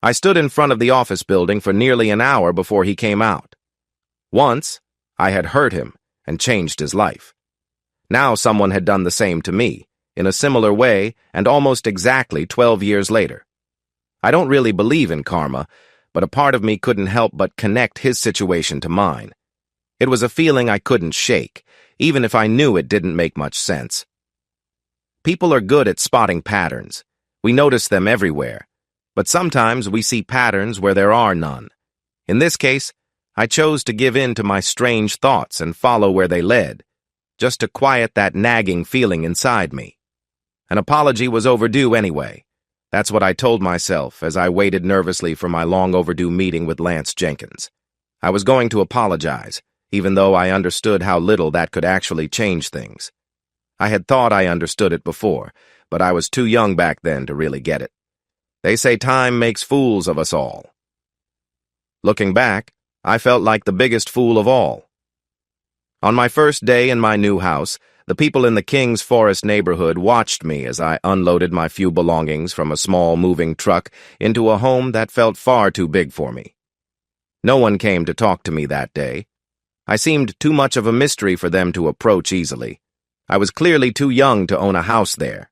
I stood in front of the office building for nearly an hour before he came out. Once, I had hurt him and changed his life. Now someone had done the same to me, in a similar way and almost exactly 12 years later. I don't really believe in karma, but a part of me couldn't help but connect his situation to mine. It was a feeling I couldn't shake, even if I knew it didn't make much sense. People are good at spotting patterns. We notice them everywhere. But sometimes we see patterns where there are none. In this case, I chose to give in to my strange thoughts and follow where they led, just to quiet that nagging feeling inside me. An apology was overdue anyway. That's what I told myself as I waited nervously for my long-overdue meeting with Lance Jenkins. I was going to apologize, even though I understood how little that could actually change things. I had thought I understood it before, but I was too young back then to really get it. They say time makes fools of us all. Looking back, I felt like the biggest fool of all. On my first day in my new house, the people in the Kings Forest neighborhood watched me as I unloaded my few belongings from a small moving truck into a home that felt far too big for me. No one came to talk to me that day. I seemed too much of a mystery for them to approach easily. I was clearly too young to own a house there.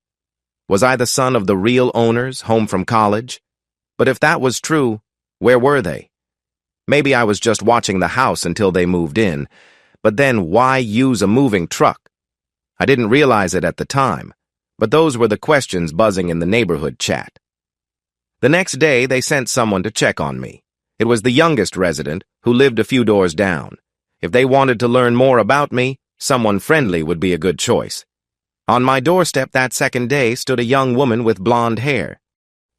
Was I the son of the real owners, home from college? But if that was true, where were they? Maybe I was just watching the house until they moved in, but then why use a moving truck? I didn't realize it at the time, but those were the questions buzzing in the neighborhood chat. The next day, they sent someone to check on me. It was the youngest resident, who lived a few doors down. If they wanted to learn more about me, someone friendly would be a good choice. On my doorstep that second day stood a young woman with blonde hair.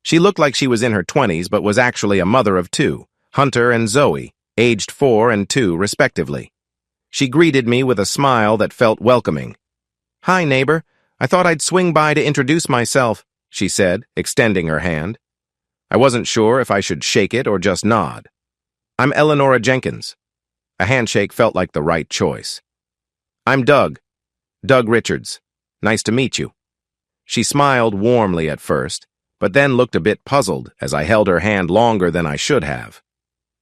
She looked like she was in her 20s but was actually a mother of two, Hunter and Zoe, aged 4 and 2 respectively. She greeted me with a smile that felt welcoming. "Hi, neighbor. I thought I'd swing by to introduce myself," she said, extending her hand. I wasn't sure if I should shake it or just nod. "I'm Eleanora Jenkins." A handshake felt like the right choice. "I'm Doug Richards. Nice to meet you." She smiled warmly at first, but then looked a bit puzzled as I held her hand longer than I should have.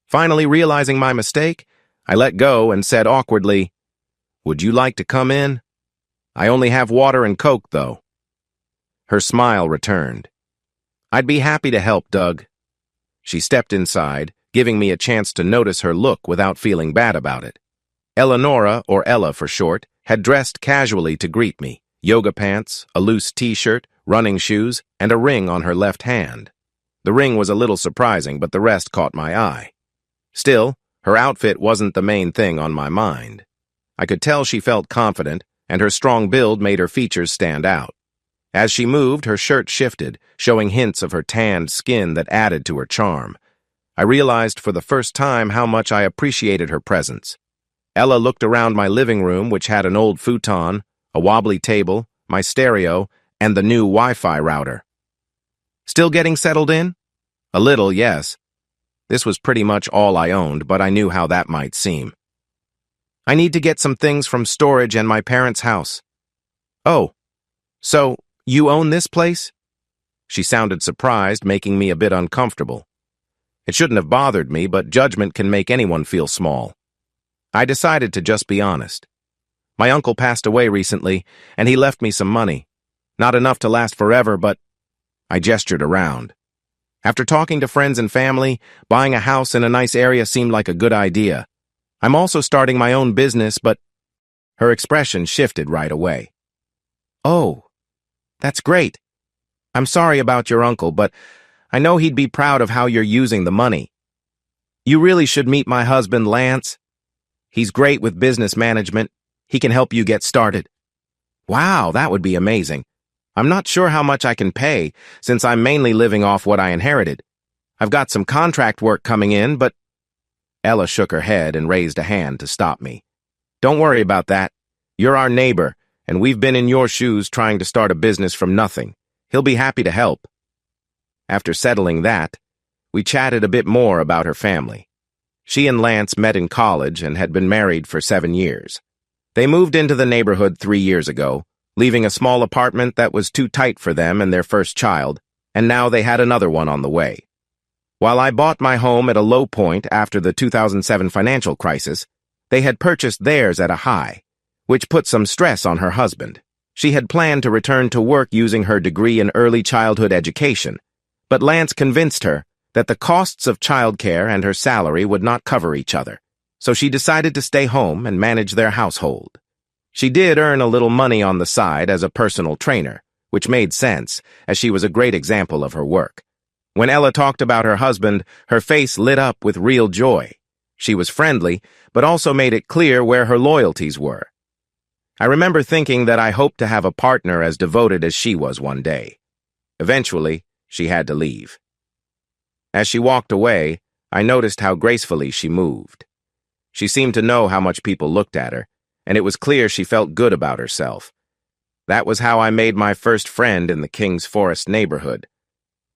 Finally realizing my mistake, I let go and said awkwardly, "Would you like to come in? I only have water and Coke, though." Her smile returned. "I'd be happy to help, Doug." She stepped inside, giving me a chance to notice her look without feeling bad about it. Eleanora, or Ella for short, had dressed casually to greet me. Yoga pants, a loose t-shirt, running shoes, and a ring on her left hand. The ring was a little surprising, but the rest caught my eye. Still, her outfit wasn't the main thing on my mind. I could tell she felt confident, and her strong build made her features stand out. As she moved, her shirt shifted, showing hints of her tanned skin that added to her charm. I realized for the first time how much I appreciated her presence. Ella looked around my living room, which had an old futon, a wobbly table, my stereo, and the new Wi-Fi router. "Still getting settled in?" "A little, yes." This was pretty much all I owned, but I knew how that might seem. "I need to get some things from storage and my parents' house." "Oh, so you own this place?" She sounded surprised, making me a bit uncomfortable. It shouldn't have bothered me, but judgment can make anyone feel small. I decided to just be honest. My uncle passed away recently, and he left me some money. Not enough to last forever, but I gestured around. After talking to friends and family, buying a house in a nice area seemed like a good idea. I'm also starting my own business, but her expression shifted right away. "Oh, that's great. I'm sorry about your uncle, but I know he'd be proud of how you're using the money. You really should meet my husband, Lance. He's great with business management. He can help you get started." "Wow, that would be amazing. I'm not sure how much I can pay, since I'm mainly living off what I inherited. I've got some contract work coming in, but—" Ella shook her head and raised a hand to stop me. "Don't worry about that. You're our neighbor, and we've been in your shoes trying to start a business from nothing. He'll be happy to help." After settling that, we chatted a bit more about her family. She and Lance met in college and had been married for 7 years. They moved into the neighborhood 3 years ago, leaving a small apartment that was too tight for them and their first child, and now they had another one on the way. While I bought my home at a low point after the 2007 financial crisis, they had purchased theirs at a high, which put some stress on her husband. She had planned to return to work using her degree in early childhood education, but Lance convinced her that the costs of childcare and her salary would not cover each other, so she decided to stay home and manage their household. She did earn a little money on the side as a personal trainer, which made sense, as she was a great example of her work. When Ella talked about her husband, her face lit up with real joy. She was friendly, but also made it clear where her loyalties were. I remember thinking that I hoped to have a partner as devoted as she was one day. Eventually, she had to leave. As she walked away, I noticed how gracefully she moved. She seemed to know how much people looked at her, and it was clear she felt good about herself. That was how I made my first friend in the King's Forest neighborhood.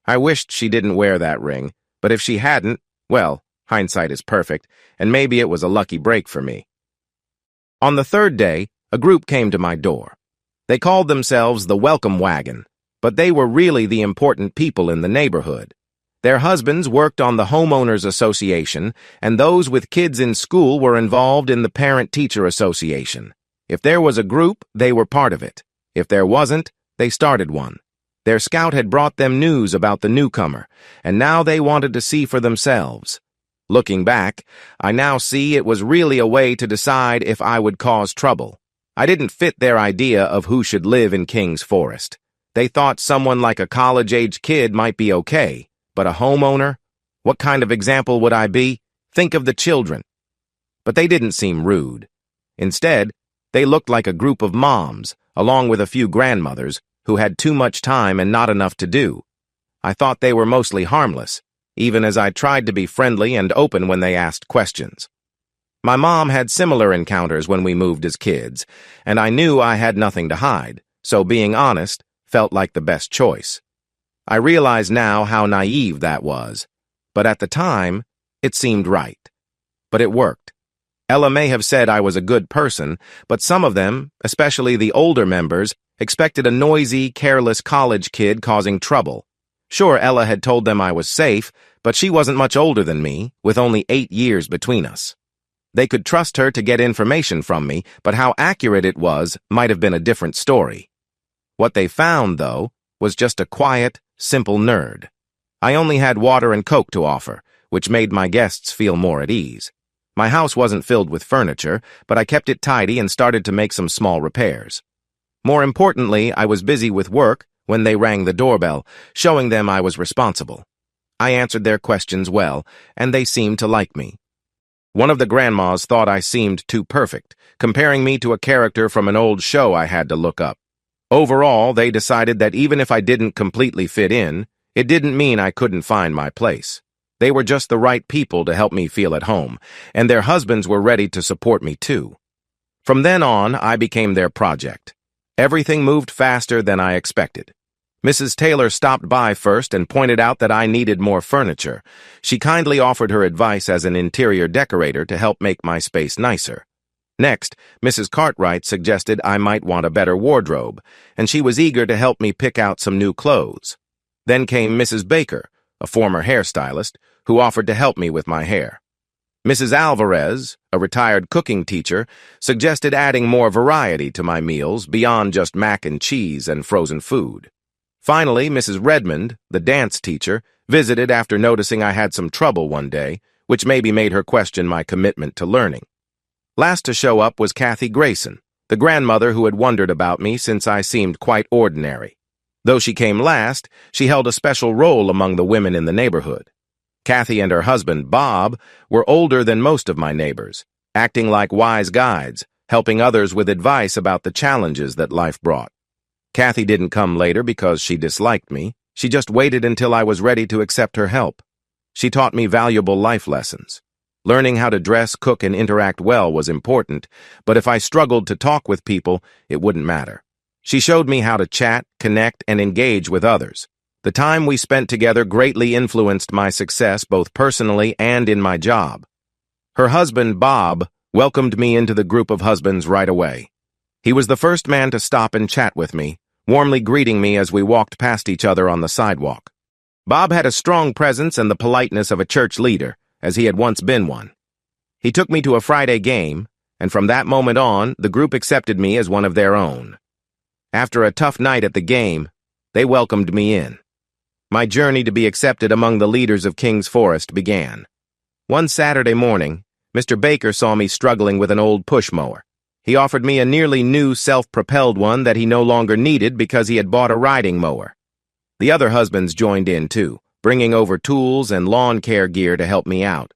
I wished she didn't wear that ring, but if she hadn't, well, hindsight is perfect, and maybe it was a lucky break for me. On the third day, a group came to my door. They called themselves the Welcome Wagon, but they were really the important people in the neighborhood. Their husbands worked on the Homeowners Association, and those with kids in school were involved in the Parent-Teacher Association. If there was a group, they were part of it. If there wasn't, they started one. Their scout had brought them news about the newcomer, and now they wanted to see for themselves. Looking back, I now see it was really a way to decide if I would cause trouble. I didn't fit their idea of who should live in King's Forest. They thought someone like a college-age kid might be okay, but a homeowner? What kind of example would I be? Think of the children. But they didn't seem rude. Instead, they looked like a group of moms, along with a few grandmothers, who had too much time and not enough to do. I thought they were mostly harmless, even as I tried to be friendly and open when they asked questions. My mom had similar encounters when we moved as kids, and I knew I had nothing to hide, so being honest felt like the best choice. I realize now how naive that was, but at the time, it seemed right. But it worked. Ella may have said I was a good person, but some of them, especially the older members, expected a noisy, careless college kid causing trouble. Sure, Ella had told them I was safe, but she wasn't much older than me, with only 8 years between us. They could trust her to get information from me, but how accurate it was might have been a different story. What they found, though, was just a quiet, simple nerd. I only had water and Coke to offer, which made my guests feel more at ease. My house wasn't filled with furniture, but I kept it tidy and started to make some small repairs. More importantly, I was busy with work when they rang the doorbell, showing them I was responsible. I answered their questions well, and they seemed to like me. One of the grandmas thought I seemed too perfect, comparing me to a character from an old show I had to look up. Overall, they decided that even if I didn't completely fit in, it didn't mean I couldn't find my place. They were just the right people to help me feel at home, and their husbands were ready to support me too. From then on, I became their project. Everything moved faster than I expected. Mrs. Taylor stopped by first and pointed out that I needed more furniture. She kindly offered her advice as an interior decorator to help make my space nicer. Next, Mrs. Cartwright suggested I might want a better wardrobe, and she was eager to help me pick out some new clothes. Then came Mrs. Baker, a former hairstylist, who offered to help me with my hair. Mrs. Alvarez, a retired cooking teacher, suggested adding more variety to my meals beyond just mac and cheese and frozen food. Finally, Mrs. Redmond, the dance teacher, visited after noticing I had some trouble one day, which maybe made her question my commitment to learning. Last to show up was Kathy Grayson, the grandmother who had wondered about me since I seemed quite ordinary. Though she came last, she held a special role among the women in the neighborhood. Kathy and her husband, Bob, were older than most of my neighbors, acting like wise guides, helping others with advice about the challenges that life brought. Kathy didn't come later because she disliked me. She just waited until I was ready to accept her help. She taught me valuable life lessons. Learning how to dress, cook, and interact well was important, but if I struggled to talk with people, it wouldn't matter. She showed me how to chat, connect, and engage with others. The time we spent together greatly influenced my success both personally and in my job. Her husband, Bob, welcomed me into the group of husbands right away. He was the first man to stop and chat with me, warmly greeting me as we walked past each other on the sidewalk. Bob had a strong presence and the politeness of a church leader, as he had once been one. He took me to a Friday game, and from that moment on, the group accepted me as one of their own. After a tough night at the game, they welcomed me in. My journey to be accepted among the leaders of King's Forest began. One Saturday morning, Mr. Baker saw me struggling with an old push mower. He offered me a nearly new self-propelled one that he no longer needed because he had bought a riding mower. The other husbands joined in too, bringing over tools and lawn care gear to help me out.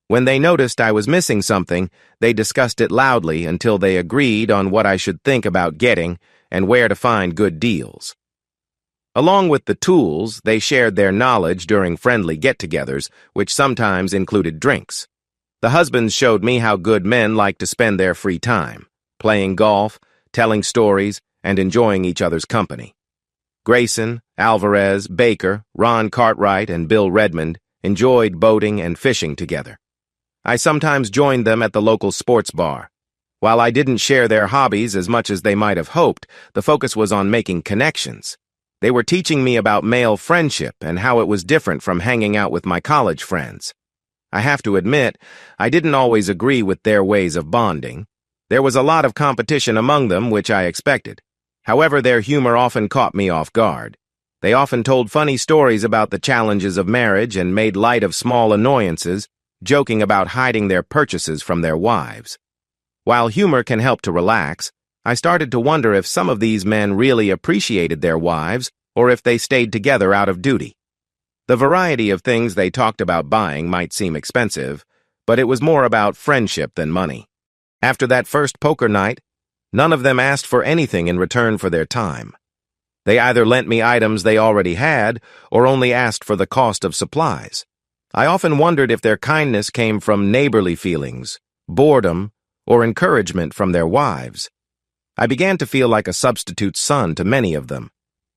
When they noticed I was missing something, they discussed it loudly until they agreed on what I should think about getting and where to find good deals. Along with the tools, they shared their knowledge during friendly get-togethers, which sometimes included drinks. The husbands showed me how good men like to spend their free time, playing golf, telling stories, and enjoying each other's company. Grayson, Alvarez, Baker, Ron Cartwright, and Bill Redmond enjoyed boating and fishing together. I sometimes joined them at the local sports bar. While I didn't share their hobbies as much as they might have hoped, the focus was on making connections. They were teaching me about male friendship and how it was different from hanging out with my college friends. I have to admit, I didn't always agree with their ways of bonding. There was a lot of competition among them, which I expected. However, their humor often caught me off guard. They often told funny stories about the challenges of marriage and made light of small annoyances, joking about hiding their purchases from their wives. While humor can help to relax, I started to wonder if some of these men really appreciated their wives or if they stayed together out of duty. The variety of things they talked about buying might seem expensive, but it was more about friendship than money. After that first poker night, none of them asked for anything in return for their time. They either lent me items they already had or only asked for the cost of supplies. I often wondered if their kindness came from neighborly feelings, boredom, or encouragement from their wives. I began to feel like a substitute son to many of them.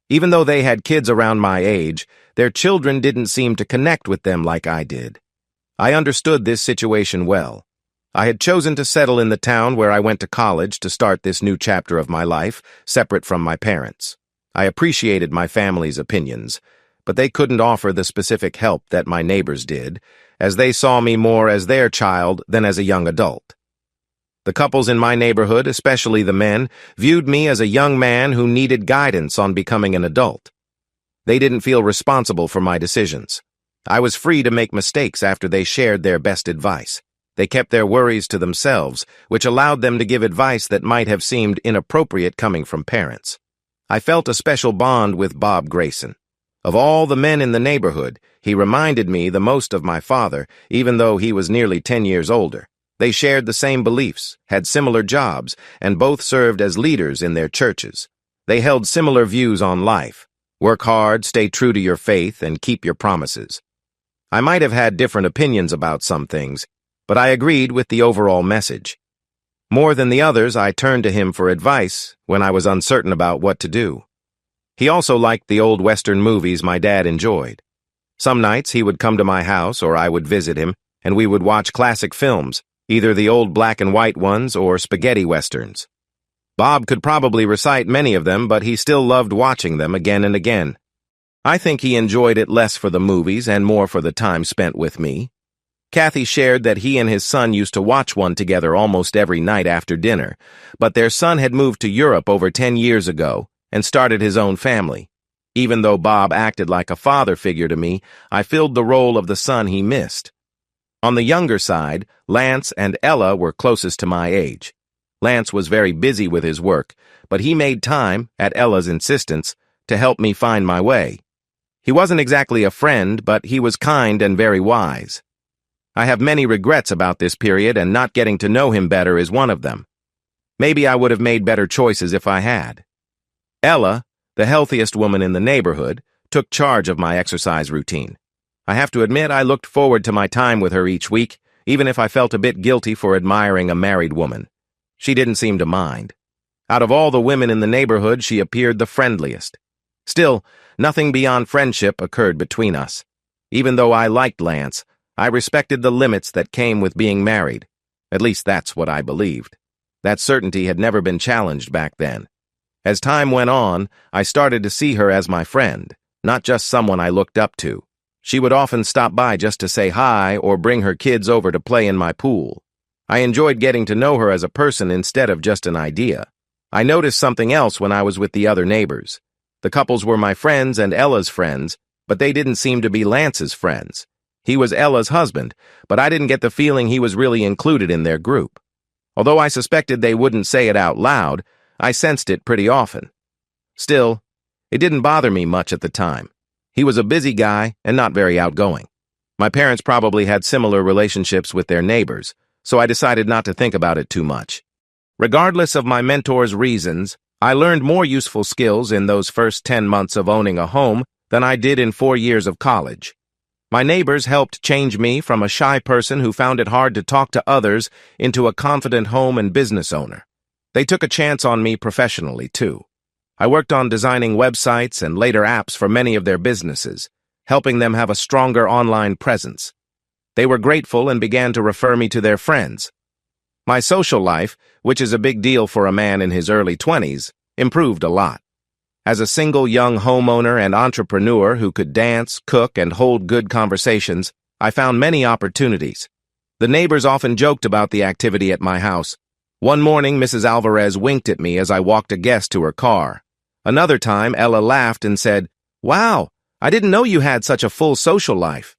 Even though they had kids around my age, their children didn't seem to connect with them like I did. I understood this situation well. I had chosen to settle in the town where I went to college to start this new chapter of my life, separate from my parents. I appreciated my family's opinions, but they couldn't offer the specific help that my neighbors did, as they saw me more as their child than as a young adult. The couples in my neighborhood, especially the men, viewed me as a young man who needed guidance on becoming an adult. They didn't feel responsible for my decisions. I was free to make mistakes after they shared their best advice. They kept their worries to themselves, which allowed them to give advice that might have seemed inappropriate coming from parents. I felt a special bond with Bob Grayson. Of all the men in the neighborhood, he reminded me the most of my father, even though he was nearly 10 years older. They shared the same beliefs, had similar jobs, and both served as leaders in their churches. They held similar views on life. Work hard, stay true to your faith, and keep your promises. I might have had different opinions about some things, but I agreed with the overall message. More than the others, I turned to him for advice when I was uncertain about what to do. He also liked the old Western movies my dad enjoyed. Some nights he would come to my house or I would visit him, and we would watch classic films, either the old black and white ones or spaghetti westerns. Bob could probably recite many of them, but he still loved watching them again and again. I think he enjoyed it less for the movies and more for the time spent with me. Kathy shared that he and his son used to watch one together almost every night after dinner, but their son had moved to Europe over 10 years ago and started his own family. Even though Bob acted like a father figure to me, I filled the role of the son he missed. On the younger side, Lance and Ella were closest to my age. Lance was very busy with his work, but he made time, at Ella's insistence, to help me find my way. He wasn't exactly a friend, but he was kind and very wise. I have many regrets about this period, and not getting to know him better is one of them. Maybe I would have made better choices if I had. Ella, the healthiest woman in the neighborhood, took charge of my exercise routine. I have to admit I looked forward to my time with her each week, even if I felt a bit guilty for admiring a married woman. She didn't seem to mind. Out of all the women in the neighborhood, she appeared the friendliest. Still, nothing beyond friendship occurred between us. Even though I liked Lance, I respected the limits that came with being married. At least that's what I believed. That certainty had never been challenged back then. As time went on, I started to see her as my friend, not just someone I looked up to. She would often stop by just to say hi or bring her kids over to play in my pool. I enjoyed getting to know her as a person instead of just an idea. I noticed something else when I was with the other neighbors. The couples were my friends and Ella's friends, but they didn't seem to be Lance's friends. He was Ella's husband, but I didn't get the feeling he was really included in their group. Although I suspected they wouldn't say it out loud, I sensed it pretty often. Still, it didn't bother me much at the time. He was a busy guy and not very outgoing. My parents probably had similar relationships with their neighbors, so I decided not to think about it too much. Regardless of my mentor's reasons, I learned more useful skills in those first 10 months of owning a home than I did in 4 years of college. My neighbors helped change me from a shy person who found it hard to talk to others into a confident home and business owner. They took a chance on me professionally, too. I worked on designing websites and later apps for many of their businesses, helping them have a stronger online presence. They were grateful and began to refer me to their friends. My social life, which is a big deal for a man in his early 20s, improved a lot. As a single young homeowner and entrepreneur who could dance, cook, and hold good conversations, I found many opportunities. The neighbors often joked about the activity at my house. One morning, Mrs. Alvarez winked at me as I walked a guest to her car. Another time, Ella laughed and said, "Wow, I didn't know you had such a full social life."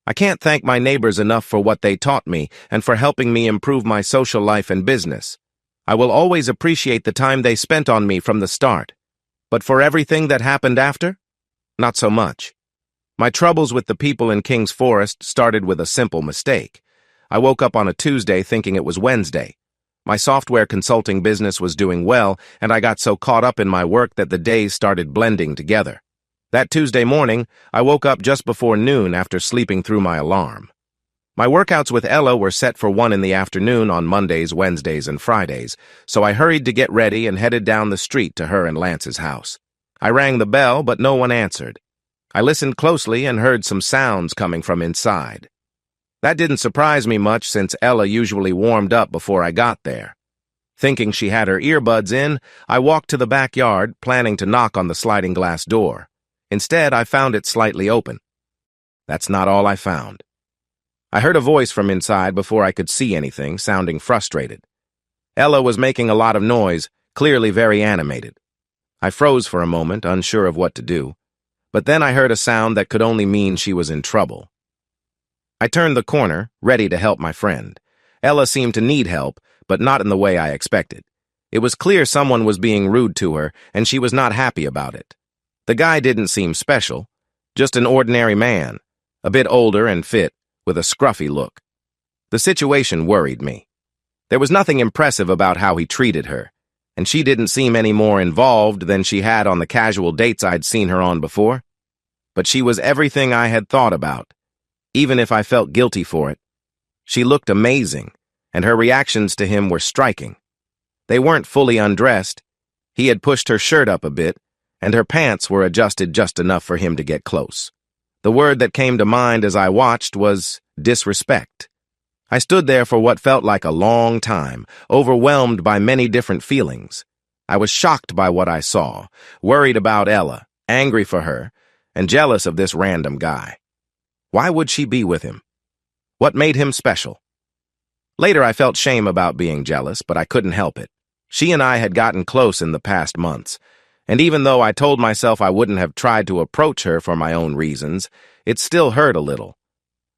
I can't thank my neighbors enough for what they taught me and for helping me improve my social life and business. I will always appreciate the time they spent on me from the start. But for everything that happened after? Not so much. My troubles with the people in King's Forest started with a simple mistake. I woke up on a Tuesday thinking it was Wednesday. My software consulting business was doing well, and I got so caught up in my work that the days started blending together. That Tuesday morning, I woke up just before noon after sleeping through my alarm. My workouts with Ella were set for 1 in the afternoon on Mondays, Wednesdays, and Fridays, so I hurried to get ready and headed down the street to her and Lance's house. I rang the bell, but no one answered. I listened closely and heard some sounds coming from inside. That didn't surprise me much since Ella usually warmed up before I got there. Thinking she had her earbuds in, I walked to the backyard, planning to knock on the sliding glass door. Instead, I found it slightly open. That's not all I found. I heard a voice from inside before I could see anything, sounding frustrated. Ella was making a lot of noise, clearly very animated. I froze for a moment, unsure of what to do. But then I heard a sound that could only mean she was in trouble. I turned the corner, ready to help my friend. Ella seemed to need help, but not in the way I expected. It was clear someone was being rude to her, and she was not happy about it. The guy didn't seem special, just an ordinary man, a bit older and fit, with a scruffy look. The situation worried me. There was nothing impressive about how he treated her, and she didn't seem any more involved than she had on the casual dates I'd seen her on before. But she was everything I had thought about, even if I felt guilty for it. She looked amazing, and her reactions to him were striking. They weren't fully undressed. He had pushed her shirt up a bit, and her pants were adjusted just enough for him to get close. The word that came to mind as I watched was disrespect. I stood there for what felt like a long time, overwhelmed by many different feelings. I was shocked by what I saw, worried about Ella, angry for her, and jealous of this random guy. Why would she be with him? What made him special? Later, I felt shame about being jealous, but I couldn't help it. She and I had gotten close in the past months, and even though I told myself I wouldn't have tried to approach her for my own reasons, it still hurt a little.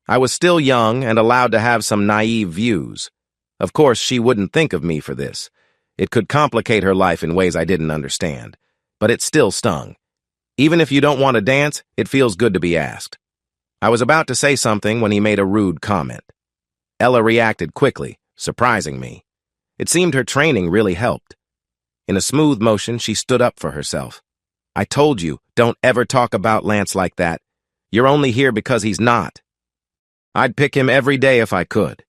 I was still young and allowed to have some naive views. Of course, she wouldn't think of me for this. It could complicate her life in ways I didn't understand, but it still stung. Even if you don't want to dance, it feels good to be asked. I was about to say something when he made a rude comment. Ella reacted quickly, surprising me. It seemed her training really helped. In a smooth motion, she stood up for herself. "I told you, don't ever talk about Lance like that. You're only here because he's not. I'd pick him every day if I could.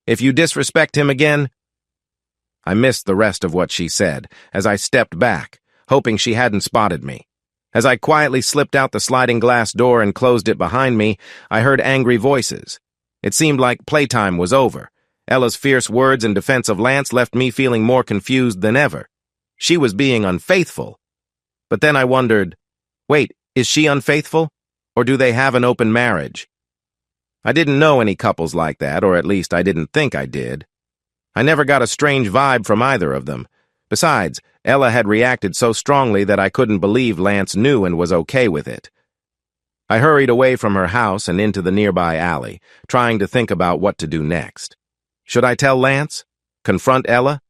If you disrespect him again..." I missed the rest of what she said as I stepped back, hoping she hadn't spotted me. As I quietly slipped out the sliding glass door and closed it behind me, I heard angry voices. It seemed like playtime was over. Ella's fierce words in defense of Lance left me feeling more confused than ever. She was being unfaithful. But then I wondered, wait, Is she unfaithful, or do they have an open marriage? I didn't know any couples like that, or at least I didn't think I did. I never got a strange vibe from either of them. Besides, Ella had reacted so strongly that I couldn't believe Lance knew and was okay with it. I hurried away from her house and into the nearby alley, trying to think about what to do next. Should I tell Lance? Confront Ella?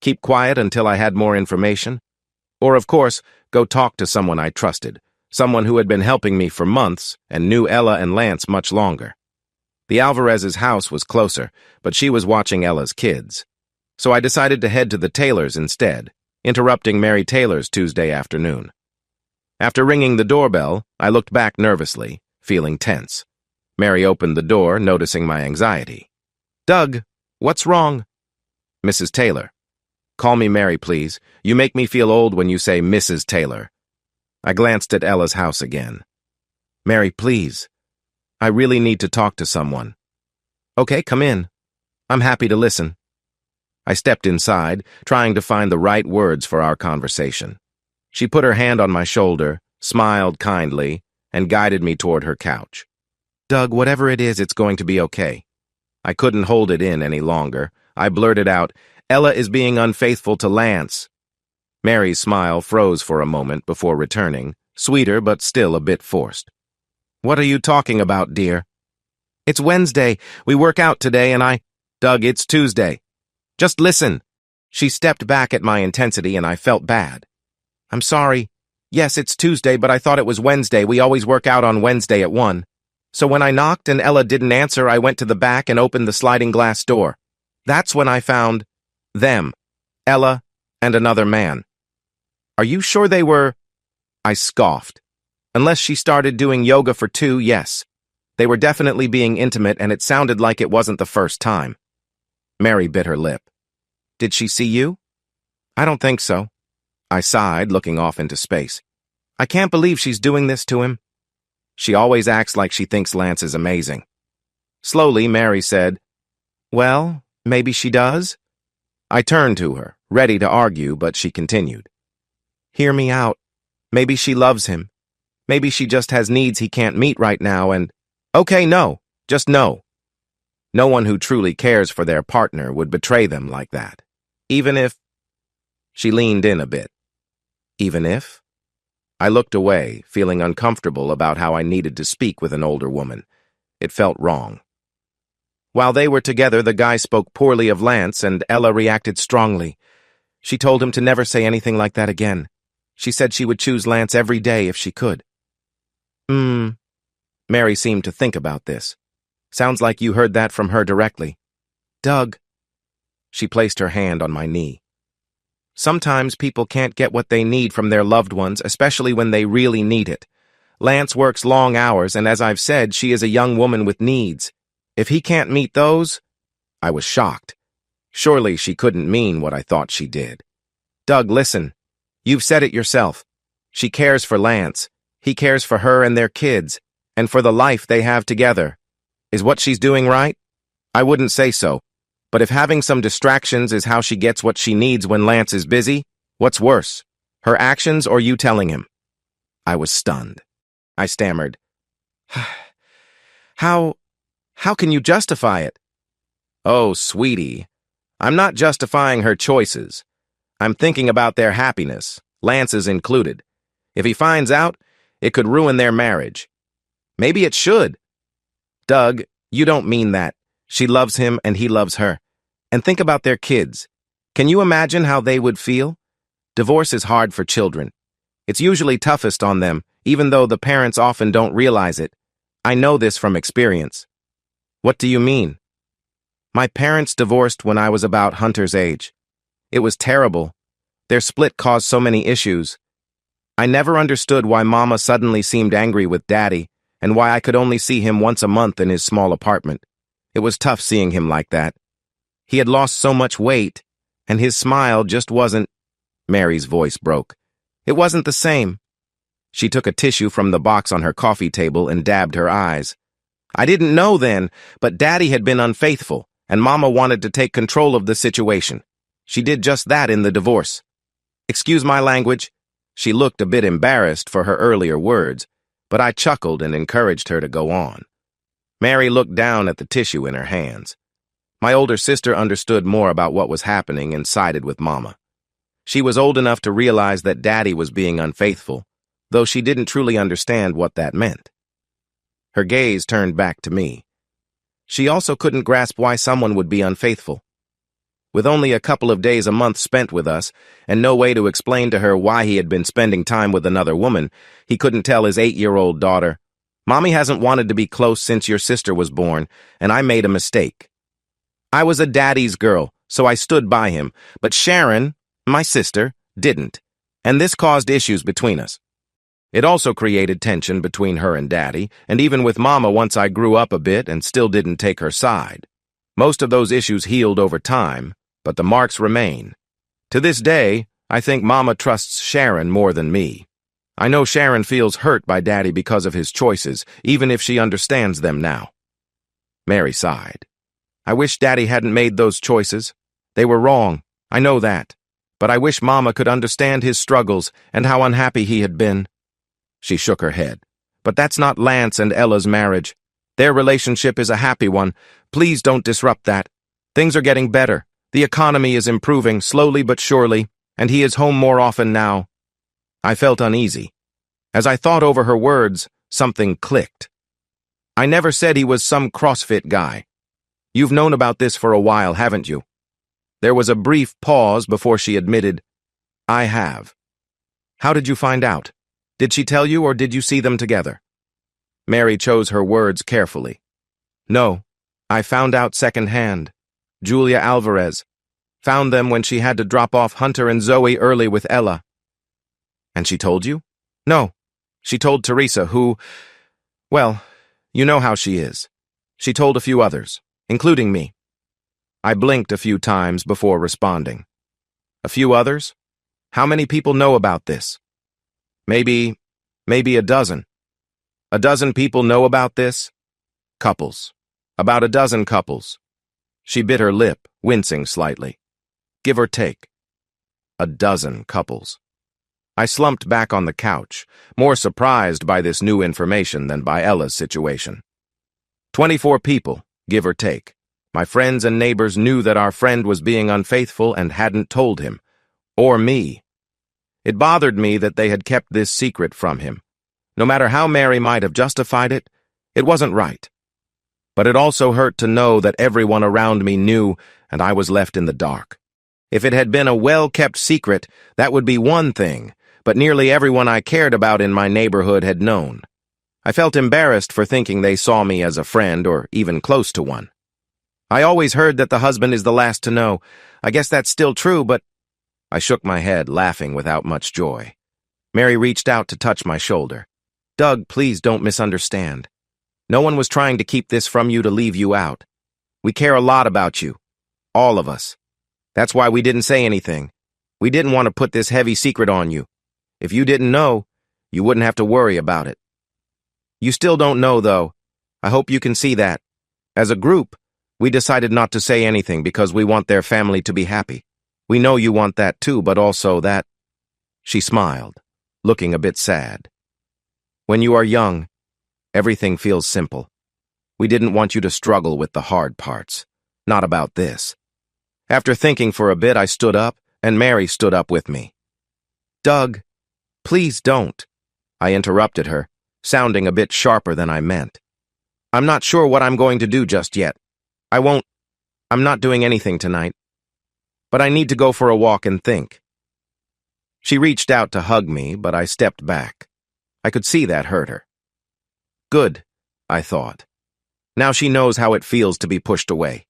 Keep quiet until I had more information? Or, of course, go talk to someone I trusted, someone who had been helping me for months and knew Ella and Lance much longer. The Alvarez's house was closer, but she was watching Ella's kids. So I decided to head to the Taylors instead, interrupting Mary Taylor's Tuesday afternoon. After ringing the doorbell, I looked back nervously, feeling tense. Mary opened the door, noticing my anxiety. "Doug, what's wrong?" "Mrs. Taylor." "Call me Mary, please. You make me feel old when you say Mrs. Taylor." I glanced at Ella's house again. "Mary, please. I really need to talk to someone." "Okay, come in. I'm happy to listen." I stepped inside, trying to find the right words for our conversation. She put her hand on my shoulder, smiled kindly, and guided me toward her couch. "Doug, whatever it is, it's going to be okay." I couldn't hold it in any longer. I blurted out, "Ella is being unfaithful to Lance." Mary's smile froze for a moment before returning, sweeter but still a bit forced. "What are you talking about, dear?" "It's Wednesday. We work out today and Doug, it's Tuesday. Just listen." She stepped back at my intensity and I felt bad. "I'm sorry. Yes, it's Tuesday, but I thought it was Wednesday. We always work out on Wednesday at 1. So when I knocked and Ella didn't answer, I went to the back and opened the sliding glass door. That's when I found them, Ella and another man." "Are you sure they were—" I scoffed. "Unless she started doing yoga for 2, yes. They were definitely being intimate, and it sounded like it wasn't the first time." Mary bit her lip. "Did she see you?" "I don't think so." I sighed, looking off into space. "I can't believe she's doing this to him." "She always acts like she thinks Lance is amazing." Slowly, Mary said, "Well, maybe she does?" I turned to her, ready to argue, but she continued. "Hear me out. Maybe she loves him. Maybe she just has needs he can't meet right now and—" "Okay, no. Just no. No one who truly cares for their partner would betray them like that. Even if—" She leaned in a bit. "Even if?" I looked away, feeling uncomfortable about how I needed to speak with an older woman. It felt wrong. While they were together, the guy spoke poorly of Lance, and Ella reacted strongly. She told him to never say anything like that again. She said she would choose Lance every day if she could. Mary seemed to think about this. "Sounds like you heard that from her directly." "Doug." She placed her hand on my knee. "Sometimes people can't get what they need from their loved ones, especially when they really need it. Lance works long hours, and as I've said, she is a young woman with needs. If he can't meet those—" I was shocked. Surely she couldn't mean what I thought she did. "Doug, listen. You've said it yourself. She cares for Lance. He cares for her and their kids, and for the life they have together. Is what she's doing right? I wouldn't say so. But if having some distractions is how she gets what she needs when Lance is busy, what's worse, her actions or you telling him?" I was stunned. I stammered, How can you justify it?" "Oh, sweetie, I'm not justifying her choices. I'm thinking about their happiness, Lance's included. If he finds out, it could ruin their marriage." "Maybe it should." "Doug, you don't mean that. She loves him and he loves her. And think about their kids. Can you imagine how they would feel? Divorce is hard for children. It's usually toughest on them, even though the parents often don't realize it. I know this from experience." "What do you mean?" "My parents divorced when I was about Hunter's age. It was terrible. Their split caused so many issues. I never understood why Mama suddenly seemed angry with Daddy, and why I could only see him once a month in his small apartment. It was tough seeing him like that. He had lost so much weight, and his smile just wasn't—" Mary's voice broke. "It wasn't the same." She took a tissue from the box on her coffee table and dabbed her eyes. "I didn't know then, but Daddy had been unfaithful, and Mama wanted to take control of the situation. She did just that in the divorce. Excuse my language." She looked a bit embarrassed for her earlier words, but I chuckled and encouraged her to go on. Mary looked down at the tissue in her hands. My older sister understood more about what was happening and sided with Mama. She was old enough to realize that Daddy was being unfaithful, though she didn't truly understand what that meant. Her gaze turned back to me. She also couldn't grasp why someone would be unfaithful. With only a couple of days a month spent with us, and no way to explain to her why he had been spending time with another woman, he couldn't tell his 8-year-old daughter, "Mommy hasn't wanted to be close since your sister was born, and I made a mistake." I was a daddy's girl, so I stood by him, but Sharon, my sister, didn't, and this caused issues between us. It also created tension between her and Daddy, and even with Mama once I grew up a bit and still didn't take her side. Most of those issues healed over time, but the marks remain. To this day, I think Mama trusts Sharon more than me. I know Sharon feels hurt by Daddy because of his choices, even if she understands them now. Mary sighed. I wish Daddy hadn't made those choices. They were wrong, I know that. But I wish Mama could understand his struggles and how unhappy he had been. She shook her head. But that's not Lance and Ella's marriage. Their relationship is a happy one. Please don't disrupt that. Things are getting better. The economy is improving, slowly but surely, and he is home more often now. I felt uneasy. As I thought over her words, something clicked. I never said he was some CrossFit guy. You've known about this for a while, haven't you? There was a brief pause before she admitted, I have. How did you find out? Did she tell you or did you see them together? Mary chose her words carefully. No, I found out secondhand. Julia Alvarez. Found them when she had to drop off Hunter and Zoe early with Ella. And she told you? No. She told Teresa, who, well, you know how she is. She told a few others, including me. I blinked a few times before responding. A few others? How many people know about this? Maybe a dozen. A dozen people know about this? Couples. About a dozen couples. She bit her lip, wincing slightly. Give or take. A dozen couples. I slumped back on the couch, more surprised by this new information than by Ella's situation. 24 people, give or take. My friends and neighbors knew that our friend was being unfaithful and hadn't told him. Or me. It bothered me that they had kept this secret from him. No matter how Mary might have justified it, it wasn't right. But it also hurt to know that everyone around me knew and I was left in the dark. If it had been a well-kept secret, that would be one thing, but nearly everyone I cared about in my neighborhood had known. I felt embarrassed for thinking they saw me as a friend or even close to one. I always heard that the husband is the last to know. I guess that's still true, but... I shook my head, laughing without much joy. Mary reached out to touch my shoulder. Doug, please don't misunderstand. No one was trying to keep this from you to leave you out. We care a lot about you. All of us. That's why we didn't say anything. We didn't want to put this heavy secret on you. If you didn't know, you wouldn't have to worry about it. You still don't know, though. I hope you can see that. As a group, we decided not to say anything because we want their family to be happy. We know you want that too, but also that... She smiled, looking a bit sad. When you are young, everything feels simple. We didn't want you to struggle with the hard parts. Not about this. After thinking for a bit, I stood up, and Mary stood up with me. Doug, please don't. I interrupted her, sounding a bit sharper than I meant. I'm not sure what I'm going to do just yet. I'm not doing anything tonight. But I need to go for a walk and think. She reached out to hug me, but I stepped back. I could see that hurt her. Good, I thought. Now she knows how it feels to be pushed away.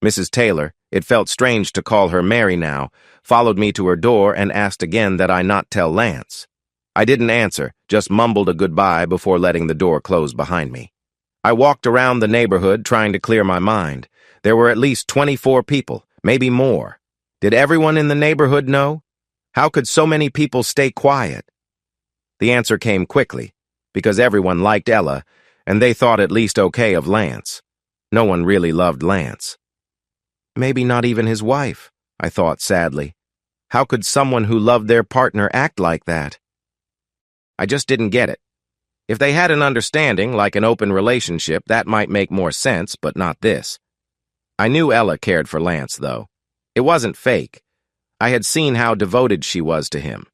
Mrs. Taylor, it felt strange to call her Mary now, followed me to her door and asked again that I not tell Lance. I didn't answer, just mumbled a goodbye before letting the door close behind me. I walked around the neighborhood trying to clear my mind. There were at least 24 people. Maybe more. Did everyone in the neighborhood know? How could so many people stay quiet? The answer came quickly, because everyone liked Ella, and they thought at least okay of Lance. No one really loved Lance. Maybe not even his wife, I thought sadly. How could someone who loved their partner act like that? I just didn't get it. If they had an understanding, like an open relationship, that might make more sense, but not this. I knew Ella cared for Lance, though. It wasn't fake. I had seen how devoted she was to him.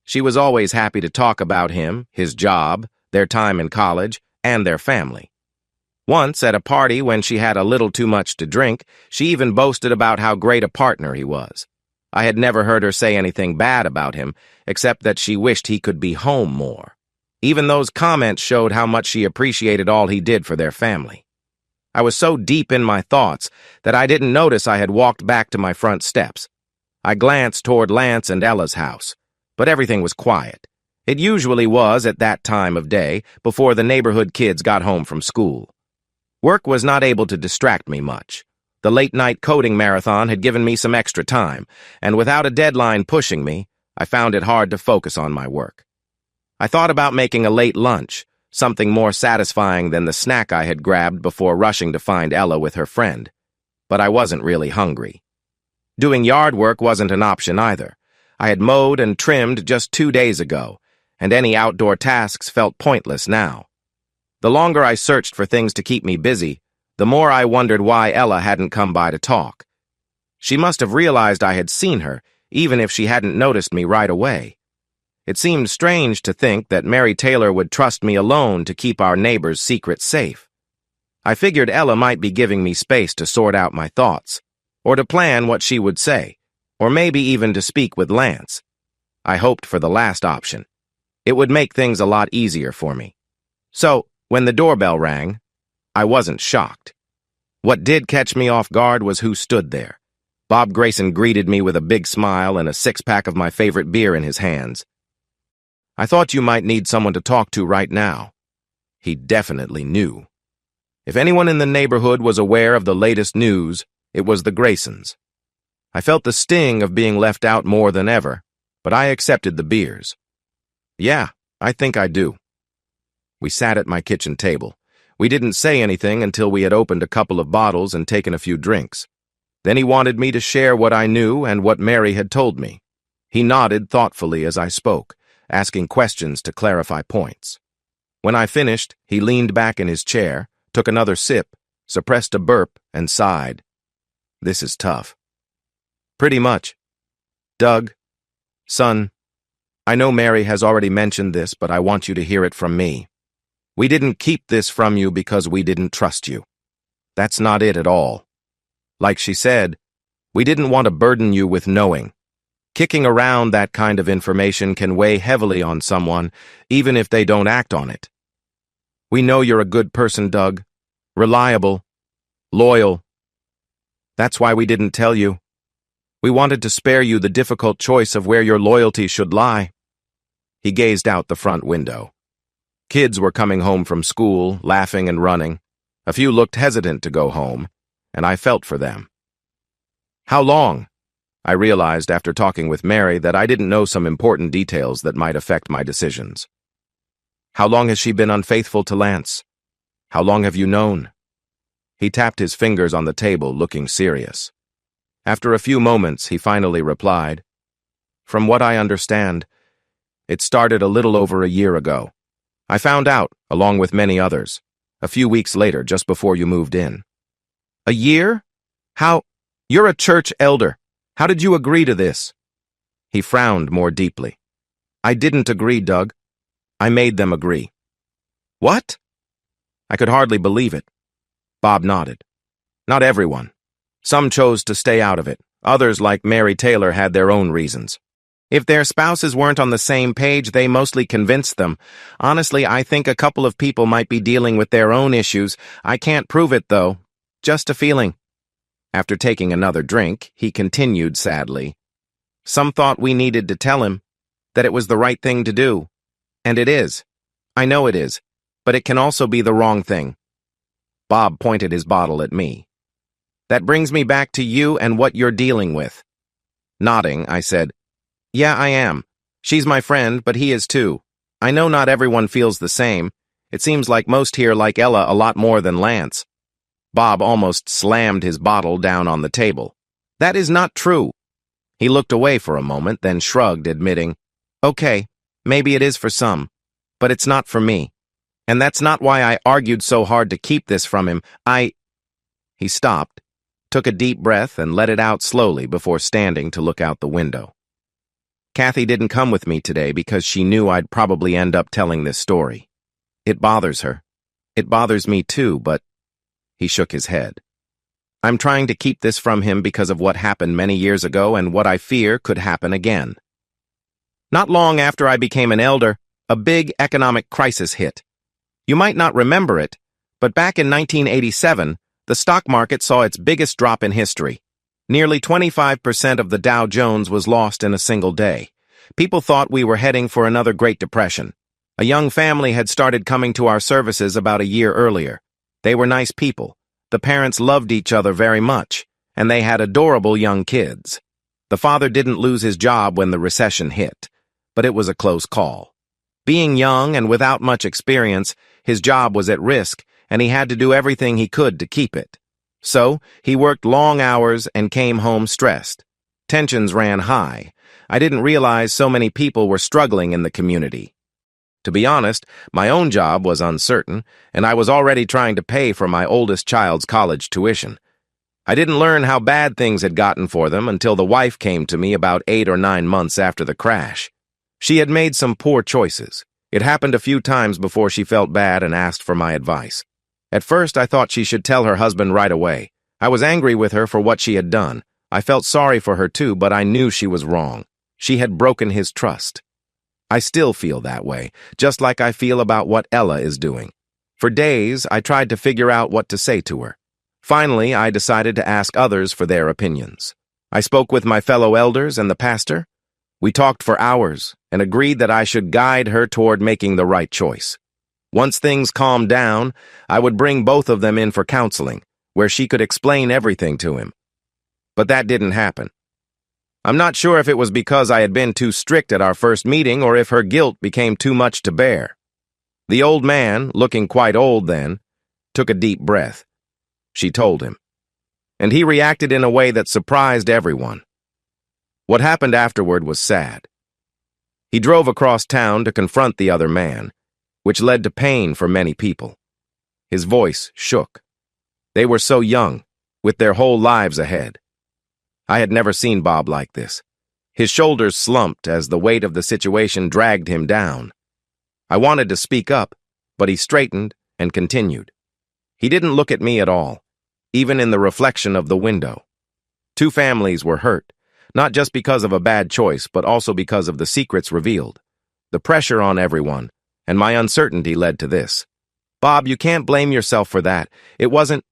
She was always happy to talk about him, his job, their time in college, and their family. Once, at a party when she had a little too much to drink, she even boasted about how great a partner he was. I had never heard her say anything bad about him, except that she wished he could be home more. Even those comments showed how much she appreciated all he did for their family. I was so deep in my thoughts that I didn't notice I had walked back to my front steps. I glanced toward Lance and Ella's house, but everything was quiet. It usually was at that time of day, before the neighborhood kids got home from school. Work was not able to distract me much. The late-night coding marathon had given me some extra time, and without a deadline pushing me, I found it hard to focus on my work. I thought about making a late lunch, something more satisfying than the snack I had grabbed before rushing to find Ella with her friend. But I wasn't really hungry. Doing yard work wasn't an option either. I had mowed and trimmed just 2 days ago, and any outdoor tasks felt pointless now. The longer I searched for things to keep me busy, the more I wondered why Ella hadn't come by to talk. She must have realized I had seen her, even if she hadn't noticed me right away. It seemed strange to think that Mary Taylor would trust me alone to keep our neighbor's secret safe. I figured Ella might be giving me space to sort out my thoughts, or to plan what she would say, or maybe even to speak with Lance. I hoped for the last option. It would make things a lot easier for me. So, when the doorbell rang, I wasn't shocked. What did catch me off guard was who stood there. Bob Grayson greeted me with a big smile and a six-pack of my favorite beer in his hands. I thought you might need someone to talk to right now. He definitely knew. If anyone in the neighborhood was aware of the latest news, it was the Graysons. I felt the sting of being left out more than ever, but I accepted the beers. Yeah, I think I do. We sat at my kitchen table. We didn't say anything until we had opened a couple of bottles and taken a few drinks. Then he wanted me to share what I knew and what Mary had told me. He nodded thoughtfully as I spoke, asking questions to clarify points. When I finished, he leaned back in his chair, took another sip, suppressed a burp, and sighed. This is tough. Pretty much. Doug, son, I know Mary has already mentioned this, but I want you to hear it from me. We didn't keep this from you because we didn't trust you. That's not it at all. Like she said, we didn't want to burden you with knowing. Kicking around that kind of information can weigh heavily on someone, even if they don't act on it. We know you're a good person, Doug. Reliable. Loyal. That's why we didn't tell you. We wanted to spare you the difficult choice of where your loyalty should lie. He gazed out the front window. Kids were coming home from school, laughing and running. A few looked hesitant to go home, and I felt for them. How long? I realized after talking with Mary that I didn't know some important details that might affect my decisions. How long has she been unfaithful to Lance? How long have you known? He tapped his fingers on the table, looking serious. After a few moments, he finally replied, From what I understand, it started a little over a year ago. I found out, along with many others, a few weeks later, just before you moved in. A year? How? You're a church elder. How did you agree to this? He frowned more deeply. I didn't agree, Doug. I made them agree. What? I could hardly believe it. Bob nodded. Not everyone. Some chose to stay out of it. Others, like Mary Taylor, had their own reasons. If their spouses weren't on the same page, they mostly convinced them. Honestly, I think a couple of people might be dealing with their own issues. I can't prove it, though. Just a feeling. After taking another drink, he continued sadly. Some thought we needed to tell him that it was the right thing to do. And it is. I know it is. But it can also be the wrong thing. Bob pointed his bottle at me. That brings me back to you and what you're dealing with. Nodding, I said, Yeah, I am. She's my friend, but he is too. I know not everyone feels the same. It seems like most here like Ella a lot more than Lance. Bob almost slammed his bottle down on the table. That is not true. He looked away for a moment, then shrugged, admitting, Okay, maybe it is for some, but it's not for me. And that's not why I argued so hard to keep this from him. He stopped, took a deep breath, and let it out slowly before standing to look out the window. Kathy didn't come with me today because she knew I'd probably end up telling this story. It bothers her. It bothers me too, but he shook his head. I'm trying to keep this from him because of what happened many years ago and what I fear could happen again. Not long after I became an elder, a big economic crisis hit. You might not remember it, but back in 1987, the stock market saw its biggest drop in history. Nearly 25% of the Dow Jones was lost in a single day. People thought we were heading for another Great Depression. A young family had started coming to our services about a year earlier. They were nice people. The parents loved each other very much, and they had adorable young kids. The father didn't lose his job when the recession hit, but it was a close call. Being young and without much experience, his job was at risk, and he had to do everything he could to keep it. So, he worked long hours and came home stressed. Tensions ran high. I didn't realize so many people were struggling in the community. To be honest, my own job was uncertain, and I was already trying to pay for my oldest child's college tuition. I didn't learn how bad things had gotten for them until the wife came to me about 8 or 9 months after the crash. She had made some poor choices. It happened a few times before she felt bad and asked for my advice. At first, I thought she should tell her husband right away. I was angry with her for what she had done. I felt sorry for her too, but I knew she was wrong. She had broken his trust. I still feel that way, just like I feel about what Ella is doing. For days, I tried to figure out what to say to her. Finally, I decided to ask others for their opinions. I spoke with my fellow elders and the pastor. We talked for hours and agreed that I should guide her toward making the right choice. Once things calmed down, I would bring both of them in for counseling, where she could explain everything to him. But that didn't happen. I'm not sure if it was because I had been too strict at our first meeting or if her guilt became too much to bear. The old man, looking quite old then, took a deep breath. She told him. And he reacted in a way that surprised everyone. What happened afterward was sad. He drove across town to confront the other man, which led to pain for many people. His voice shook. They were so young, with their whole lives ahead. I had never seen Bob like this. His shoulders slumped as the weight of the situation dragged him down. I wanted to speak up, but he straightened and continued. He didn't look at me at all, even in the reflection of the window. 2 families were hurt, not just because of a bad choice, but also because of the secrets revealed. The pressure on everyone, and my uncertainty led to this. Bob, you can't blame yourself for that. It wasn't...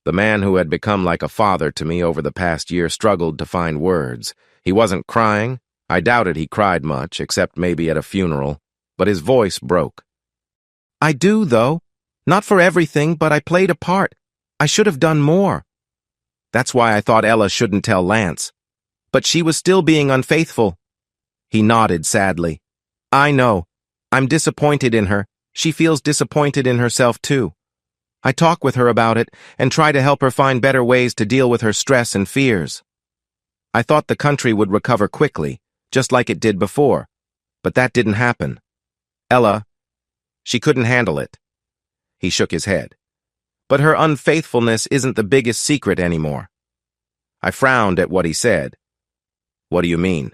The man who had become like a father to me over the past year struggled to find words. He wasn't crying. I doubted he cried much, except maybe at a funeral, but his voice broke. I do, though. Not for everything, but I played a part. I should have done more. That's why I thought Ella shouldn't tell Lance. But she was still being unfaithful. He nodded sadly. I know. I'm disappointed in her. She feels disappointed in herself, too. I talk with her about it and try to help her find better ways to deal with her stress and fears. I thought the country would recover quickly, just like it did before, but that didn't happen. Ella, she couldn't handle it. He shook his head. But her unfaithfulness isn't the biggest secret anymore. I frowned at what he said. What do you mean?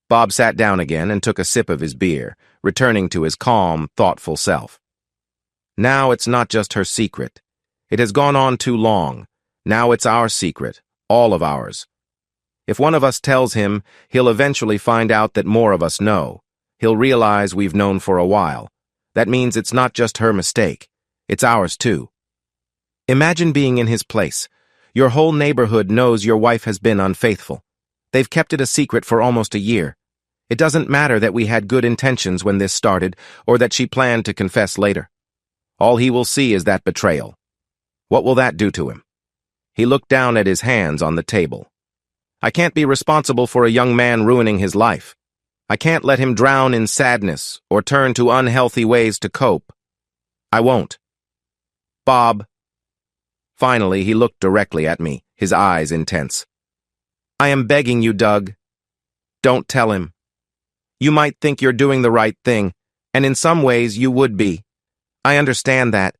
Bob sat down again and took a sip of his beer, returning to his calm, thoughtful self. Now it's not just her secret. It has gone on too long. Now it's our secret, all of ours. If one of us tells him, he'll eventually find out that more of us know. He'll realize we've known for a while. That means it's not just her mistake. It's ours too. Imagine being in his place. Your whole neighborhood knows your wife has been unfaithful. They've kept it a secret for almost a year. It doesn't matter that we had good intentions when this started, or that she planned to confess later. All he will see is that betrayal. What will that do to him? He looked down at his hands on the table. I can't be responsible for a young man ruining his life. I can't let him drown in sadness or turn to unhealthy ways to cope. I won't. Bob. Finally, he looked directly at me, his eyes intense. I am begging you, Doug. Don't tell him. You might think you're doing the right thing, and in some ways you would be. I understand that.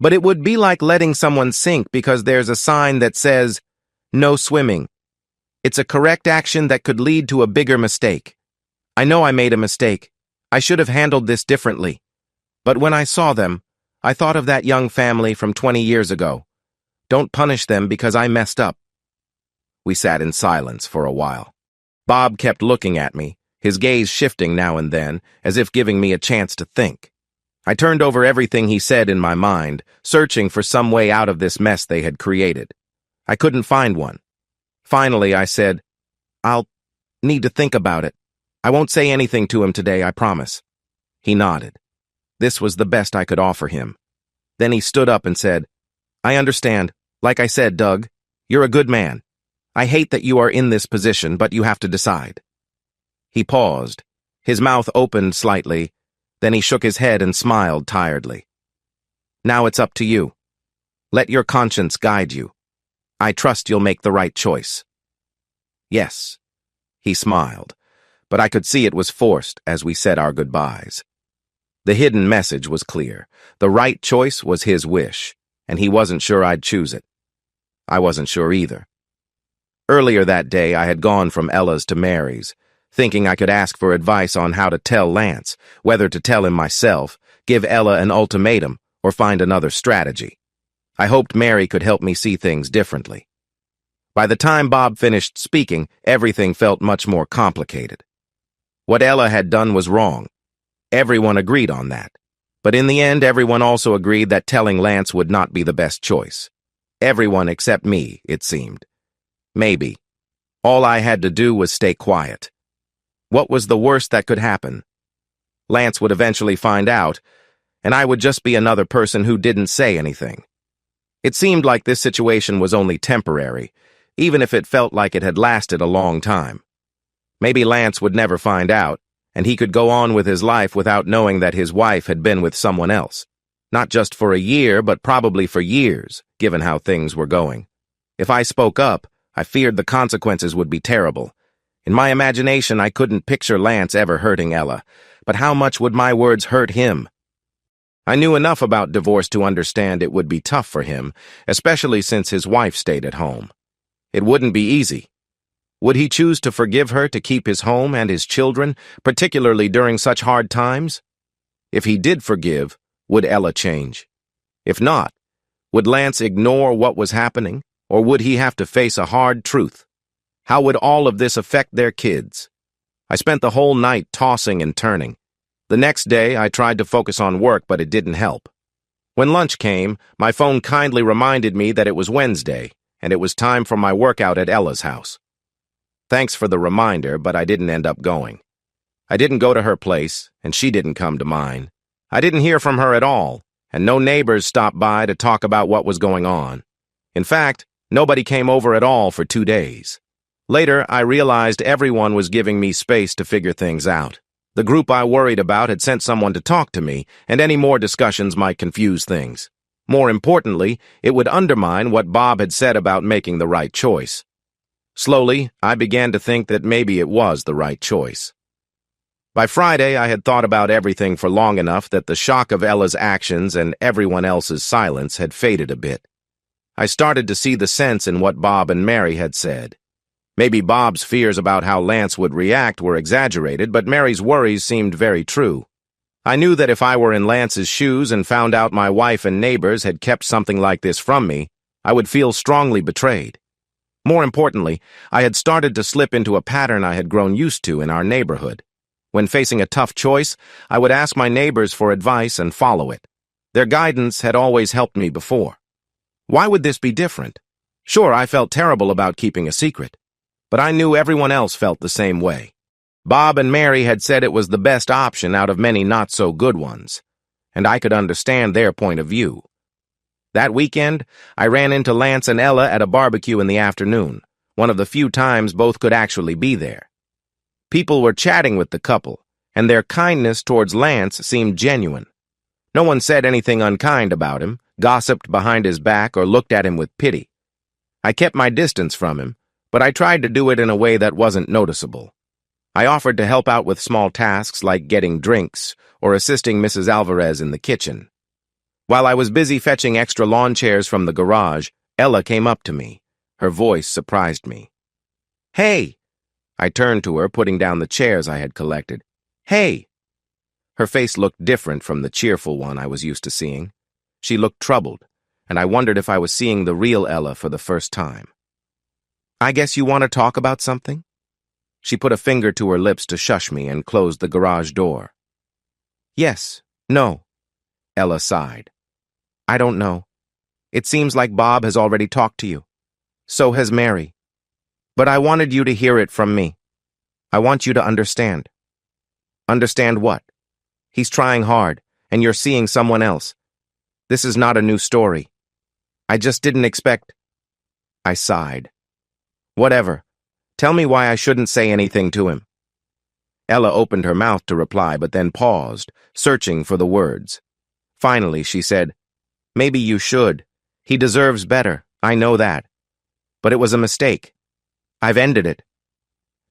But it would be like letting someone sink because there's a sign that says, no swimming. It's a correct action that could lead to a bigger mistake. I know I made a mistake. I should have handled this differently. But when I saw them, I thought of that young family from 20 years ago. Don't punish them because I messed up. We sat in silence for a while. Bob kept looking at me, his gaze shifting now and then, as if giving me a chance to think. I turned over everything he said in my mind, searching for some way out of this mess they had created. I couldn't find one. Finally, I said, I'll need to think about it. I won't say anything to him today, I promise. He nodded. This was the best I could offer him. Then he stood up and said, I understand. Like I said, Doug, you're a good man. I hate that you are in this position, but you have to decide. He paused. His mouth opened slightly. Then he shook his head and smiled tiredly. Now it's up to you. Let your conscience guide you. I trust you'll make the right choice. Yes, he smiled, but I could see it was forced as we said our goodbyes. The hidden message was clear. The right choice was his wish, and he wasn't sure I'd choose it. I wasn't sure either. Earlier that day, I had gone from Ella's to Mary's, thinking I could ask for advice on how to tell Lance, whether to tell him myself, give Ella an ultimatum, or find another strategy. I hoped Mary could help me see things differently. By the time Bob finished speaking, everything felt much more complicated. What Ella had done was wrong. Everyone agreed on that. But in the end, everyone also agreed that telling Lance would not be the best choice. Everyone except me, it seemed. Maybe. All I had to do was stay quiet. What was the worst that could happen? Lance would eventually find out, and I would just be another person who didn't say anything. It seemed like this situation was only temporary, even if it felt like it had lasted a long time. Maybe Lance would never find out, and he could go on with his life without knowing that his wife had been with someone else. Not just for a year, but probably for years, given how things were going. If I spoke up, I feared the consequences would be terrible. In my imagination, I couldn't picture Lance ever hurting Ella, but how much would my words hurt him? I knew enough about divorce to understand it would be tough for him, especially since his wife stayed at home. It wouldn't be easy. Would he choose to forgive her to keep his home and his children, particularly during such hard times? If he did forgive, would Ella change? If not, would Lance ignore what was happening, or would he have to face a hard truth? How would all of this affect their kids? I spent the whole night tossing and turning. The next day, I tried to focus on work, but it didn't help. When lunch came, my phone kindly reminded me that it was Wednesday, and it was time for my workout at Ella's house. Thanks for the reminder, but I didn't end up going. I didn't go to her place, and she didn't come to mine. I didn't hear from her at all, and no neighbors stopped by to talk about what was going on. In fact, nobody came over at all for 2 days. Later, I realized everyone was giving me space to figure things out. The group I worried about had sent someone to talk to me, and any more discussions might confuse things. More importantly, it would undermine what Bob had said about making the right choice. Slowly, I began to think that maybe it was the right choice. By Friday, I had thought about everything for long enough that the shock of Ella's actions and everyone else's silence had faded a bit. I started to see the sense in what Bob and Mary had said. Maybe Bob's fears about how Lance would react were exaggerated, but Mary's worries seemed very true. I knew that if I were in Lance's shoes and found out my wife and neighbors had kept something like this from me, I would feel strongly betrayed. More importantly, I had started to slip into a pattern I had grown used to in our neighborhood. When facing a tough choice, I would ask my neighbors for advice and follow it. Their guidance had always helped me before. Why would this be different? Sure, I felt terrible about keeping a secret, but I knew everyone else felt the same way. Bob and Mary had said it was the best option out of many not-so-good ones, and I could understand their point of view. That weekend, I ran into Lance and Ella at a barbecue in the afternoon, one of the few times both could actually be there. People were chatting with the couple, and their kindness towards Lance seemed genuine. No one said anything unkind about him, gossiped behind his back, or looked at him with pity. I kept my distance from him, but I tried to do it in a way that wasn't noticeable. I offered to help out with small tasks like getting drinks or assisting Mrs. Alvarez in the kitchen. While I was busy fetching extra lawn chairs from the garage, Ella came up to me. Her voice surprised me. "Hey!" I turned to her, putting down the chairs I had collected. "Hey!" Her face looked different from the cheerful one I was used to seeing. She looked troubled, and I wondered if I was seeing the real Ella for the first time. "I guess you want to talk about something?" She put a finger to her lips to shush me and closed the garage door. "Yes, no," Ella sighed. "I don't know. It seems like Bob has already talked to you. So has Mary. But I wanted you to hear it from me. I want you to understand." "Understand what?" "He's trying hard, and you're seeing someone else. This is not a new story. I just didn't expect—" I sighed. "Whatever. Tell me why I shouldn't say anything to him." Ella opened her mouth to reply, but then paused, searching for the words. Finally, she said, "Maybe you should. He deserves better, I know that. But it was a mistake. I've ended it.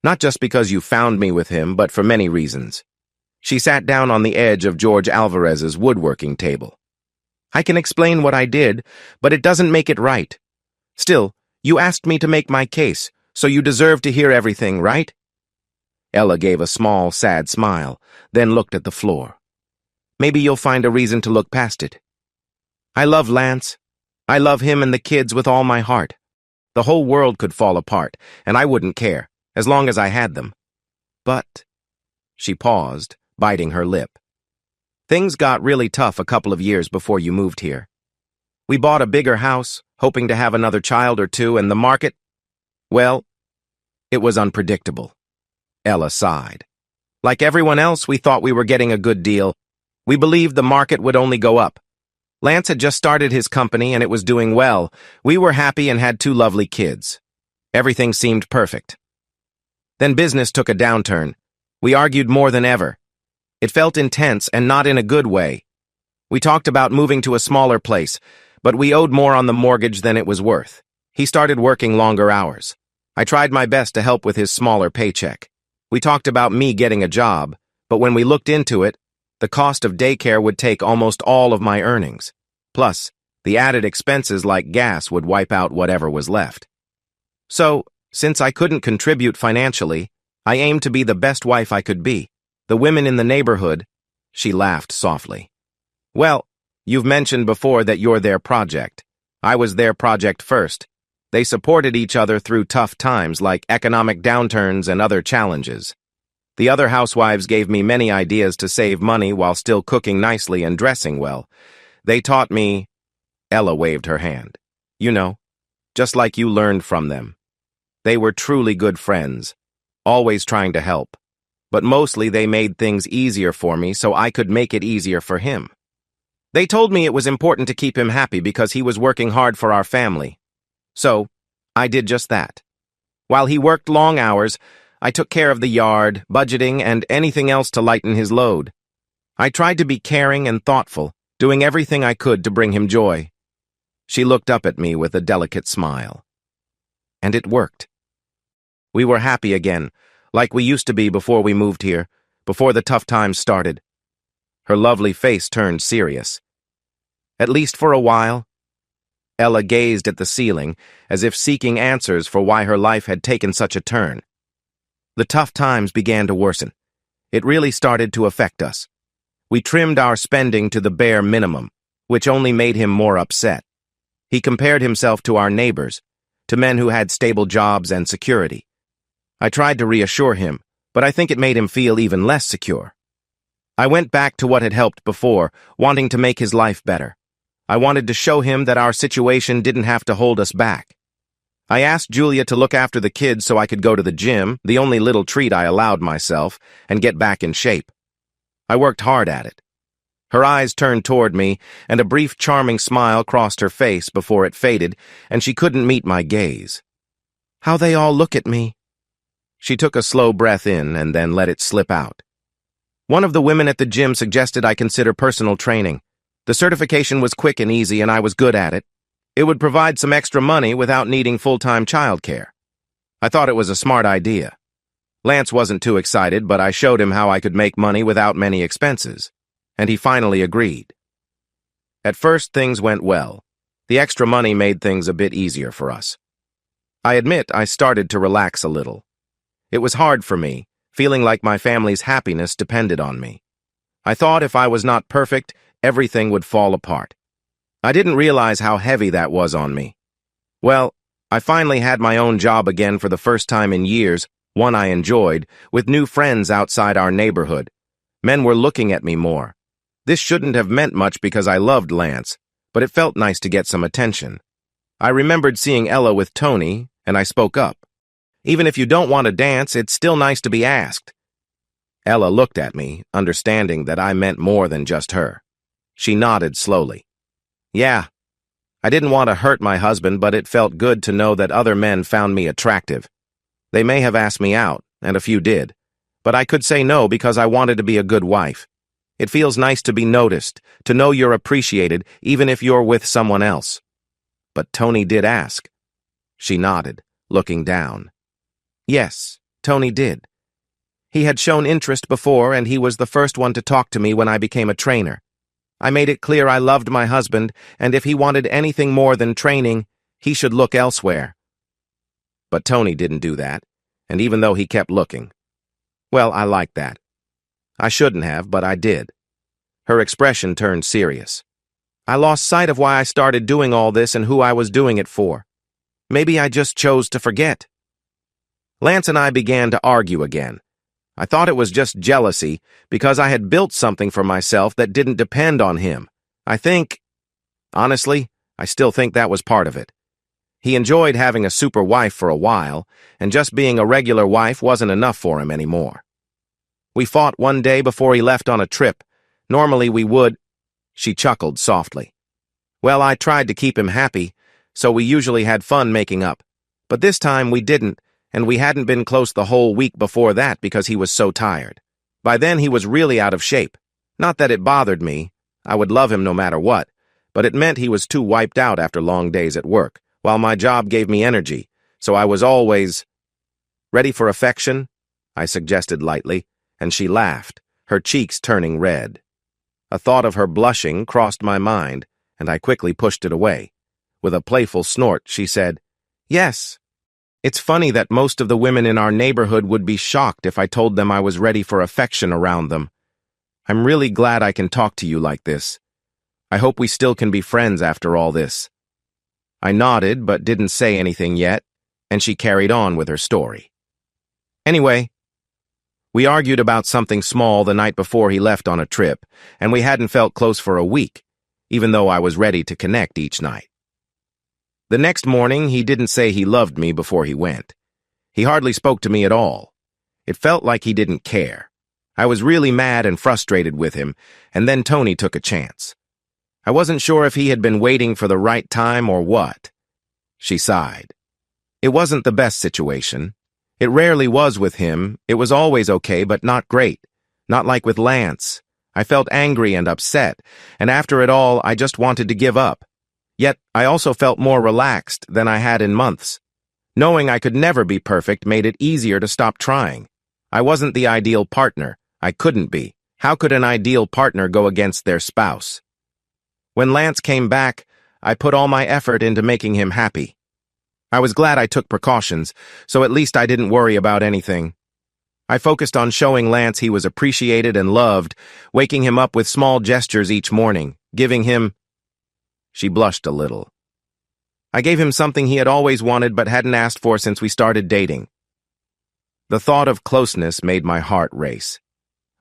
Not just because you found me with him, but for many reasons." She sat down on the edge of George Alvarez's woodworking table. "I can explain what I did, but it doesn't make it right. Still, you asked me to make my case, so you deserve to hear everything, right?" Ella gave a small, sad smile, then looked at the floor. "Maybe you'll find a reason to look past it. I love Lance. I love him and the kids with all my heart. The whole world could fall apart, and I wouldn't care, as long as I had them. But—" She paused, biting her lip. "Things got really tough a couple of years before you moved here. We bought a bigger house, hoping to have another child or two, and the market, well, it was unpredictable." Ella sighed. "Like everyone else, we thought we were getting a good deal. We believed the market would only go up. Lance had just started his company, and it was doing well. We were happy and had 2 lovely kids. Everything seemed perfect. Then business took a downturn. We argued more than ever. It felt intense and not in a good way. We talked about moving to a smaller place, but we owed more on the mortgage than it was worth. He started working longer hours. I tried my best to help with his smaller paycheck. We talked about me getting a job, but when we looked into it, the cost of daycare would take almost all of my earnings. Plus, the added expenses like gas would wipe out whatever was left. So, since I couldn't contribute financially, I aimed to be the best wife I could be. The women in the neighborhood—" She laughed softly. "Well, you've mentioned before that you're their project. I was their project first. They supported each other through tough times like economic downturns and other challenges. The other housewives gave me many ideas to save money while still cooking nicely and dressing well. They taught me—" Ella waved her hand. "You know, just like you learned from them. They were truly good friends, always trying to help. But mostly they made things easier for me so I could make it easier for him. They told me it was important to keep him happy because he was working hard for our family. So, I did just that. While he worked long hours, I took care of the yard, budgeting, and anything else to lighten his load. I tried to be caring and thoughtful, doing everything I could to bring him joy." She looked up at me with a delicate smile. And it worked. We were happy again, like we used to be before we moved here, before the tough times started. Her lovely face turned serious. "At least for a while." Ella gazed at the ceiling, as if seeking answers for why her life had taken such a turn. "The tough times began to worsen. It really started to affect us. We trimmed our spending to the bare minimum, which only made him more upset. He compared himself to our neighbors, to men who had stable jobs and security. I tried to reassure him, but I think it made him feel even less secure. I went back to what had helped before, wanting to make his life better. I wanted to show him that our situation didn't have to hold us back. I asked Julia to look after the kids so I could go to the gym, the only little treat I allowed myself, and get back in shape. I worked hard at it. Her eyes turned toward me, and a brief charming smile crossed her face before it faded, and she couldn't meet my gaze. "How they all look at me." She took a slow breath in and then let it slip out. "One of the women at the gym suggested I consider personal training. The certification was quick and easy, and I was good at it. It would provide some extra money without needing full-time childcare. I thought it was a smart idea. Lance wasn't too excited, but I showed him how I could make money without many expenses, and he finally agreed. At first, things went well. The extra money made things a bit easier for us. I admit I started to relax a little. It was hard for me, feeling like my family's happiness depended on me. I thought if I was not perfect, everything would fall apart. I didn't realize how heavy that was on me. Well, I finally had my own job again for the first time in years, one I enjoyed, with new friends outside our neighborhood. Men were looking at me more. This shouldn't have meant much because I loved Lance, but it felt nice to get some attention. I remembered seeing Ella with Tony, and I spoke up. Even if you don't want to dance, it's still nice to be asked. Ella looked at me, understanding that I meant more than just her. She nodded slowly. Yeah, I didn't want to hurt my husband, but it felt good to know that other men found me attractive. They may have asked me out, and a few did, but I could say no because I wanted to be a good wife. It feels nice to be noticed, to know you're appreciated, even if you're with someone else. But Tony did ask. She nodded, looking down. Yes, Tony did. He had shown interest before, and he was the first one to talk to me when I became a trainer. I made it clear I loved my husband, and if he wanted anything more than training, he should look elsewhere. But Tony didn't do that, and even though he kept looking. Well, I liked that. I shouldn't have, but I did. Her expression turned serious. I lost sight of why I started doing all this and who I was doing it for. Maybe I just chose to forget. Lance and I began to argue again. I thought it was just jealousy because I had built something for myself that didn't depend on him. Honestly, I still think that was part of it. He enjoyed having a super wife for a while, and just being a regular wife wasn't enough for him anymore. We fought one day before he left on a trip. Normally we would. She chuckled softly. Well, I tried to keep him happy, so we usually had fun making up. But this time we didn't, and we hadn't been close the whole week before that because he was so tired. By then he was really out of shape. Not that it bothered me. I would love him no matter what, but it meant he was too wiped out after long days at work, while my job gave me energy, so I was always... Ready for affection? I suggested lightly, and she laughed, her cheeks turning red. A thought of her blushing crossed my mind, and I quickly pushed it away. With a playful snort, she said, Yes. It's funny that most of the women in our neighborhood would be shocked if I told them I was ready for affection around them. I'm really glad I can talk to you like this. I hope we still can be friends after all this. I nodded but didn't say anything yet, and she carried on with her story. Anyway, we argued about something small the night before he left on a trip, and we hadn't felt close for a week, even though I was ready to connect each night. The next morning, he didn't say he loved me before he went. He hardly spoke to me at all. It felt like he didn't care. I was really mad and frustrated with him, and then Tony took a chance. I wasn't sure if he had been waiting for the right time or what. She sighed. It wasn't the best situation. It rarely was with him. It was always okay, but not great. Not like with Lance. I felt angry and upset, and after it all, I just wanted to give up. Yet, I also felt more relaxed than I had in months. Knowing I could never be perfect made it easier to stop trying. I wasn't the ideal partner. I couldn't be. How could an ideal partner go against their spouse? When Lance came back, I put all my effort into making him happy. I was glad I took precautions, so at least I didn't worry about anything. I focused on showing Lance he was appreciated and loved, waking him up with small gestures each morning, giving him... She blushed a little. I gave him something he had always wanted but hadn't asked for since we started dating. The thought of closeness made my heart race.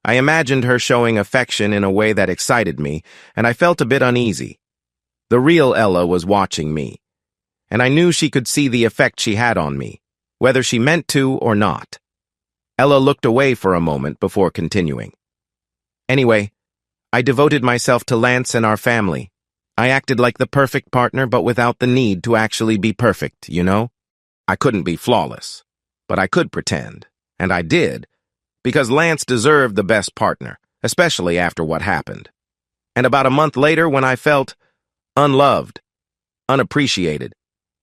I imagined her showing affection in a way that excited me, and I felt a bit uneasy. The real Ella was watching me, and I knew she could see the effect she had on me, whether she meant to or not. Ella looked away for a moment before continuing. Anyway, I devoted myself to Lance and our family. I acted like the perfect partner, but without the need to actually be perfect, you know? I couldn't be flawless, but I could pretend, and I did, because Lance deserved the best partner, especially after what happened. And about a month later, when I felt unloved, unappreciated,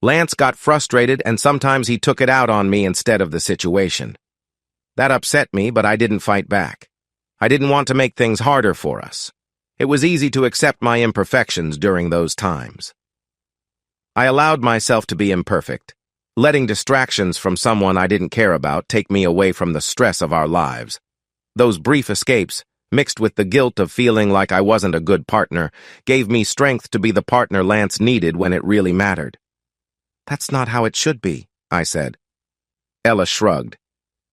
Lance got frustrated, and sometimes he took it out on me instead of the situation. That upset me, but I didn't fight back. I didn't want to make things harder for us. It was easy to accept my imperfections during those times. I allowed myself to be imperfect, letting distractions from someone I didn't care about take me away from the stress of our lives. Those brief escapes, mixed with the guilt of feeling like I wasn't a good partner, gave me strength to be the partner Lance needed when it really mattered. "That's not how it should be," I said. Ella shrugged.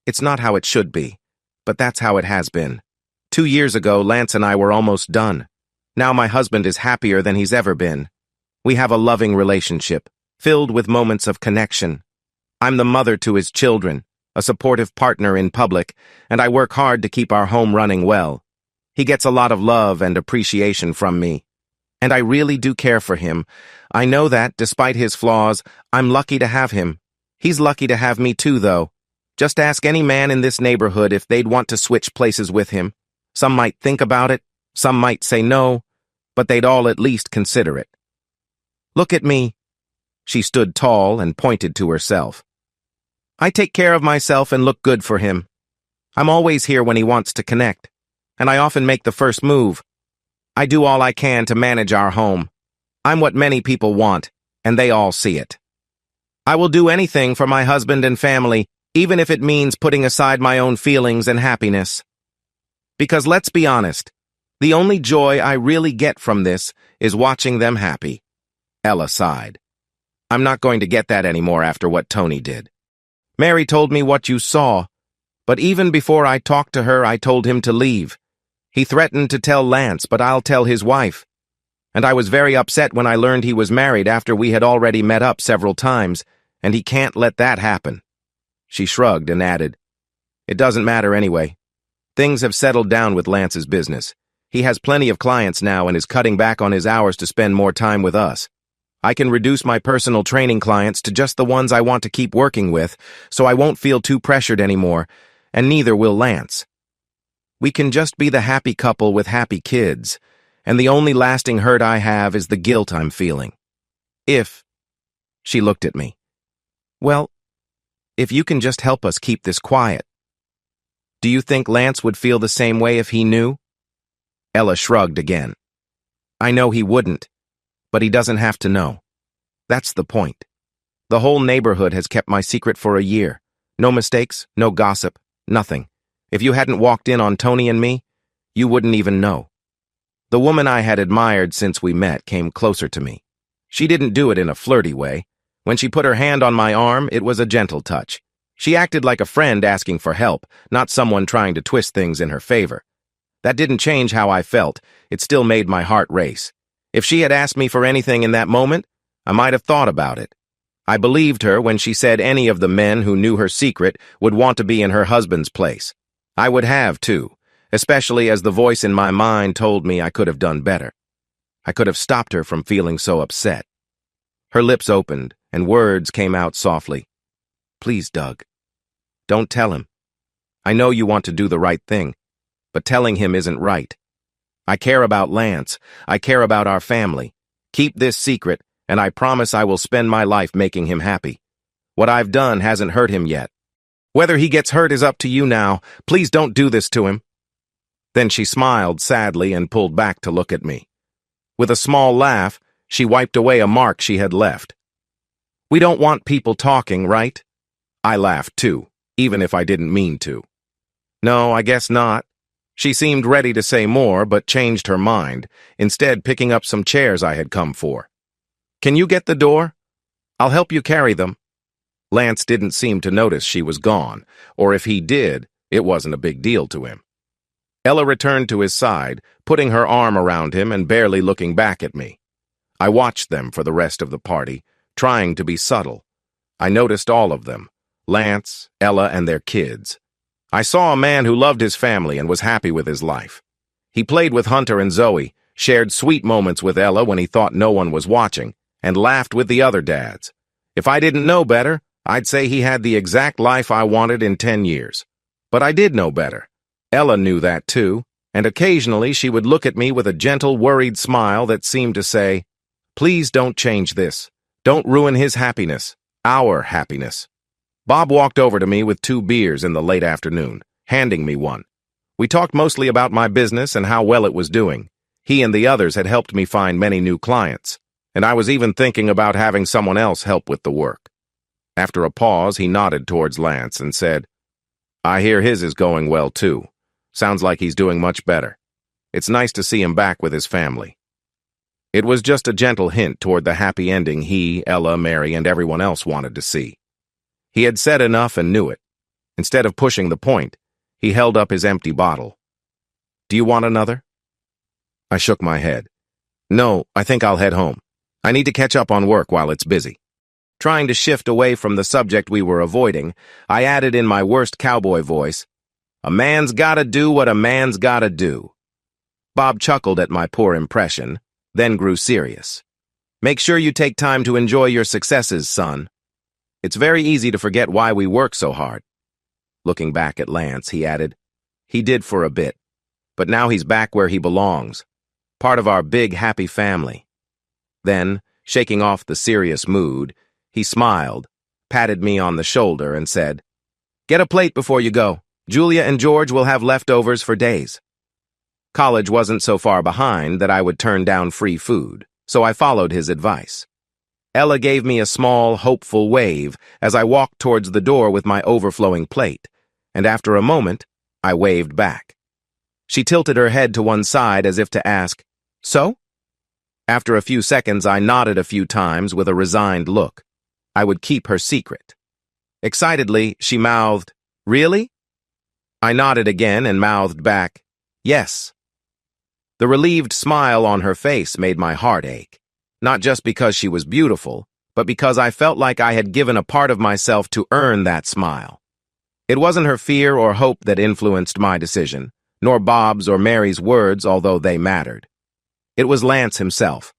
"It's not how it should be, but that's how it has been. 2 years ago, Lance and I were almost done. Now my husband is happier than he's ever been. We have a loving relationship, filled with moments of connection. I'm the mother to his children, a supportive partner in public, and I work hard to keep our home running well. He gets a lot of love and appreciation from me. And I really do care for him. I know that, despite his flaws, I'm lucky to have him. He's lucky to have me too, though. Just ask any man in this neighborhood if they'd want to switch places with him. Some might think about it, some might say no, but they'd all at least consider it. Look at me." She stood tall and pointed to herself. "I take care of myself and look good for him. I'm always here when he wants to connect, and I often make the first move. I do all I can to manage our home. I'm what many people want, and they all see it. I will do anything for my husband and family, even if it means putting aside my own feelings and happiness. Because let's be honest, the only joy I really get from this is watching them happy." Ella sighed. "I'm not going to get that anymore after what Tony did. Mary told me what you saw, but even before I talked to her, I told him to leave. He threatened to tell Lance, but I'll tell his wife. And I was very upset when I learned he was married after we had already met up several times, and he can't let that happen." She shrugged and added, "It doesn't matter anyway. Things have settled down with Lance's business. He has plenty of clients now and is cutting back on his hours to spend more time with us. I can reduce my personal training clients to just the ones I want to keep working with, so I won't feel too pressured anymore, and neither will Lance. We can just be the happy couple with happy kids, and the only lasting hurt I have is the guilt I'm feeling. If..." She looked at me. "Well, if you can just help us keep this quiet. Do you think Lance would feel the same way if he knew?" Ella shrugged again. "I know he wouldn't, but he doesn't have to know. That's the point. The whole neighborhood has kept my secret for a year. No mistakes, no gossip, nothing. If you hadn't walked in on Tony and me, you wouldn't even know. The woman I had admired since we met came closer to me. She didn't do it in a flirty way. When she put her hand on my arm, it was a gentle touch. She acted like a friend asking for help, not someone trying to twist things in her favor. That didn't change how I felt. It still made my heart race. If she had asked me for anything in that moment, I might have thought about it. I believed her when she said any of the men who knew her secret would want to be in her husband's place. I would have, too, especially as the voice in my mind told me I could have done better. I could have stopped her from feeling so upset. Her lips opened, and words came out softly. "Please, Doug, don't tell him. I know you want to do the right thing, but telling him isn't right. I care about Lance. I care about our family. Keep this secret, and I promise I will spend my life making him happy. What I've done hasn't hurt him yet. Whether he gets hurt is up to you now. Please don't do this to him." Then she smiled sadly and pulled back to look at me. With a small laugh, she wiped away a mark she had left. "We don't want people talking, right?" I laughed too, even if I didn't mean to. "No, I guess not." She seemed ready to say more, but changed her mind, instead picking up some chairs I had come for. "Can you get the door? I'll help you carry them." Lance didn't seem to notice she was gone, or if he did, it wasn't a big deal to him. Ella returned to his side, putting her arm around him and barely looking back at me. I watched them for the rest of the party, trying to be subtle. I noticed all of them, Lance, Ella, and their kids. I saw a man who loved his family and was happy with his life. He played with Hunter and Zoe, shared sweet moments with Ella when he thought no one was watching, and laughed with the other dads. If I didn't know better, I'd say he had the exact life I wanted in 10 years. But I did know better. Ella knew that too, and occasionally she would look at me with a gentle, worried smile that seemed to say, "Please don't change this. Don't ruin his happiness, our happiness." Bob walked over to me with 2 beers in the late afternoon, handing me one. We talked mostly about my business and how well it was doing. He and the others had helped me find many new clients, and I was even thinking about having someone else help with the work. After a pause, he nodded towards Lance and said, "I hear his is going well, too. Sounds like he's doing much better. It's nice to see him back with his family." It was just a gentle hint toward the happy ending he, Ella, Mary, and everyone else wanted to see. He had said enough and knew it. Instead of pushing the point, he held up his empty bottle. "Do you want another?" I shook my head. "No, I think I'll head home. I need to catch up on work while it's busy." Trying to shift away from the subject we were avoiding, I added in my worst cowboy voice, "A man's gotta do what a man's gotta do." Bob chuckled at my poor impression, then grew serious. "Make sure you take time to enjoy your successes, son. It's very easy to forget why we work so hard." Looking back at Lance, he added, "He did for a bit, but now he's back where he belongs, part of our big, happy family." Then, shaking off the serious mood, he smiled, patted me on the shoulder, and said, "Get a plate before you go. Julia and George will have leftovers for days." College wasn't so far behind that I would turn down free food, so I followed his advice. Ella gave me a small, hopeful wave as I walked towards the door with my overflowing plate, and after a moment, I waved back. She tilted her head to one side as if to ask, "So?" After a few seconds, I nodded a few times with a resigned look. I would keep her secret. Excitedly, she mouthed, "Really?" I nodded again and mouthed back, "Yes." The relieved smile on her face made my heart ache, not just because she was beautiful, but because I felt like I had given a part of myself to earn that smile. It wasn't her fear or hope that influenced my decision, nor Bob's or Mary's words, although they mattered. It was Lance himself.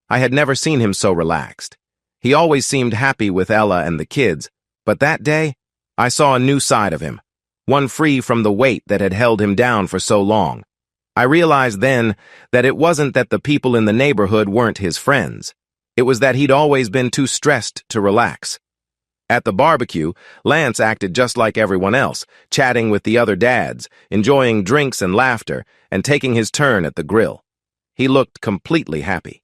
I had never seen him so relaxed. He always seemed happy with Ella and the kids, but that day, I saw a new side of him, one free from the weight that had held him down for so long. I realized then that it wasn't that the people in the neighborhood weren't his friends. It was that he'd always been too stressed to relax. At the barbecue, Lance acted just like everyone else, chatting with the other dads, enjoying drinks and laughter, and taking his turn at the grill. He looked completely happy.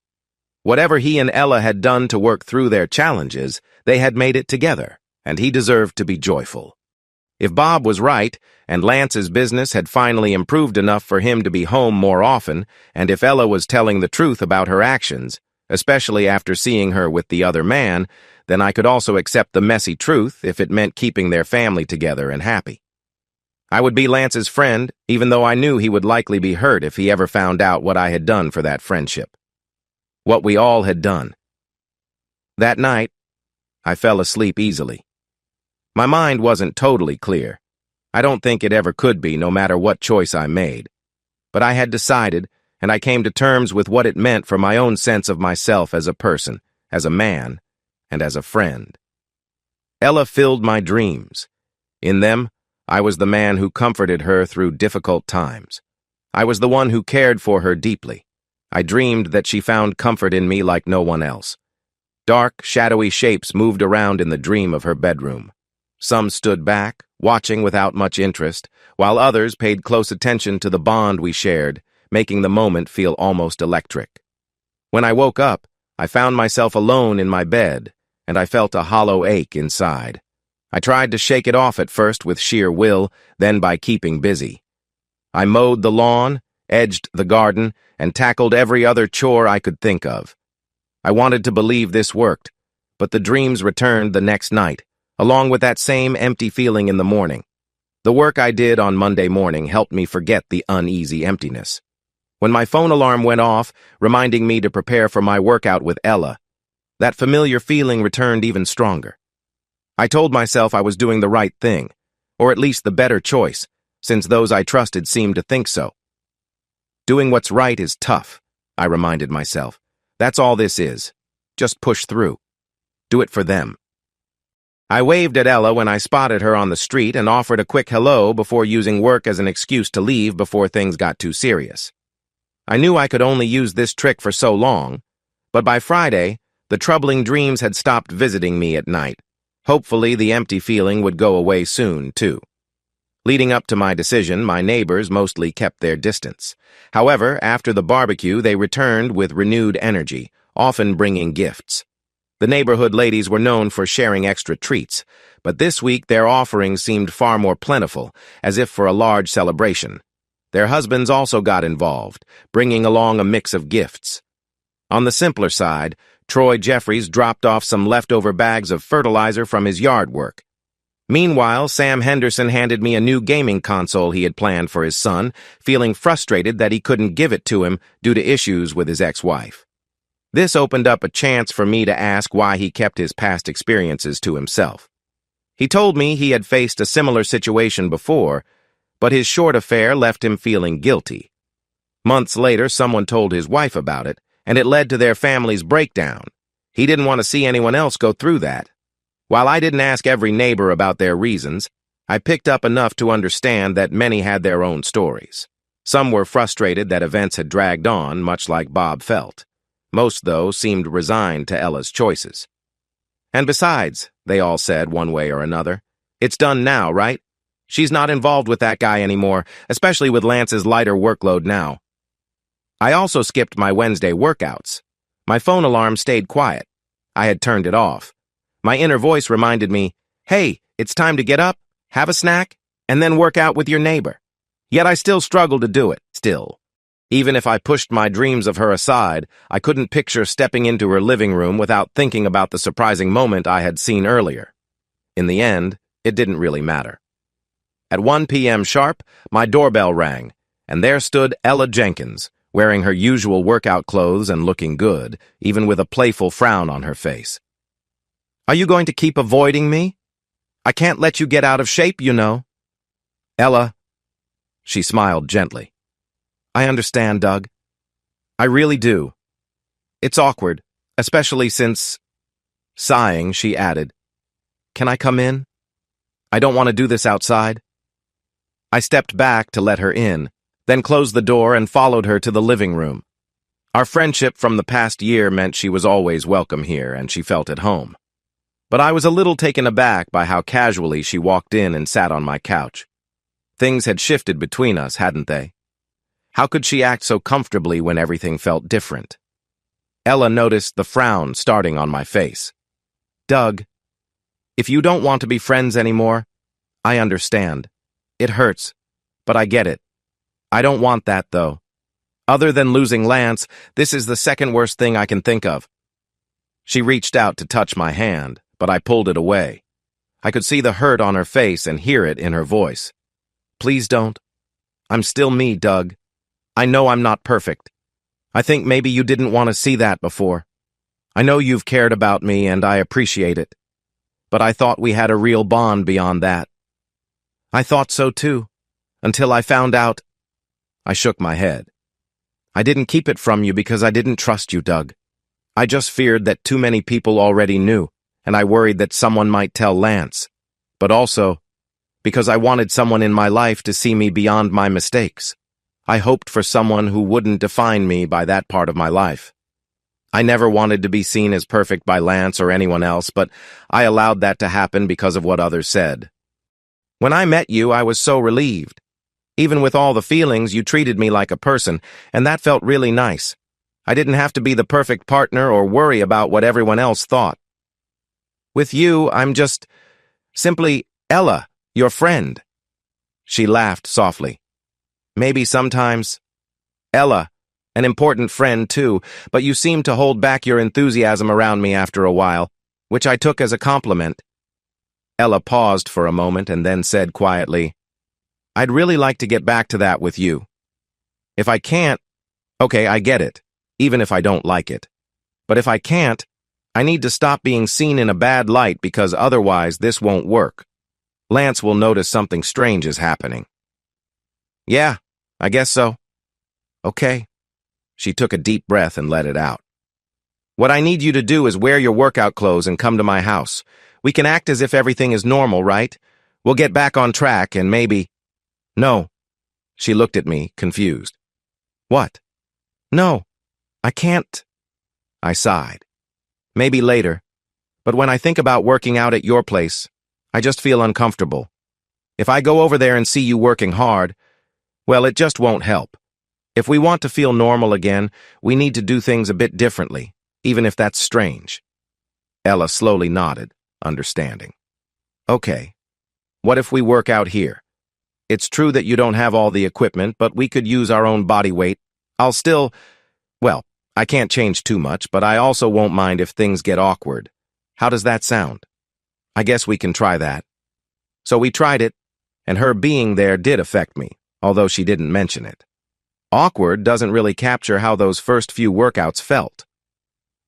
Whatever he and Ella had done to work through their challenges, they had made it together, and he deserved to be joyful. If Bob was right, and Lance's business had finally improved enough for him to be home more often, and if Ella was telling the truth about her actions, especially after seeing her with the other man, then I could also accept the messy truth if it meant keeping their family together and happy. I would be Lance's friend, even though I knew he would likely be hurt if he ever found out what I had done for that friendship. What we all had done. That night, I fell asleep easily. My mind wasn't totally clear. I don't think it ever could be, no matter what choice I made. But I had decided, and I came to terms with what it meant for my own sense of myself as a person, as a man, and as a friend. Ella filled my dreams. In them, I was the man who comforted her through difficult times. I was the one who cared for her deeply. I dreamed that she found comfort in me like no one else. Dark, shadowy shapes moved around in the dream of her bedroom. Some stood back, watching without much interest, while others paid close attention to the bond we shared, making the moment feel almost electric. When I woke up, I found myself alone in my bed, and I felt a hollow ache inside. I tried to shake it off at first with sheer will, then by keeping busy. I mowed the lawn, edged the garden, and tackled every other chore I could think of. I wanted to believe this worked, but the dreams returned the next night, along with that same empty feeling in the morning. The work I did on Monday morning helped me forget the uneasy emptiness. When my phone alarm went off, reminding me to prepare for my workout with Ella, that familiar feeling returned even stronger. I told myself I was doing the right thing, or at least the better choice, since those I trusted seemed to think so. Doing what's right is tough, I reminded myself. That's all this is. Just push through. Do it for them. I waved at Ella when I spotted her on the street and offered a quick hello before using work as an excuse to leave before things got too serious. I knew I could only use this trick for so long, but by Friday, the troubling dreams had stopped visiting me at night. Hopefully, the empty feeling would go away soon, too. Leading up to my decision, my neighbors mostly kept their distance. However, after the barbecue, they returned with renewed energy, often bringing gifts. The neighborhood ladies were known for sharing extra treats, but this week their offerings seemed far more plentiful, as if for a large celebration. Their husbands also got involved, bringing along a mix of gifts. On the simpler side, Troy Jeffries dropped off some leftover bags of fertilizer from his yard work. Meanwhile, Sam Henderson handed me a new gaming console he had planned for his son, feeling frustrated that he couldn't give it to him due to issues with his ex-wife. This opened up a chance for me to ask why he kept his past experiences to himself. He told me he had faced a similar situation before, but his short affair left him feeling guilty. Months later, someone told his wife about it, and it led to their family's breakdown. He didn't want to see anyone else go through that. While I didn't ask every neighbor about their reasons, I picked up enough to understand that many had their own stories. Some were frustrated that events had dragged on, much like Bob felt. Most, though, seemed resigned to Ella's choices. And besides, they all said one way or another, it's done now, right? She's not involved with that guy anymore, especially with Lance's lighter workload now. I also skipped my Wednesday workouts. My phone alarm stayed quiet. I had turned it off. My inner voice reminded me, hey, it's time to get up, have a snack, and then work out with your neighbor. Yet I still struggled to do it, still. Even if I pushed my dreams of her aside, I couldn't picture stepping into her living room without thinking about the surprising moment I had seen earlier. In the end, it didn't really matter. At 1 p.m. sharp, my doorbell rang, and there stood Ella Jenkins, wearing her usual workout clothes and looking good, even with a playful frown on her face. Are you going to keep avoiding me? I can't let you get out of shape, you know. Ella, she smiled gently. I understand, Doug. I really do. It's awkward, especially since... Sighing, she added, can I come in? I don't want to do this outside. I stepped back to let her in, then closed the door and followed her to the living room. Our friendship from the past year meant she was always welcome here, and she felt at home. But I was a little taken aback by how casually she walked in and sat on my couch. Things had shifted between us, hadn't they? How could she act so comfortably when everything felt different? Ella noticed the frown starting on my face. Doug, if you don't want to be friends anymore, I understand. It hurts, but I get it. I don't want that, though. Other than losing Lance, this is the second worst thing I can think of. She reached out to touch my hand, but I pulled it away. I could see the hurt on her face and hear it in her voice. Please don't. I'm still me, Doug. I know I'm not perfect. I think maybe you didn't want to see that before. I know you've cared about me and I appreciate it. But I thought we had a real bond beyond that. I thought so too, until I found out. I shook my head. I didn't keep it from you because I didn't trust you, Doug. I just feared that too many people already knew, and I worried that someone might tell Lance. But also, because I wanted someone in my life to see me beyond my mistakes. I hoped for someone who wouldn't define me by that part of my life. I never wanted to be seen as perfect by Lance or anyone else, but I allowed that to happen because of what others said. When I met you, I was so relieved. Even with all the feelings, you treated me like a person, and that felt really nice. I didn't have to be the perfect partner or worry about what everyone else thought. With you, I'm just simply Ella, your friend. She laughed softly. Maybe sometimes. Ella, an important friend too, but you seemed to hold back your enthusiasm around me after a while, which I took as a compliment. Ella paused for a moment and then said quietly, I'd really like to get back to that with you. If I can't, okay, I get it, even if I don't like it. But if I can't, I need to stop being seen in a bad light because otherwise this won't work. Lance will notice something strange is happening. Yeah, I guess so. Okay. She took a deep breath and let it out. What I need you to do is wear your workout clothes and come to my house. We can act as if everything is normal, right? We'll get back on track and maybe... No. She looked at me, confused. What? No, I can't. I sighed. Maybe later. But when I think about working out at your place, I just feel uncomfortable. If I go over there and see you working hard, well, it just won't help. If we want to feel normal again, we need to do things a bit differently, even if that's strange. Ella slowly nodded, understanding. Okay. What if we work out here? It's true that you don't have all the equipment, but we could use our own body weight. Well, I can't change too much, but I also won't mind if things get awkward. How does that sound? I guess we can try that. So we tried it, and her being there did affect me, although she didn't mention it. Awkward doesn't really capture how those first few workouts felt.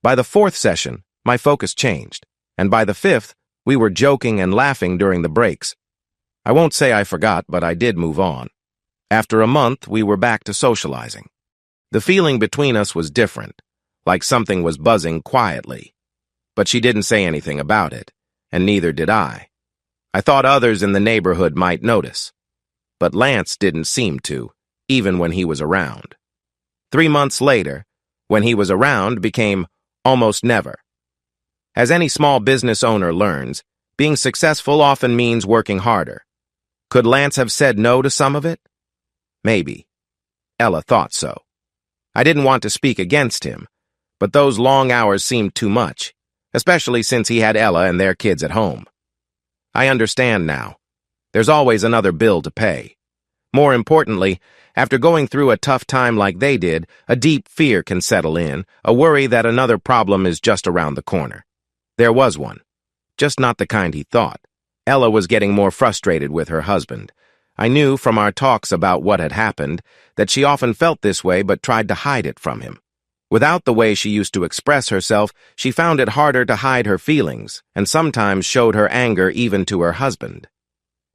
By the 4th session, my focus changed, and by the 5th, we were joking and laughing during the breaks. I won't say I forgot, but I did move on. After a month, we were back to socializing. The feeling between us was different, like something was buzzing quietly. But she didn't say anything about it, and neither did I. I thought others in the neighborhood might notice. But Lance didn't seem to, even when he was around. 3 months later, when he was around became almost never. As any small business owner learns, being successful often means working harder. Could Lance have said no to some of it? Maybe. Ella thought so. I didn't want to speak against him, but those long hours seemed too much, especially since he had Ella and their kids at home. I understand now. There's always another bill to pay. More importantly, after going through a tough time like they did, a deep fear can settle in, a worry that another problem is just around the corner. There was one, just not the kind he thought. Ella was getting more frustrated with her husband. I knew from our talks about what had happened that she often felt this way but tried to hide it from him. Without the way she used to express herself, she found it harder to hide her feelings and sometimes showed her anger even to her husband.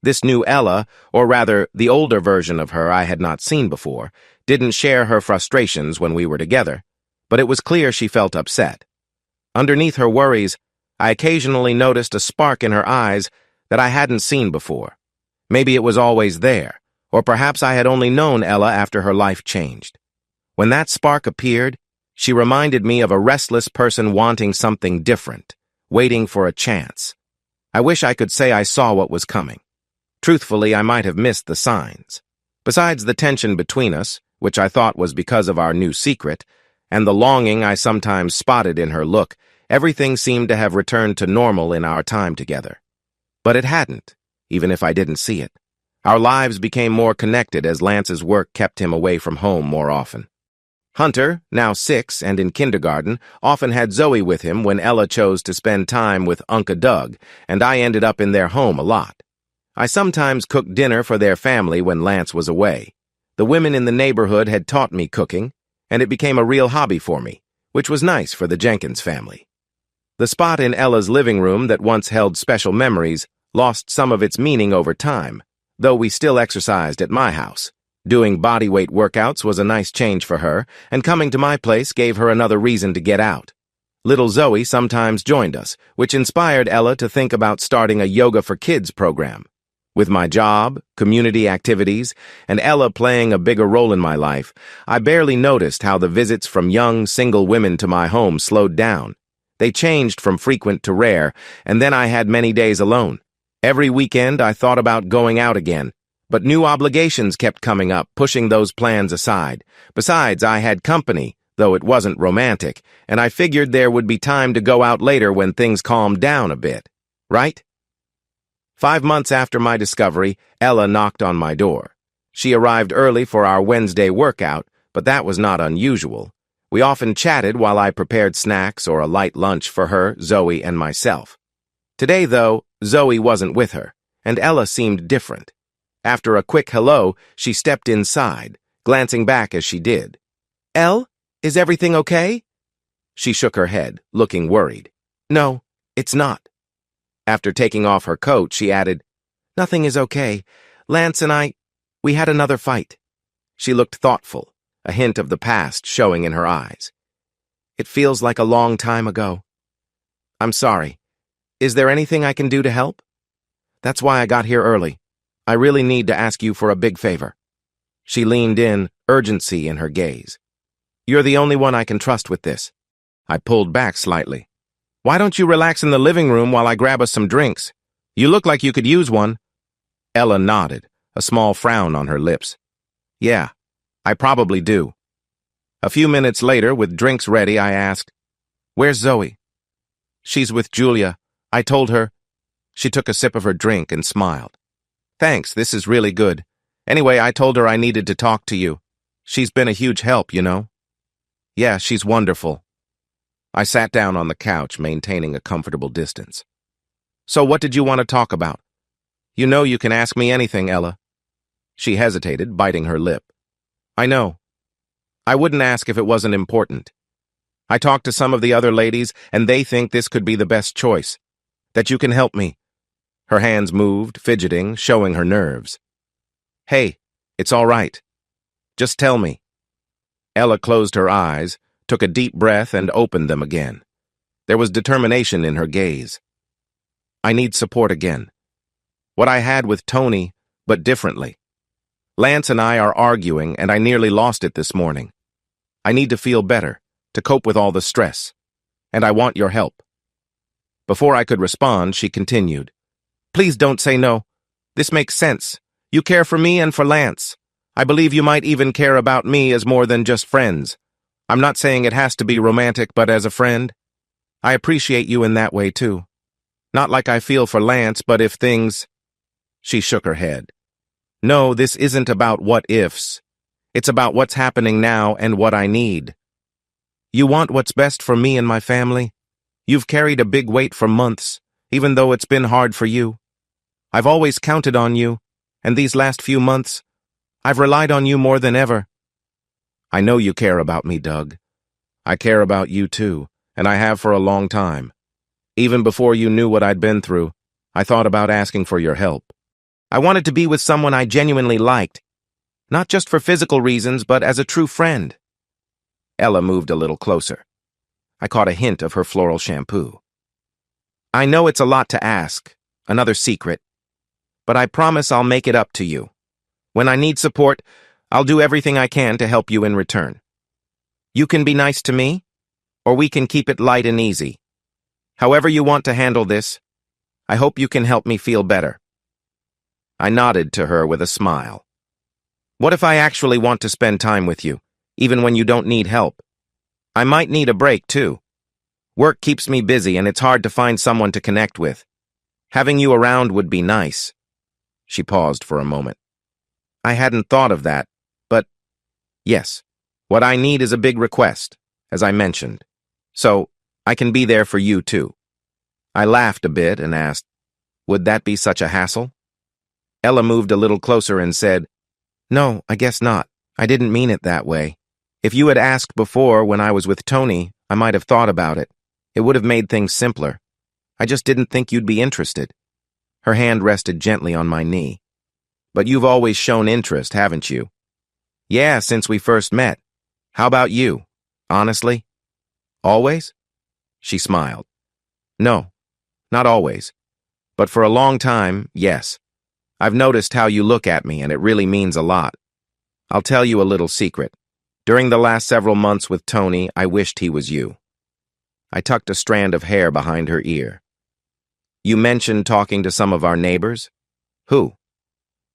This new Ella, or rather the older version of her I had not seen before, didn't share her frustrations when we were together, but it was clear she felt upset. Underneath her worries, I occasionally noticed a spark in her eyes that I hadn't seen before. Maybe it was always there, or perhaps I had only known Ella after her life changed. When that spark appeared, she reminded me of a restless person wanting something different, waiting for a chance. I wish I could say I saw what was coming. Truthfully, I might have missed the signs. Besides the tension between us, which I thought was because of our new secret, and the longing I sometimes spotted in her look, everything seemed to have returned to normal in our time together. But it hadn't, even if I didn't see it. Our lives became more connected as Lance's work kept him away from home more often. Hunter, now 6 and in kindergarten, often had Zoe with him when Ella chose to spend time with Uncle Doug, and I ended up in their home a lot. I sometimes cooked dinner for their family when Lance was away. The women in the neighborhood had taught me cooking, and it became a real hobby for me, which was nice for the Jenkins family. The spot in Ella's living room that once held special memories lost some of its meaning over time, though we still exercised at my house. Doing bodyweight workouts was a nice change for her, and coming to my place gave her another reason to get out. Little Zoe sometimes joined us, which inspired Ella to think about starting a Yoga for Kids program. With my job, community activities, and Ella playing a bigger role in my life, I barely noticed how the visits from young, single women to my home slowed down. They changed from frequent to rare, and then I had many days alone. Every weekend I thought about going out again, but new obligations kept coming up, pushing those plans aside. Besides, I had company, though it wasn't romantic, and I figured there would be time to go out later when things calmed down a bit. Right? 5 months after my discovery, Ella knocked on my door. She arrived early for our Wednesday workout, but that was not unusual. We often chatted while I prepared snacks or a light lunch for her, Zoe, and myself. Today, though, Zoe wasn't with her, and Ella seemed different. After a quick hello, she stepped inside, glancing back as she did. "Elle, is everything okay?" She shook her head, looking worried. "No, it's not." After taking off her coat, she added, "Nothing is okay. Lance and we had another fight." She looked thoughtful, a hint of the past showing in her eyes. "It feels like a long time ago. I'm sorry. Is there anything I can do to help? That's why I got here early. I really need to ask you for a big favor." She leaned in, urgency in her gaze. "You're the only one I can trust with this." I pulled back slightly. "Why don't you relax in the living room while I grab us some drinks? You look like you could use one." Ella nodded, a small frown on her lips. Yeah, I probably do. A few minutes later, with drinks ready, I asked, "Where's Zoe?" "She's with Julia. I told her." She took a sip of her drink and smiled. "Thanks, this is really good. Anyway, I told her I needed to talk to you. She's been a huge help, you know." "Yeah, she's wonderful." I sat down on the couch, maintaining a comfortable distance. "So what did you want to talk about?" "You know you can ask me anything, Ella." She hesitated, biting her lip. "I know. I wouldn't ask if it wasn't important. I talked to some of the other ladies, and they think this could be the best choice. That you can help me." Her hands moved, fidgeting, showing her nerves. "Hey, it's all right. Just tell me." Ella closed her eyes, took a deep breath, and opened them again. There was determination in her gaze. "I need support again. What I had with Tony, but differently. Lance and I are arguing, and I nearly lost it this morning. I need to feel better, to cope with all the stress, and I want your help." Before I could respond, she continued, "Please don't say no. This makes sense. You care for me and for Lance. I believe you might even care about me as more than just friends. I'm not saying it has to be romantic, but as a friend. I appreciate you in that way, too. Not like I feel for Lance, but if things—" She shook her head. "No, this isn't about what-ifs. It's about what's happening now and what I need. You want what's best for me and my family? You've carried a big weight for months, even though it's been hard for you. I've always counted on you, and these last few months, I've relied on you more than ever. I know you care about me, Doug. I care about you too, and I have for a long time. Even before you knew what I'd been through, I thought about asking for your help. I wanted to be with someone I genuinely liked, not just for physical reasons, but as a true friend." Ella moved a little closer. I caught a hint of her floral shampoo. "I know it's a lot to ask, another secret, but I promise I'll make it up to you. When I need support, I'll do everything I can to help you in return. You can be nice to me, or we can keep it light and easy. However you want to handle this, I hope you can help me feel better." I nodded to her with a smile. "What if I actually want to spend time with you, even when you don't need help? I might need a break, too. Work keeps me busy, and it's hard to find someone to connect with. Having you around would be nice." She paused for a moment. "I hadn't thought of that, but yes, what I need is a big request, as I mentioned. So I can be there for you, too." I laughed a bit and asked, "Would that be such a hassle?" Ella moved a little closer and said, "No, I guess not. I didn't mean it that way. If you had asked before when I was with Tony, I might have thought about it. It would have made things simpler. I just didn't think you'd be interested." Her hand rested gently on my knee. "But you've always shown interest, haven't you?" "Yeah, since we first met. How about you? Honestly?" "Always?" She smiled. "No, not always. But for a long time, yes. I've noticed how you look at me, and it really means a lot. I'll tell you a little secret. During the last several months with Tony, I wished he was you." I tucked a strand of hair behind her ear. "You mentioned talking to some of our neighbors? Who?"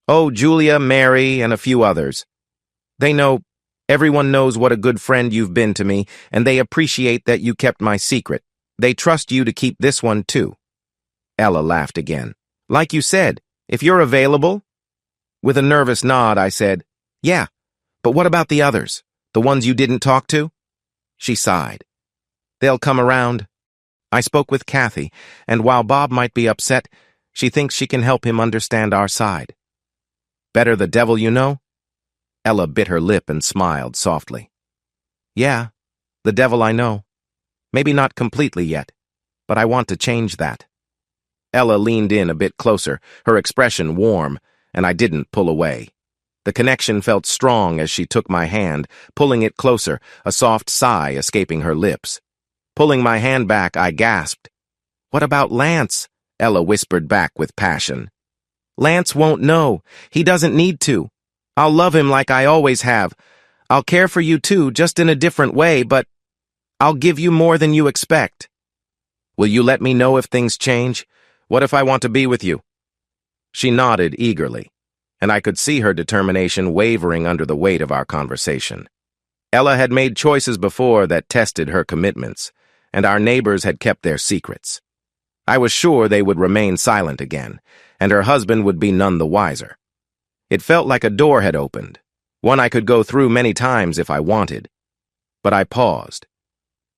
"Oh, Julia, Mary, and a few others. Everyone knows what a good friend you've been to me, and they appreciate that you kept my secret. They trust you to keep this one, too." Ella laughed again. "Like you said, if you're available?" With a nervous nod, I said, "Yeah, but what about the others? The ones you didn't talk to?" She sighed. "They'll come around. I spoke with Kathy, and while Bob might be upset, she thinks she can help him understand our side." "Better the devil you know?" Ella bit her lip and smiled softly. "Yeah, the devil I know. Maybe not completely yet, but I want to change that." Ella leaned in a bit closer, her expression warm, and I didn't pull away. The connection felt strong as she took my hand, pulling it closer, a soft sigh escaping her lips. Pulling my hand back, I gasped. "What about Lance?" Ella whispered back with passion. "Lance won't know. He doesn't need to. I'll love him like I always have. I'll care for you too, just in a different way, but I'll give you more than you expect." "Will you let me know if things change? What if I want to be with you?" She nodded eagerly, and I could see her determination wavering under the weight of our conversation. Ella had made choices before that tested her commitments, and our neighbors had kept their secrets. I was sure they would remain silent again, and her husband would be none the wiser. It felt like a door had opened, one I could go through many times if I wanted. But I paused.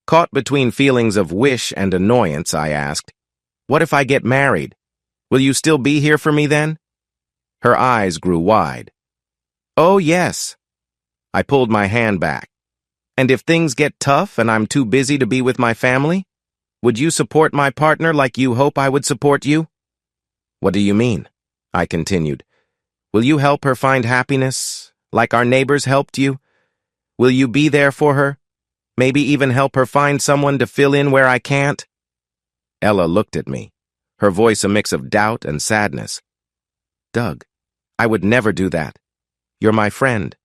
Caught between feelings of wish and annoyance, I asked, "What if I get married? Will you still be here for me then?" Her eyes grew wide. "Oh, yes." I pulled my hand back. "And if things get tough and I'm too busy to be with my family, would you support my partner like you hope I would support you?" "What do you mean?" I continued. "Will you help her find happiness, like our neighbors helped you? Will you be there for her? Maybe even help her find someone to fill in where I can't?" Ella looked at me, her voice a mix of doubt and sadness. "Doug, I would never do that. You're my friend.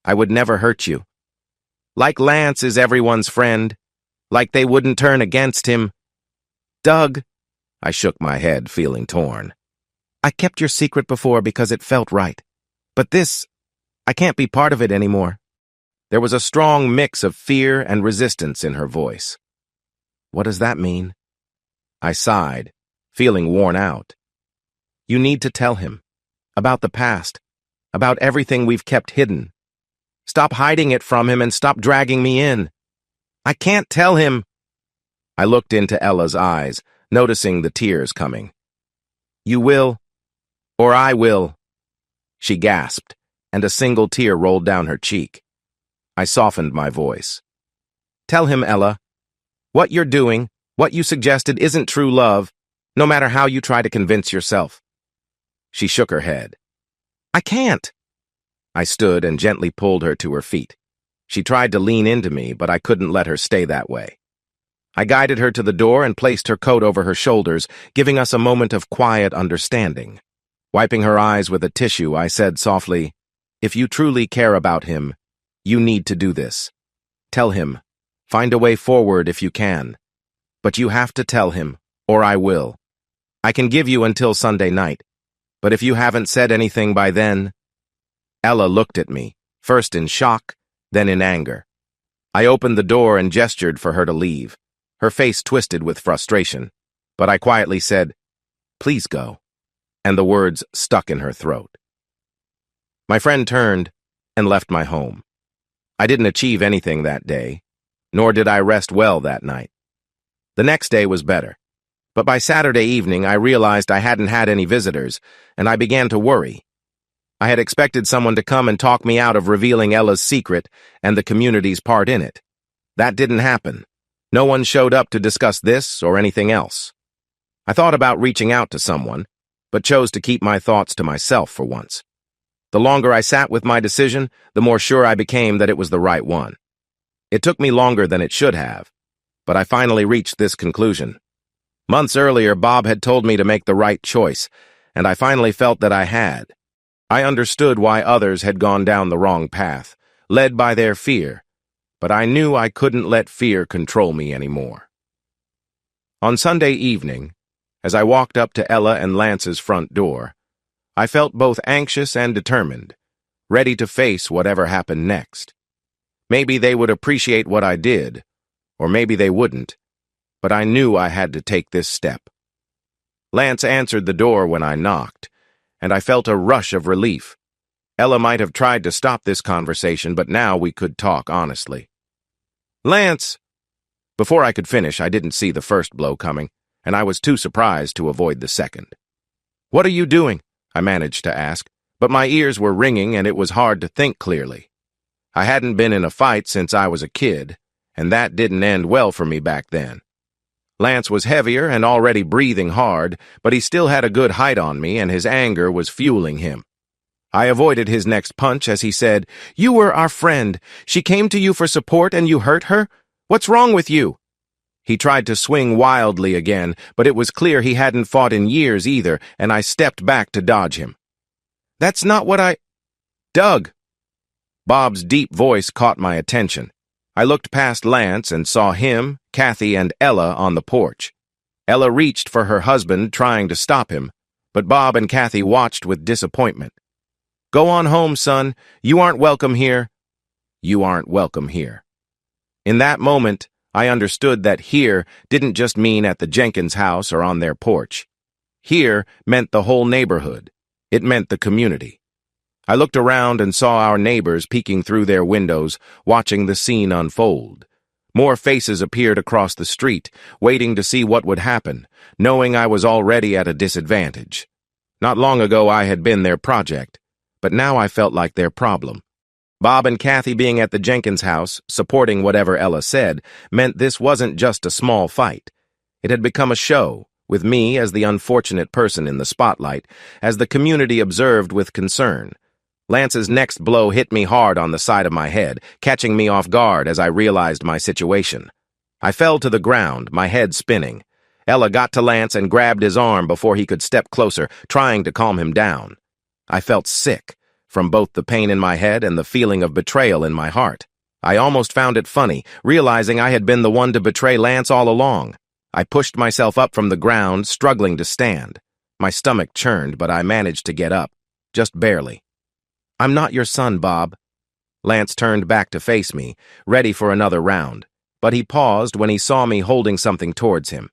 I would never hurt you. Like Lance is everyone's friend. Like they wouldn't turn against him." "Doug," I shook my head, feeling torn. "I kept your secret before because it felt right. But this, I can't be part of it anymore." There was a strong mix of fear and resistance in her voice. "What does that mean?" I sighed, feeling worn out. "You need to tell him. About the past. About everything we've kept hidden. Stop hiding it from him and stop dragging me in." "I can't tell him." I looked into Ella's eyes, noticing the tears coming. "You will, or I will." She gasped, and a single tear rolled down her cheek. I softened my voice. "Tell him, Ella. What you're doing, what you suggested isn't true love, no matter how you try to convince yourself." She shook her head. "I can't." I stood and gently pulled her to her feet. She tried to lean into me, but I couldn't let her stay that way. I guided her to the door and placed her coat over her shoulders, giving us a moment of quiet understanding. Wiping her eyes with a tissue, I said softly, "If you truly care about him, you need to do this. Tell him. Find a way forward if you can. But you have to tell him, or I will. I can give you until Sunday night. But if you haven't said anything by then..." Ella looked at me, first in shock, then in anger. I opened the door and gestured for her to leave, her face twisted with frustration. But I quietly said, "Please go," and the words stuck in her throat. My friend turned and left my home. I didn't achieve anything that day, nor did I rest well that night. The next day was better, but by Saturday evening I realized I hadn't had any visitors, and I began to worry. I had expected someone to come and talk me out of revealing Ella's secret and the community's part in it. That didn't happen. No one showed up to discuss this or anything else. I thought about reaching out to someone, but chose to keep my thoughts to myself for once. The longer I sat with my decision, the more sure I became that it was the right one. It took me longer than it should have, but I finally reached this conclusion. Months earlier, Bob had told me to make the right choice, and I finally felt that I had. I understood why others had gone down the wrong path, led by their fear, but I knew I couldn't let fear control me anymore. On Sunday evening, as I walked up to Ella and Lance's front door, I felt both anxious and determined, ready to face whatever happened next. Maybe they would appreciate what I did, or maybe they wouldn't, but I knew I had to take this step. Lance answered the door when I knocked, and I felt a rush of relief. Ella might have tried to stop this conversation, but now we could talk honestly. "Lance!" Before I could finish, I didn't see the first blow coming, and I was too surprised to avoid the second. "What are you doing?" I managed to ask, but my ears were ringing and it was hard to think clearly. I hadn't been in a fight since I was a kid, and that didn't end well for me back then. Lance was heavier and already breathing hard, but he still had a good height on me and his anger was fueling him. I avoided his next punch as he said, "You were our friend. She came to you for support and you hurt her? What's wrong with you?" He tried to swing wildly again, but it was clear he hadn't fought in years either, and I stepped back to dodge him. "That's not what I—" "Doug!" Bob's deep voice caught my attention. I looked past Lance and saw him, Kathy, and Ella on the porch. Ella reached for her husband, trying to stop him, but Bob and Kathy watched with disappointment. "Go on home, son. You aren't welcome here." You aren't welcome here. In that moment, I understood that here didn't just mean at the Jenkins house or on their porch. Here meant the whole neighborhood. It meant the community. I looked around and saw our neighbors peeking through their windows, watching the scene unfold. More faces appeared across the street, waiting to see what would happen, knowing I was already at a disadvantage. Not long ago I had been their project, but now I felt like their problem. Bob and Kathy being at the Jenkins house, supporting whatever Ella said, meant this wasn't just a small fight. It had become a show, with me as the unfortunate person in the spotlight, as the community observed with concern. Lance's next blow hit me hard on the side of my head, catching me off guard as I realized my situation. I fell to the ground, my head spinning. Ella got to Lance and grabbed his arm before he could step closer, trying to calm him down. I felt sick, from both the pain in my head and the feeling of betrayal in my heart. I almost found it funny, realizing I had been the one to betray Lance all along. I pushed myself up from the ground, struggling to stand. My stomach churned, but I managed to get up, just barely. "I'm not your son, Bob." Lance turned back to face me, ready for another round, but he paused when he saw me holding something towards him.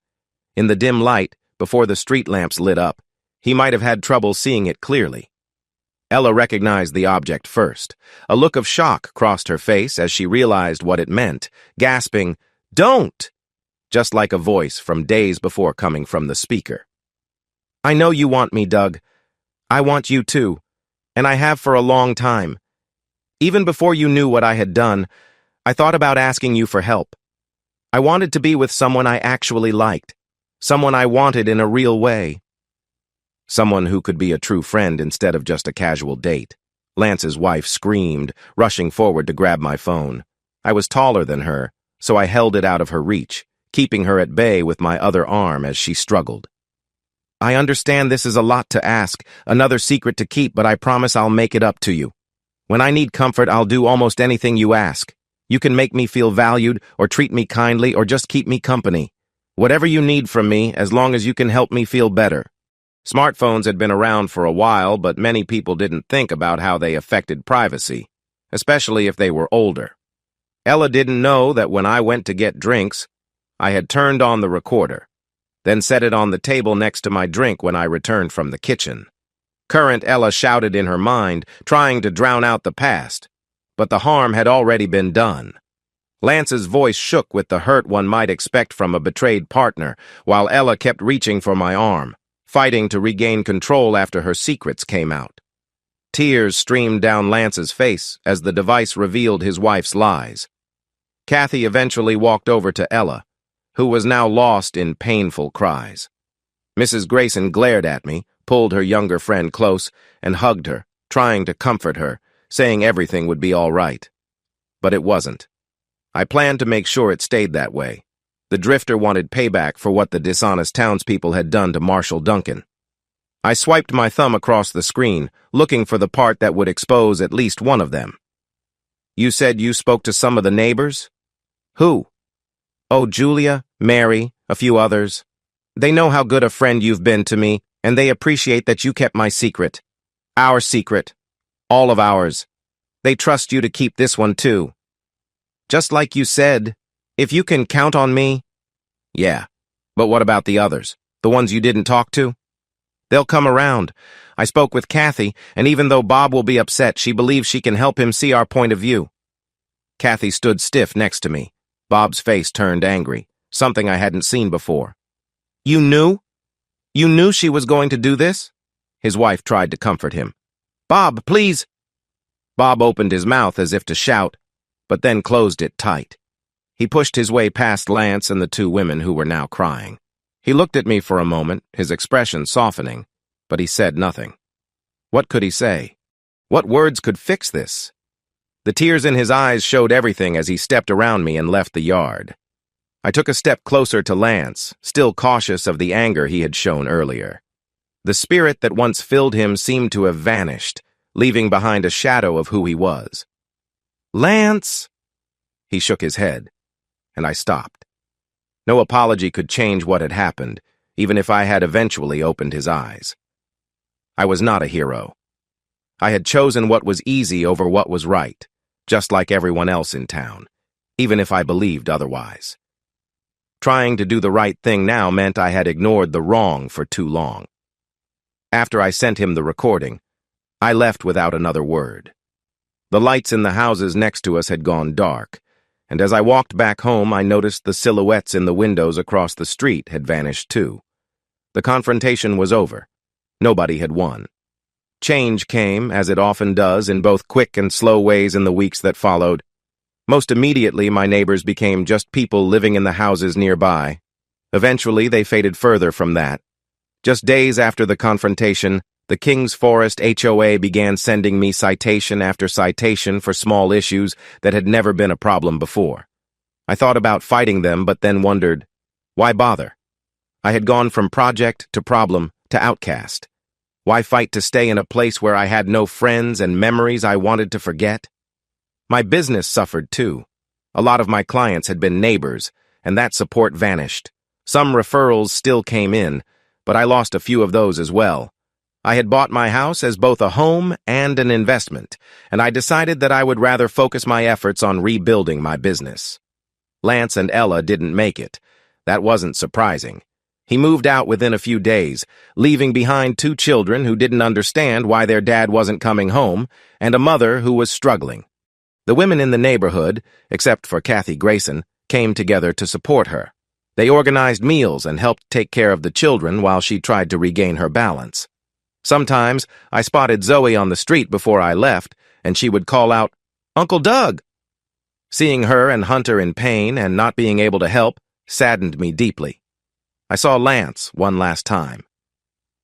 In the dim light, before the street lamps lit up, he might have had trouble seeing it clearly. Ella recognized the object first. A look of shock crossed her face as she realized what it meant, gasping, "Don't!" just like a voice from days before coming from the speaker. "I know you want me, Doug. I want you too, and I have for a long time. Even before you knew what I had done, I thought about asking you for help. I wanted to be with someone I actually liked, someone I wanted in a real way. Someone who could be a true friend instead of just a casual date." Lance's wife screamed, rushing forward to grab my phone. I was taller than her, so I held it out of her reach, keeping her at bay with my other arm as she struggled. "I understand this is a lot to ask, another secret to keep, but I promise I'll make it up to you. When I need comfort, I'll do almost anything you ask. You can make me feel valued, or treat me kindly, or just keep me company. Whatever you need from me, as long as you can help me feel better." Smartphones had been around for a while, but many people didn't think about how they affected privacy, especially if they were older. Ella didn't know that when I went to get drinks, I had turned on the recorder, then set it on the table next to my drink when I returned from the kitchen. Current Ella shouted in her mind, trying to drown out the past, but the harm had already been done. Lance's voice shook with the hurt one might expect from a betrayed partner, while Ella kept reaching for my arm, fighting to regain control after her secrets came out. Tears streamed down Lance's face as the device revealed his wife's lies. Kathy eventually walked over to Ella, who was now lost in painful cries. Mrs. Grayson glared at me, pulled her younger friend close, and hugged her, trying to comfort her, saying everything would be all right. But it wasn't. I planned to make sure it stayed that way. The drifter wanted payback for what the dishonest townspeople had done to Marshall Duncan. I swiped my thumb across the screen, looking for the part that would expose at least one of them. "You said you spoke to some of the neighbors? Who?" "Oh, Julia, Mary, a few others. They know how good a friend you've been to me, and they appreciate that you kept my secret. Our secret. All of ours. They trust you to keep this one too. Just like you said, if you can count on me." "Yeah, but what about the others? The ones you didn't talk to?" "They'll come around. I spoke with Kathy, and even though Bob will be upset, she believes she can help him see our point of view." Kathy stood stiff next to me. Bob's face turned angry, something I hadn't seen before. "You knew? You knew she was going to do this?" His wife tried to comfort him. "Bob, please." Bob opened his mouth as if to shout, but then closed it tight. He pushed his way past Lance and the two women who were now crying. He looked at me for a moment, his expression softening, but he said nothing. What could he say? What words could fix this? The tears in his eyes showed everything as he stepped around me and left the yard. I took a step closer to Lance, still cautious of the anger he had shown earlier. The spirit that once filled him seemed to have vanished, leaving behind a shadow of who he was. "Lance!" He shook his head, and I stopped. No apology could change what had happened, even if I had eventually opened his eyes. I was not a hero. I had chosen what was easy over what was right, just like everyone else in town, even if I believed otherwise. Trying to do the right thing now meant I had ignored the wrong for too long. After I sent him the recording, I left without another word. The lights in the houses next to us had gone dark, and as I walked back home, I noticed the silhouettes in the windows across the street had vanished too. The confrontation was over. Nobody had won. Change came, as it often does, in both quick and slow ways in the weeks that followed. Most immediately, my neighbors became just people living in the houses nearby. Eventually, they faded further from that. Just days after the confrontation, the Kings Forest HOA began sending me citation after citation for small issues that had never been a problem before. I thought about fighting them, but then wondered, why bother? I had gone from project to problem to outcast. Why fight to stay in a place where I had no friends and memories I wanted to forget? My business suffered too. A lot of my clients had been neighbors, and that support vanished. Some referrals still came in, but I lost a few of those as well. I had bought my house as both a home and an investment, and I decided that I would rather focus my efforts on rebuilding my business. Lance and Ella didn't make it. That wasn't surprising. He moved out within a few days, leaving behind 2 children who didn't understand why their dad wasn't coming home, and a mother who was struggling. The women in the neighborhood, except for Kathy Grayson, came together to support her. They organized meals and helped take care of the children while she tried to regain her balance. Sometimes I spotted Zoe on the street before I left, and she would call out, "Uncle Doug!" Seeing her and Hunter in pain and not being able to help saddened me deeply. I saw Lance one last time.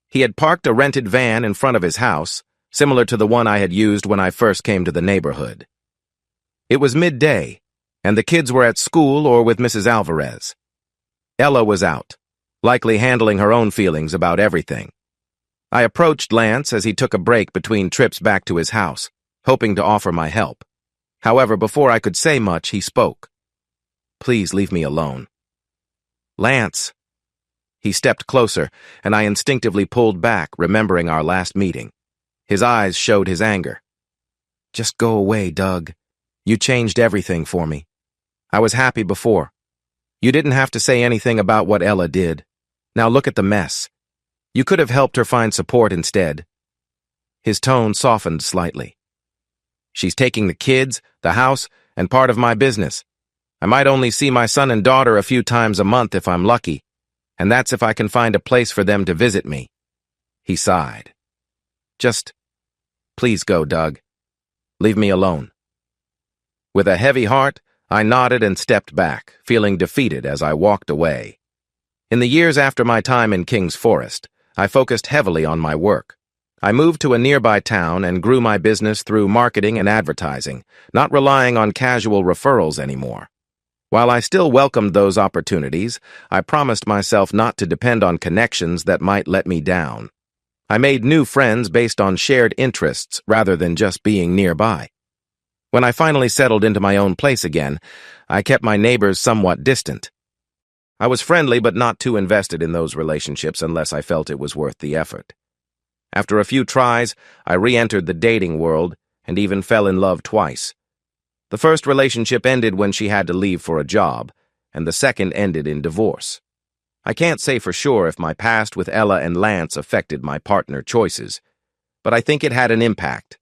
He had parked a rented van in front of his house, similar to the one I had used when I first came to the neighborhood. It was midday, and the kids were at school or with Mrs. Alvarez. Ella was out, likely handling her own feelings about everything. I approached Lance as he took a break between trips back to his house, hoping to offer my help. However, before I could say much, he spoke. "Please leave me alone." "Lance." He stepped closer, and I instinctively pulled back, remembering our last meeting. His eyes showed his anger. "Just go away, Doug. You changed everything for me. I was happy before. You didn't have to say anything about what Ella did. Now look at the mess. You could have helped her find support instead." His tone softened slightly. "She's taking the kids, the house, and part of my business. I might only see my son and daughter a few times a month if I'm lucky, and that's if I can find a place for them to visit me." He sighed. "Just, please go, Doug. Leave me alone." With a heavy heart, I nodded and stepped back, feeling defeated as I walked away. In the years after my time in Kings Forest, I focused heavily on my work. I moved to a nearby town and grew my business through marketing and advertising, not relying on casual referrals anymore. While I still welcomed those opportunities, I promised myself not to depend on connections that might let me down. I made new friends based on shared interests rather than just being nearby. When I finally settled into my own place again, I kept my neighbors somewhat distant. I was friendly but not too invested in those relationships unless I felt it was worth the effort. After a few tries, I re-entered the dating world and even fell in love twice. The first relationship ended when she had to leave for a job, and the second ended in divorce. I can't say for sure if my past with Ella and Lance affected my partner choices, but I think it had an impact.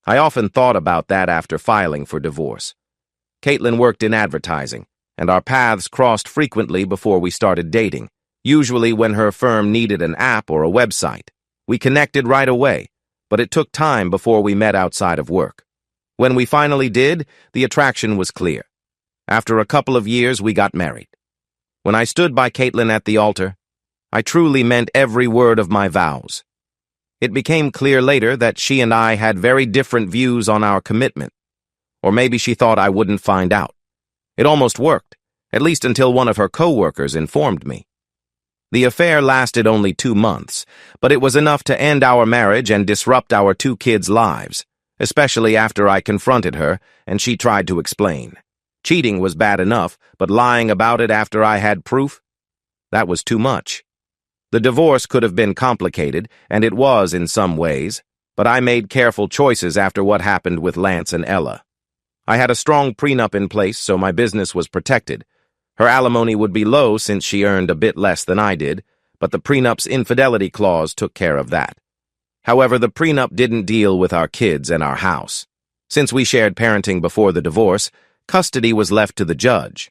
I often thought about that after filing for divorce. Caitlin worked in advertising, and our paths crossed frequently before we started dating, usually when her firm needed an app or a website. We connected right away, but it took time before we met outside of work. When we finally did, the attraction was clear. After a couple of years, we got married. When I stood by Caitlin at the altar, I truly meant every word of my vows. It became clear later that she and I had very different views on our commitment. Or maybe she thought I wouldn't find out. It almost worked, at least until one of her co-workers informed me. The affair lasted only 2 months, but it was enough to end our marriage and disrupt our 2 kids' lives, especially after I confronted her and she tried to explain. Cheating was bad enough, but lying about it after I had proof? That was too much. The divorce could have been complicated, and it was in some ways, but I made careful choices after what happened with Lance and Ella. I had a strong prenup in place, so my business was protected. Her alimony would be low since she earned a bit less than I did, but the prenup's infidelity clause took care of that. However, the prenup didn't deal with our kids and our house. Since we shared parenting before the divorce, custody was left to the judge.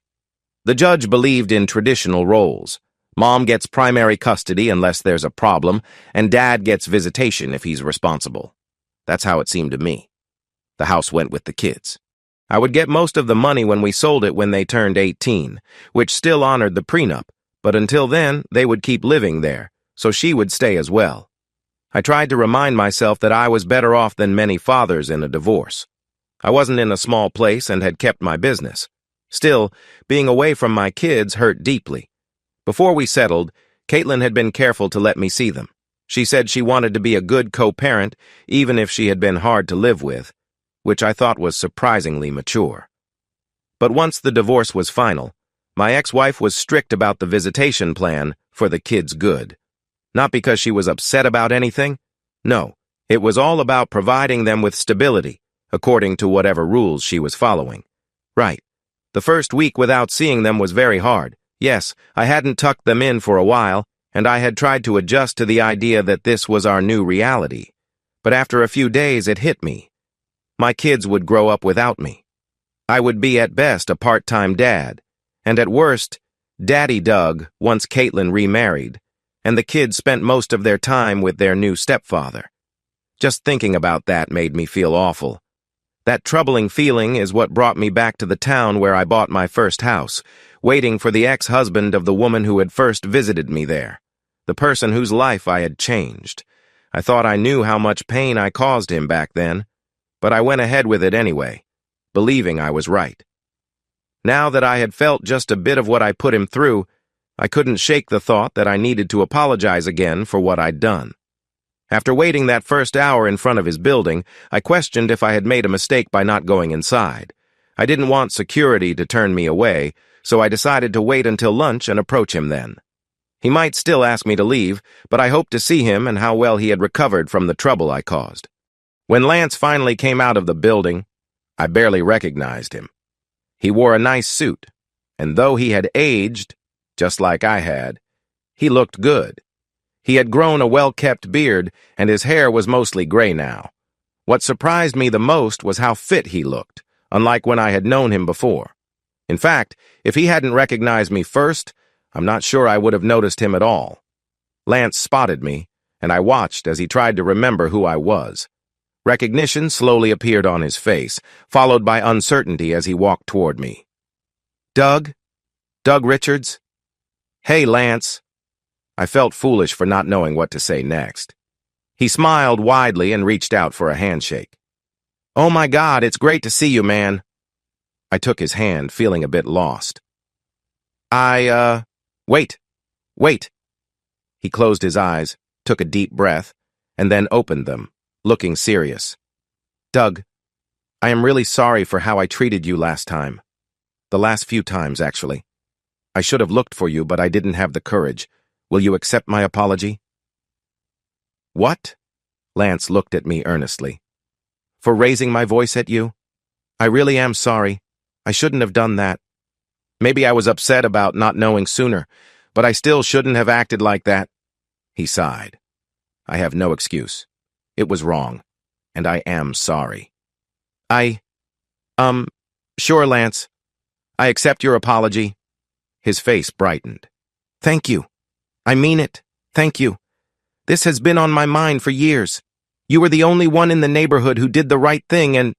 The judge believed in traditional roles. Mom gets primary custody unless there's a problem, and Dad gets visitation if he's responsible. That's how it seemed to me. The house went with the kids. I would get most of the money when we sold it when they turned 18, which still honored the prenup, but until then, they would keep living there, so she would stay as well. I tried to remind myself that I was better off than many fathers in a divorce. I wasn't in a small place and had kept my business. Still, being away from my kids hurt deeply. Before we settled, Caitlin had been careful to let me see them. She said she wanted to be a good co-parent, even if she had been hard to live with, which I thought was surprisingly mature. But once the divorce was final, my ex-wife was strict about the visitation plan for the kids' good. Not because she was upset about anything. No, it was all about providing them with stability, according to whatever rules she was following. Right. The first week without seeing them was very hard. Yes, I hadn't tucked them in for a while, and I had tried to adjust to the idea that this was our new reality. But after a few days, it hit me. My kids would grow up without me. I would be at best a part-time dad, and at worst, Daddy Doug once Caitlin remarried, and the kids spent most of their time with their new stepfather. Just thinking about that made me feel awful. That troubling feeling is what brought me back to the town where I bought my first house, waiting for the ex-husband of the woman who had first visited me there, the person whose life I had changed. I thought I knew how much pain I caused him back then, but I went ahead with it anyway, believing I was right. Now that I had felt just a bit of what I put him through, I couldn't shake the thought that I needed to apologize again for what I'd done. After waiting that first hour in front of his building, I questioned if I had made a mistake by not going inside. I didn't want security to turn me away, so I decided to wait until lunch and approach him then. He might still ask me to leave, but I hoped to see him and how well he had recovered from the trouble I caused. When Lance finally came out of the building, I barely recognized him. He wore a nice suit, and though he had aged, just like I had, he looked good. He had grown a well-kept beard, and his hair was mostly gray now. What surprised me the most was how fit he looked, unlike when I had known him before. In fact, if he hadn't recognized me first, I'm not sure I would have noticed him at all. Lance spotted me, and I watched as he tried to remember who I was. Recognition slowly appeared on his face, followed by uncertainty as he walked toward me. Doug? Doug Richards? Hey, Lance. I felt foolish for not knowing what to say next. He smiled widely and reached out for a handshake. Oh my God, it's great to see you, man. I took his hand, feeling a bit lost. Wait. He closed his eyes, took a deep breath, and then opened them, looking serious. Doug, I am really sorry for how I treated you last time. The last few times, actually. I should have looked for you, but I didn't have the courage. Will you accept my apology? What? Lance looked at me earnestly. For raising my voice at you? I really am sorry. I shouldn't have done that. Maybe I was upset about not knowing sooner, but I still shouldn't have acted like that. He sighed. I have no excuse. It was wrong, and I am sorry. Sure, Lance. I accept your apology. His face brightened. Thank you. I mean it. Thank you. This has been on my mind for years. You were the only one in the neighborhood who did the right thing and...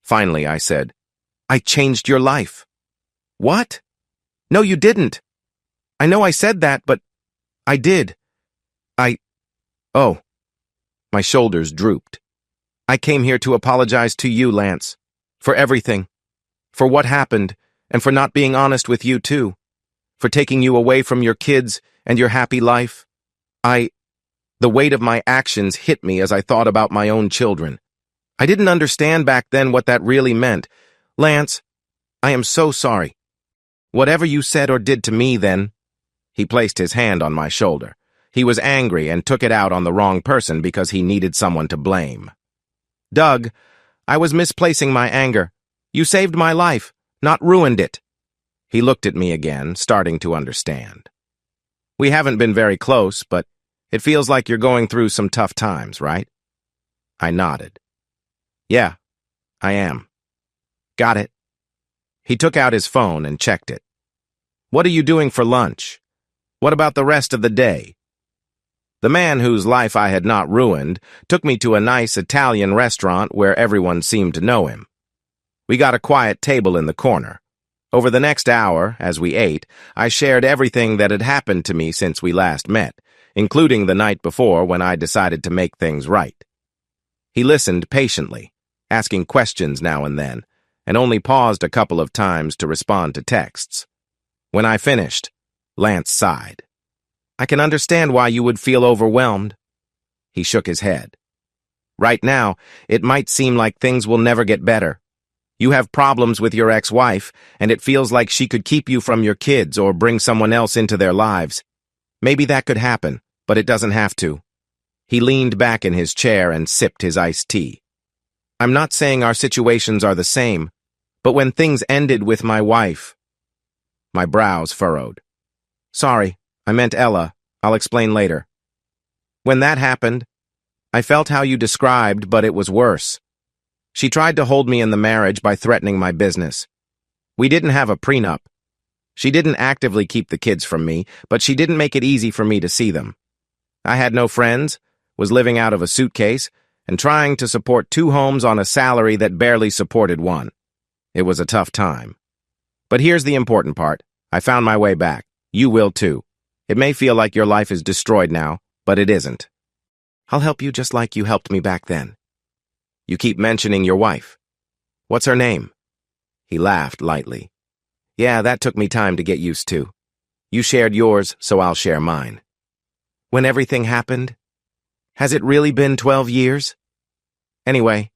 Finally, I said, I changed your life. What? No, you didn't. I know I said that, but I did. Oh. My shoulders drooped. I came here to apologize to you, Lance, for everything, for what happened, and for not being honest with you, too, for taking you away from your kids and your happy life. The weight of my actions hit me as I thought about my own children. I didn't understand back then what that really meant. Lance, I am so sorry. Whatever you said or did to me then, he placed his hand on my shoulder. He was angry and took it out on the wrong person because he needed someone to blame. Doug, I was misplacing my anger. You saved my life, not ruined it. He looked at me again, starting to understand. We haven't been very close, but it feels like you're going through some tough times, right? I nodded. Yeah, I am. Got it. He took out his phone and checked it. What are you doing for lunch? What about the rest of the day? The man whose life I had not ruined took me to a nice Italian restaurant where everyone seemed to know him. We got a quiet table in the corner. Over the next hour, as we ate, I shared everything that had happened to me since we last met, including the night before when I decided to make things right. He listened patiently, asking questions now and then, and only paused a couple of times to respond to texts. When I finished, Lance sighed. I can understand why you would feel overwhelmed. He shook his head. Right now, it might seem like things will never get better. You have problems with your ex-wife, and it feels like she could keep you from your kids or bring someone else into their lives. Maybe that could happen, but it doesn't have to. He leaned back in his chair and sipped his iced tea. I'm not saying our situations are the same, but when things ended with my wife... My brows furrowed. Sorry, I meant Ella. I'll explain later. When that happened, I felt how you described, but it was worse. She tried to hold me in the marriage by threatening my business. We didn't have a prenup. She didn't actively keep the kids from me, but she didn't make it easy for me to see them. I had no friends, was living out of a suitcase, and trying to support 2 homes on a salary that barely supported one. It was a tough time. But here's the important part. I found my way back. You will too. It may feel like your life is destroyed now, but it isn't. I'll help you just like you helped me back then. You keep mentioning your wife. What's her name? He laughed lightly. Yeah, that took me time to get used to. You shared yours, so I'll share mine. When everything happened? Has it really been 12 years? Anyway,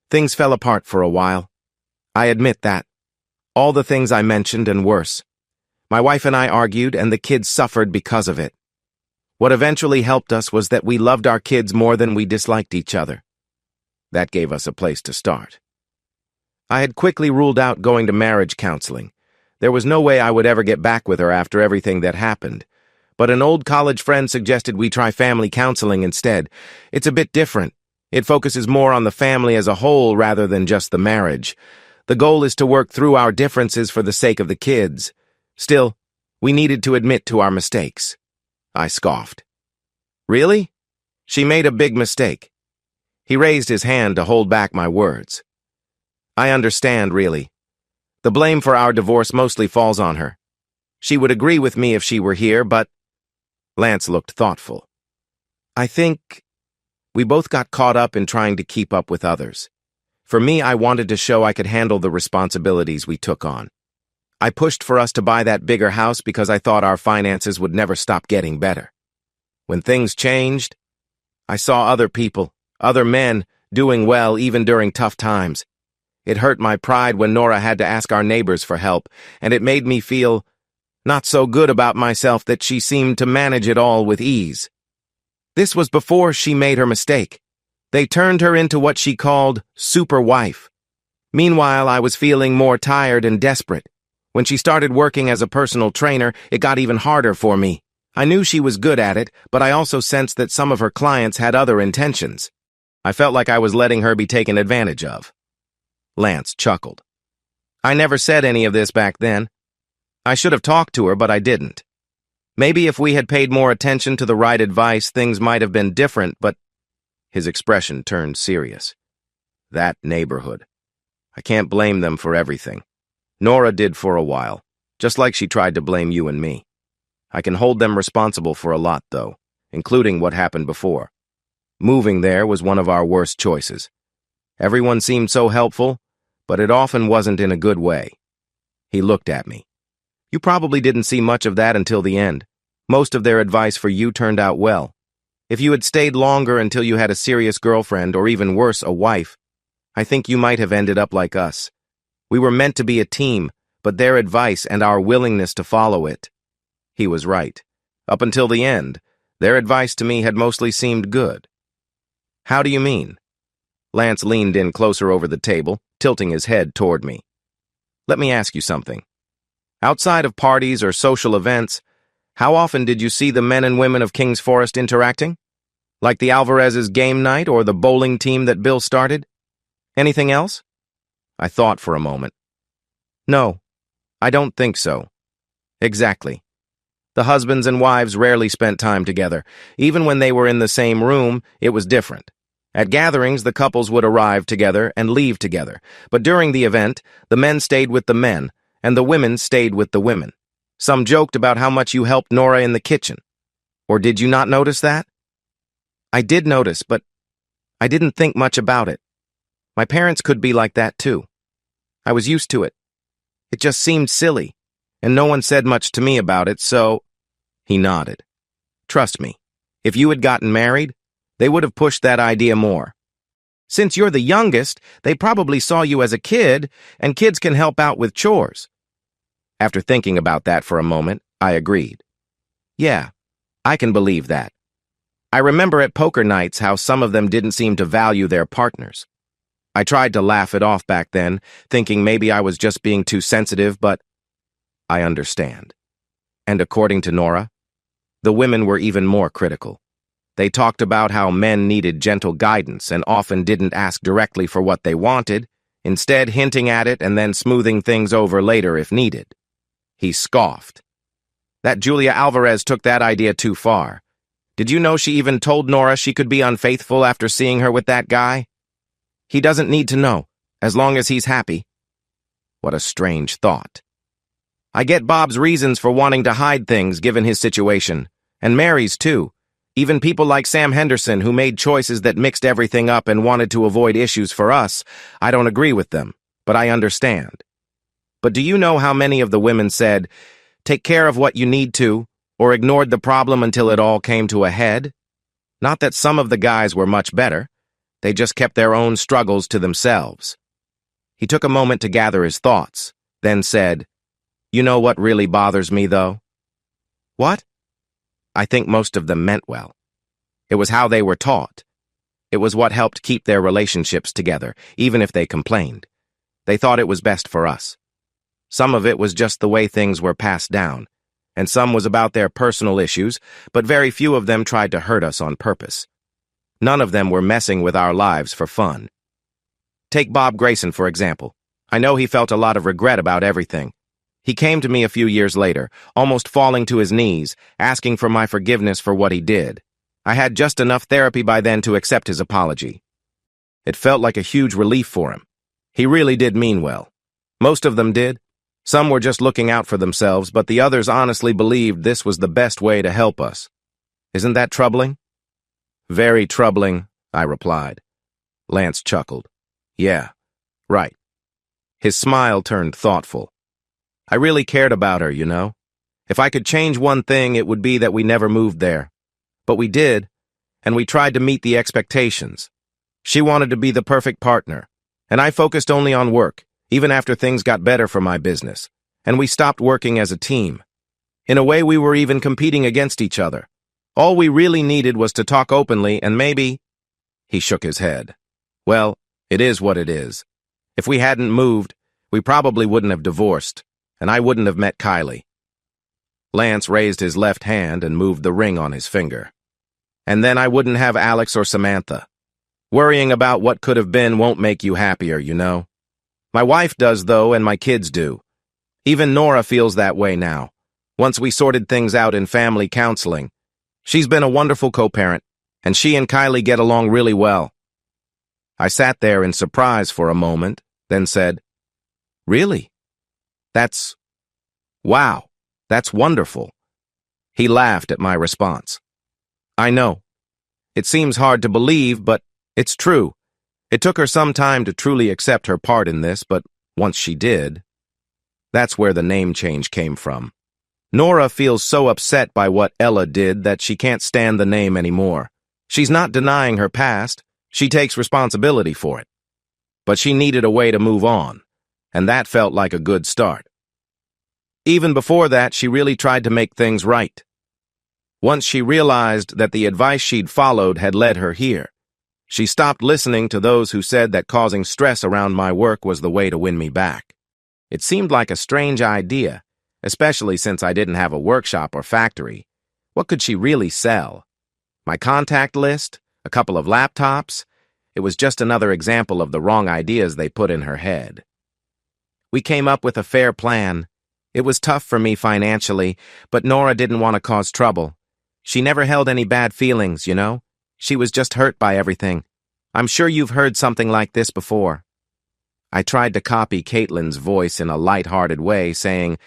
things fell apart for a while. I admit that. All the things I mentioned and worse. My wife and I argued, and the kids suffered because of it. What eventually helped us was that we loved our kids more than we disliked each other. That gave us a place to start. I had quickly ruled out going to marriage counseling. There was no way I would ever get back with her after everything that happened. But an old college friend suggested we try family counseling instead. It's a bit different. It focuses more on the family as a whole rather than just the marriage. The goal is to work through our differences for the sake of the kids. Still, we needed to admit to our mistakes. I scoffed. Really? She made a big mistake. He raised his hand to hold back my words. I understand, really. The blame for our divorce mostly falls on her. She would agree with me if she were here, but... Lance looked thoughtful. I think we both got caught up in trying to keep up with others. For me, I wanted to show I could handle the responsibilities we took on. I pushed for us to buy that bigger house because I thought our finances would never stop getting better. When things changed, I saw other people, other men, doing well even during tough times. It hurt my pride when Nora had to ask our neighbors for help, and it made me feel not so good about myself that she seemed to manage it all with ease. This was before she made her mistake. They turned her into what she called super wife. Meanwhile, I was feeling more tired and desperate. When she started working as a personal trainer, it got even harder for me. I knew she was good at it, but I also sensed that some of her clients had other intentions. I felt like I was letting her be taken advantage of. Lance chuckled. I never said any of this back then. I should have talked to her, but I didn't. Maybe if we had paid more attention to the right advice, things might have been different, but... His expression turned serious. That neighborhood. I can't blame them for everything. Nora did for a while, just like she tried to blame you and me. I can hold them responsible for a lot, though, including what happened before. Moving there was one of our worst choices. Everyone seemed so helpful, but it often wasn't in a good way. He looked at me. You probably didn't see much of that until the end. Most of their advice for you turned out well. If you had stayed longer until you had a serious girlfriend, or even worse, a wife, I think you might have ended up like us. We were meant to be a team, but their advice and our willingness to follow it. He was right. Up until the end, Their advice to me had mostly seemed good. How do you mean? Lance leaned in closer over the table, tilting his head toward me. Let me ask you something. Outside of parties or social events, how often did you see the men and women of King's Forest interacting? Like the Alvarez's game night or the bowling team that Bill started? Anything else? I thought for a moment. No, I don't think so. Exactly. The husbands and wives rarely spent time together. Even when they were in the same room, it was different. At gatherings, the couples would arrive together and leave together. But during the event, the men stayed with the men, and the women stayed with the women. Some joked about how much you helped Nora in the kitchen. Or did you not notice that? I did notice, but I didn't think much about it. My parents could be like that too. I was used to it. It just seemed silly, and no one said much to me about it, so... He nodded. Trust me, if you had gotten married, they would have pushed that idea more. Since you're the youngest, they probably saw you as a kid, and kids can help out with chores. After thinking about that for a moment, I agreed. Yeah, I can believe that. I remember at poker nights how some of them didn't seem to value their partners. I tried to laugh it off back then, thinking maybe I was just being too sensitive, but I understand. And according to Nora, the women were even more critical. They talked about how men needed gentle guidance and often didn't ask directly for what they wanted, instead hinting at it and then smoothing things over later if needed. He scoffed. That Julia Alvarez took that idea too far. Did you know she even told Nora she could be unfaithful after seeing her with that guy? He doesn't need to know, as long as he's happy. What a strange thought. I get Bob's reasons for wanting to hide things given his situation, and Mary's too. Even people like Sam Henderson who made choices that mixed everything up and wanted to avoid issues for us. I don't agree with them, but I understand. But do you know how many of the women said, take care of what you need to, or ignored the problem until it all came to a head? Not that some of the guys were much better. They just kept their own struggles to themselves. He took a moment to gather his thoughts, then said, you know what really bothers me, though? What? I think most of them meant well. It was how they were taught. It was what helped keep their relationships together, even if they complained. They thought it was best for us. Some of it was just the way things were passed down, and some was about their personal issues, but very few of them tried to hurt us on purpose. None of them were messing with our lives for fun. Take Bob Grayson, for example. I know he felt a lot of regret about everything. He came to me a few years later, almost falling to his knees, asking for my forgiveness for what he did. I had just enough therapy by then to accept his apology. It felt like a huge relief for him. He really did mean well. Most of them did. Some were just looking out for themselves, but the others honestly believed this was the best way to help us. Isn't that troubling? Very troubling, I replied. Lance chuckled. Yeah, right. His smile turned thoughtful. I really cared about her, you know. If I could change one thing, it would be that we never moved there. But we did, and we tried to meet the expectations. She wanted to be the perfect partner, and I focused only on work, even after things got better for my business, and we stopped working as a team. In a way, we were even competing against each other. All we really needed was to talk openly, and maybe... He shook his head. Well, it is what it is. If we hadn't moved, we probably wouldn't have divorced, and I wouldn't have met Kylie. Lance raised his left hand and moved the ring on his finger. And then I wouldn't have Alex or Samantha. Worrying about what could have been won't make you happier, you know. My wife does, though, and my kids do. Even Nora feels that way now. Once we sorted things out in family counseling, she's been a wonderful co-parent, and she and Kylie get along really well. I sat there in surprise for a moment, then said, Really? Wow, that's wonderful. He laughed at my response. I know. It seems hard to believe, but it's true. It took her some time to truly accept her part in this, but once she did, that's where the name change came from. Nora feels so upset by what Ella did that she can't stand the name anymore. She's not denying her past. She takes responsibility for it. But she needed a way to move on, and that felt like a good start. Even before that, she really tried to make things right. Once she realized that the advice she'd followed had led her here, she stopped listening to those who said that causing stress around my work was the way to win me back. It seemed like a strange idea, especially since I didn't have a workshop or factory. What could she really sell? My contact list? A couple of laptops? It was just another example of the wrong ideas they put in her head. We came up with a fair plan. It was tough for me financially, but Nora didn't want to cause trouble. She never held any bad feelings, you know? She was just hurt by everything. I'm sure you've heard something like this before. I tried to copy Caitlin's voice in a light-hearted way, saying,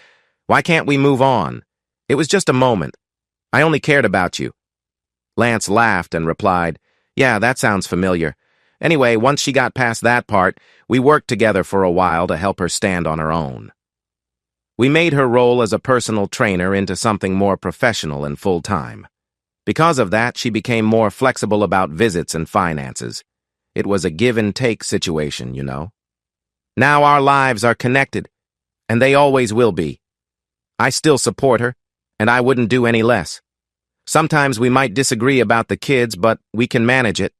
"Why can't we move on? It was just a moment. I only cared about you." Lance laughed and replied, "Yeah, that sounds familiar. Anyway, once she got past that part, we worked together for a while to help her stand on her own. We made her role as a personal trainer into something more professional and full-time. Because of that, she became more flexible about visits and finances. It was a give-and-take situation, you know. Now our lives are connected, and they always will be. I still support her, and I wouldn't do any less. Sometimes we might disagree about the kids, but we can manage it.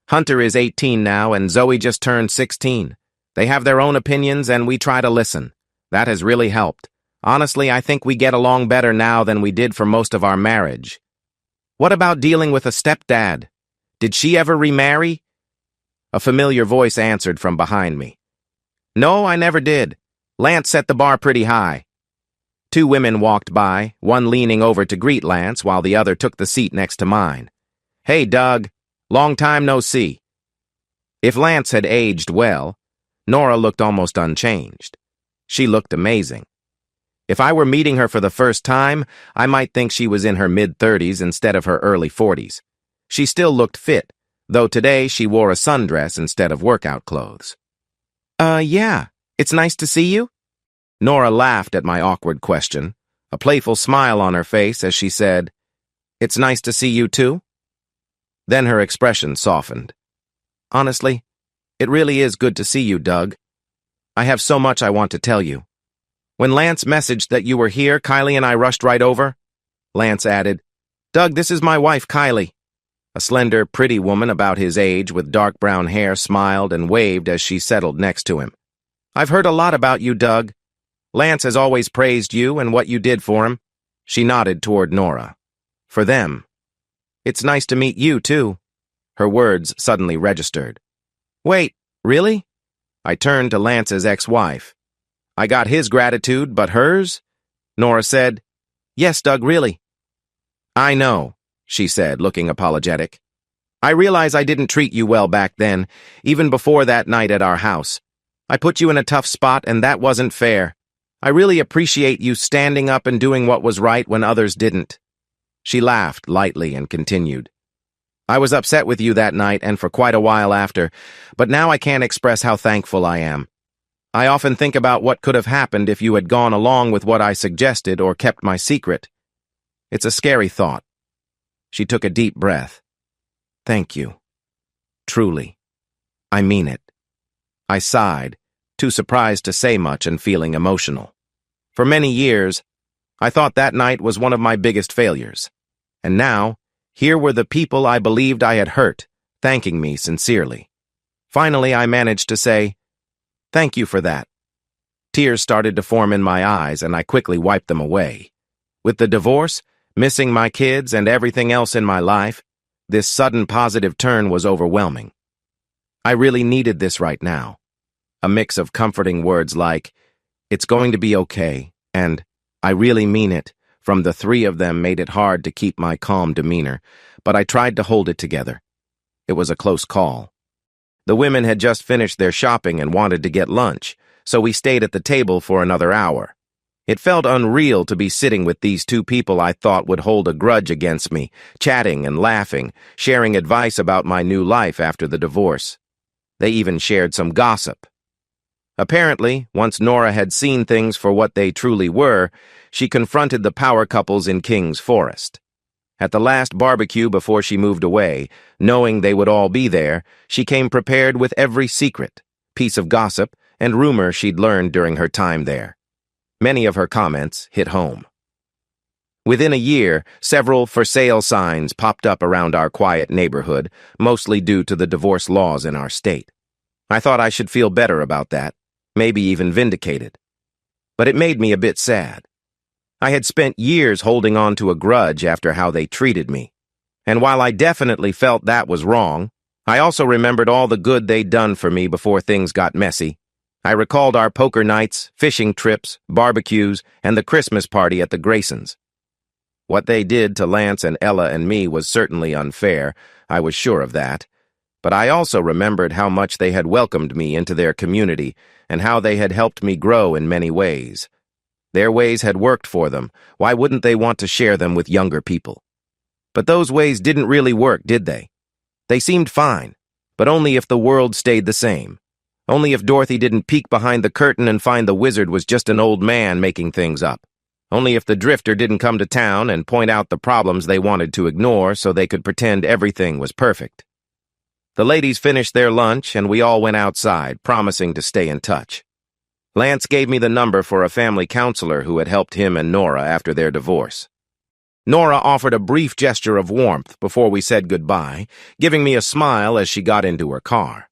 Hunter is 18 now, and Zoe just turned 16. They have their own opinions, and we try to listen. That has really helped. Honestly, I think we get along better now than we did for most of our marriage. What about dealing with a stepdad? Did she ever remarry?" A familiar voice answered from behind me. "No, I never did. Lance set the bar pretty high." Two women walked by, one leaning over to greet Lance while the other took the seat next to mine. "Hey, Doug. Long time no see." If Lance had aged well, Nora looked almost unchanged. She looked amazing. If I were meeting her for the first time, I might think she was in her mid-30s instead of her early 40s. She still looked fit, though today she wore a sundress instead of workout clothes. Yeah, it's nice to see you." Nora laughed at my awkward question, a playful smile on her face as she said, "It's nice to see you too?" Then her expression softened. "Honestly, it really is good to see you, Doug. I have so much I want to tell you. When Lance messaged that you were here, Kylie and I rushed right over." Lance added, "Doug, this is my wife, Kylie." A slender, pretty woman about his age with dark brown hair smiled and waved as she settled next to him. "I've heard a lot about you, Doug. Lance has always praised you and what you did for him." She nodded toward Nora. "For them. It's nice to meet you, too." Her words suddenly registered. "Wait, really?" I turned to Lance's ex-wife. "I got his gratitude, but hers?" Nora said, "Yes, Doug, really." "I know," she said, looking apologetic. "I realize I didn't treat you well back then, even before that night at our house. I put you in a tough spot, and that wasn't fair. I really appreciate you standing up and doing what was right when others didn't." She laughed lightly and continued, "I was upset with you that night and for quite a while after, but now I can't express how thankful I am. I often think about what could have happened if you had gone along with what I suggested or kept my secret. It's a scary thought." She took a deep breath. "Thank you. Truly. I mean it." I sighed, too surprised to say much and feeling emotional. For many years, I thought that night was one of my biggest failures. And now, here were the people I believed I had hurt, thanking me sincerely. Finally, I managed to say, "Thank you for that." Tears started to form in my eyes, and I quickly wiped them away. With the divorce, missing my kids, and everything else in my life, this sudden positive turn was overwhelming. I really needed this right now. A mix of comforting words like, "It's going to be okay," and "I really mean it," from the three of them made it hard to keep my calm demeanor, but I tried to hold it together. It was a close call. The women had just finished their shopping and wanted to get lunch, so we stayed at the table for another hour. It felt unreal to be sitting with these two people I thought would hold a grudge against me, chatting and laughing, sharing advice about my new life after the divorce. They even shared some gossip. Apparently, once Nora had seen things for what they truly were, she confronted the power couples in King's Forest. At the last barbecue before she moved away, knowing they would all be there, she came prepared with every secret, piece of gossip, and rumor she'd learned during her time there. Many of her comments hit home. Within a year, several for sale signs popped up around our quiet neighborhood, mostly due to the divorce laws in our state. I thought I should feel better about that, maybe even vindicated. But it made me a bit sad. I had spent years holding on to a grudge after how they treated me. And while I definitely felt that was wrong, I also remembered all the good they'd done for me before things got messy. I recalled our poker nights, fishing trips, barbecues, and the Christmas party at the Graysons. What they did to Lance and Ella and me was certainly unfair, I was sure of that. But I also remembered how much they had welcomed me into their community and how they had helped me grow in many ways. Their ways had worked for them. Why wouldn't they want to share them with younger people? But those ways didn't really work, did they? They seemed fine, but only if the world stayed the same. Only if Dorothy didn't peek behind the curtain and find the wizard was just an old man making things up. Only if the drifter didn't come to town and point out the problems they wanted to ignore so they could pretend everything was perfect. The ladies finished their lunch and we all went outside, promising to stay in touch. Lance gave me the number for a family counselor who had helped him and Nora after their divorce. Nora offered a brief gesture of warmth before we said goodbye, giving me a smile as she got into her car.